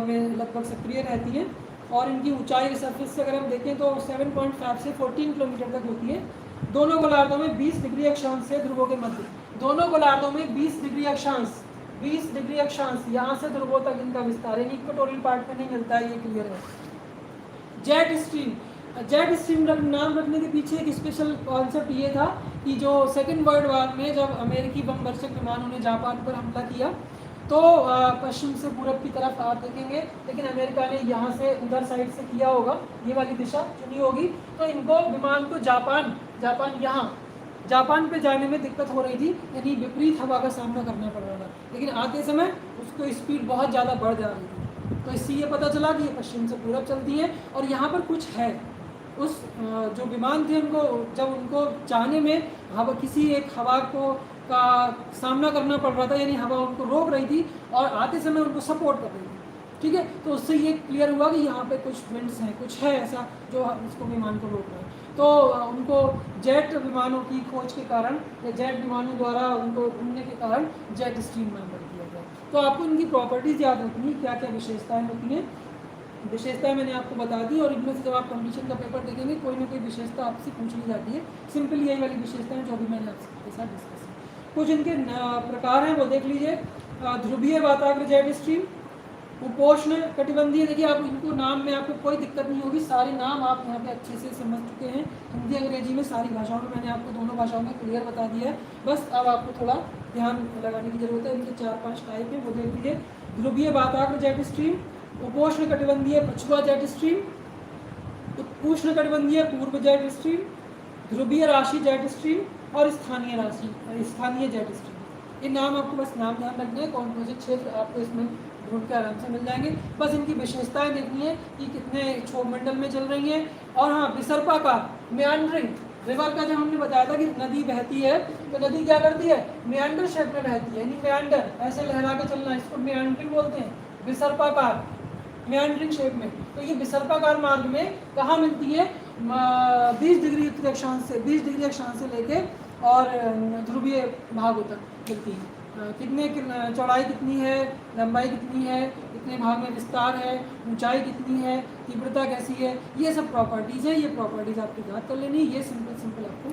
में लगभग सक्रिय रहती हैं, और इनकी ऊंचाई सरफेस से अगर हम देखें तो 7.5 से 14 किलोमीटर तक होती है। दोनों गोलार्धों में 20 डिग्री अक्षांश से ध्रुवों के मध्य, दोनों गोलार्धों में 20 डिग्री अक्षांश, 20 डिग्री अक्षांश यहाँ से ध्रुवों तक इनका विस्तार है, इक्वेटोरियल पार्ट में नहीं मिलता है, ये क्लियर है। जेट स्ट्रीम, जेट स्ट्रीम नाम रखने के पीछे एक स्पेशल कॉन्सेप्ट ये था कि जो सेकेंड वर्ल्ड वॉर में जब अमेरिकी बमवर्षक विमानों ने जापान पर हमला किया, तो पश्चिम से पूरब की तरफ आप देखेंगे, लेकिन अमेरिका ने यहाँ से उधर साइड से किया होगा, ये वाली दिशा चुनी होगी, तो इनको विमान को जापान पे जाने में दिक्कत हो रही थी, यानी विपरीत हवा का सामना करना पड़ रहा था, लेकिन आते समय उसको स्पीड बहुत ज़्यादा बढ़ जा रही थी। तो इससे ये पता चला कि ये पश्चिम से पूरब चलती है और यहाँ पर कुछ है। उस जो विमान थे उनको जब उनको जाने में हवा, किसी एक हवा को का सामना करना पड़ रहा था, यानी हवा उनको रोक रही थी और आते समय उनको सपोर्ट कर रही थी, ठीक है। तो उससे ये क्लियर हुआ कि यहाँ पे कुछ विंड्स हैं, कुछ है ऐसा जो इसको विमान को रोक रहा है। तो उनको जेट विमानों की खोज के कारण या जेट विमानों द्वारा उनको ढूंढने के कारण जेट स्ट्रीम नाम रख दिया गया। तो आपको इनकी प्रॉपर्टीज़ याद रखनी है, क्या क्या विशेषताएँ होती हैं। विशेषताएं मैंने आपको बता दी, और इनमें से जब आप कंपटीशन का पेपर देखेंगे कोई ना कोई विशेषता आपसे पूछ ली जाती है। सिंपल यही वाली विशेषताएं जो अभी मैंने आपके साथ डिस्कस की। कुछ इनके प्रकार हैं वो देख लीजिए। ध्रुवीय वाताग्र जेट स्ट्रीम, उपोष्ण कटिबंधीय, देखिए आप इनको नाम में आपको कोई दिक्कत नहीं होगी, सारे नाम आप यहाँ पे अच्छे से समझ चुके हैं। हिंदी अंग्रेजी में सारी भाषाओं में मैंने आपको दोनों भाषाओं में क्लियर बता दिया है, बस अब आपको थोड़ा ध्यान लगाने की जरूरत है। इनके 4-5 टाइप हैं वो देख लीजिए। ध्रुवीय वाताग्र जेट स्ट्रीम, उपोष्ण कटिबंधीय पछुआ जेट स्ट्रीम, उष्ण कटिबंधीय पूर्व जेट स्ट्रीम, ध्रुवीय राशि जेट स्ट्रीम और स्थानीय जेट स्ट्रीम। ये नाम आपको बस नाम ध्यान रखने हैं, कौन कौन से क्षेत्र आपको इसमें ढूंढ के आराम से मिल जाएंगे। बस इनकी विशेषताएं देखनी है कि कितने क्षोभ मंडल में चल रही हैं। और हाँ, विसर्पाकार मेआंडरिंग, रिवर का जब हमने बताया था कि नदी बहती है तो नदी क्या करती है, मेआंडर शेप में बहती है, यानी मेआंडर ऐसे लहरा के चलना, इसको मेआंडरिंग बोलते हैं, विसर्पाकार मेआंडरिंग शेप में। तो ये विसर्पाकार मार्ग में कहाँ मिलती है, 20 डिग्री उत्तरी अक्षांश से 20 डिग्री अक्षांश से लेके और ध्रुवीय भागों तक मिलती है। कितने चौड़ाई कितनी है, लंबाई कितनी है, कितने भाग में विस्तार है, ऊंचाई कितनी है, तीव्रता कैसी है, ये सब प्रॉपर्टीज़ हैं। ये प्रॉपर्टीज़ आपको याद कर लेनी, ये सिंपल आपको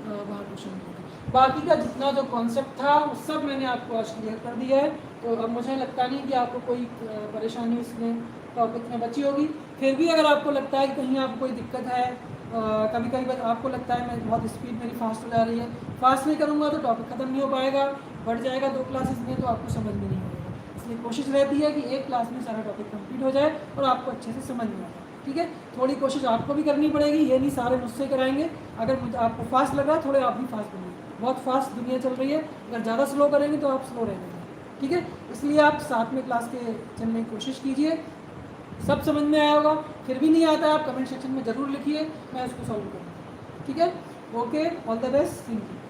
वहाँ क्वेश्चन मिलेगा। बाकी का जितना जो कॉन्सेप्ट था वो सब मैंने आपको आज क्लियर कर दिया है। तो अब मुझे लगता नहीं कि आपको कोई परेशानी इसमें टॉपिक में बची होगी। फिर भी अगर आपको लगता है कि कहीं आपको कोई दिक्कत है, कभी कभी आपको लगता है मैं बहुत स्पीड मेरी फास्ट हो जा रही है, फास्ट नहीं करूँगा तो टॉपिक ख़त्म नहीं हो पाएगा, बढ़ जाएगा 2 क्लासेस में तो आपको समझ में नहीं आएगा। इसलिए कोशिश रहती है कि एक क्लास में सारा टॉपिक कंप्लीट हो जाए और आपको अच्छे से समझ में आए, ठीक है। थोड़ी कोशिश आपको भी करनी पड़ेगी, ये नहीं सारे मुझसे कराएंगे। अगर मुझे आपको फास्ट लग रहा है, थोड़े आप भी फास्ट बनिए, बहुत फास्ट दुनिया चल रही है, अगर ज़्यादा स्लो करेंगे तो आप स्लो रह जाएंगे, ठीक है। इसलिए आप साथ में क्लास के चलने की कोशिश कीजिए। सब समझ में आया होगा, फिर भी नहीं आता है आप कमेंट सेक्शन में ज़रूर लिखिए, मैं उसको सॉल्व करूँगा, ठीक है। Okay, all the best, thank you.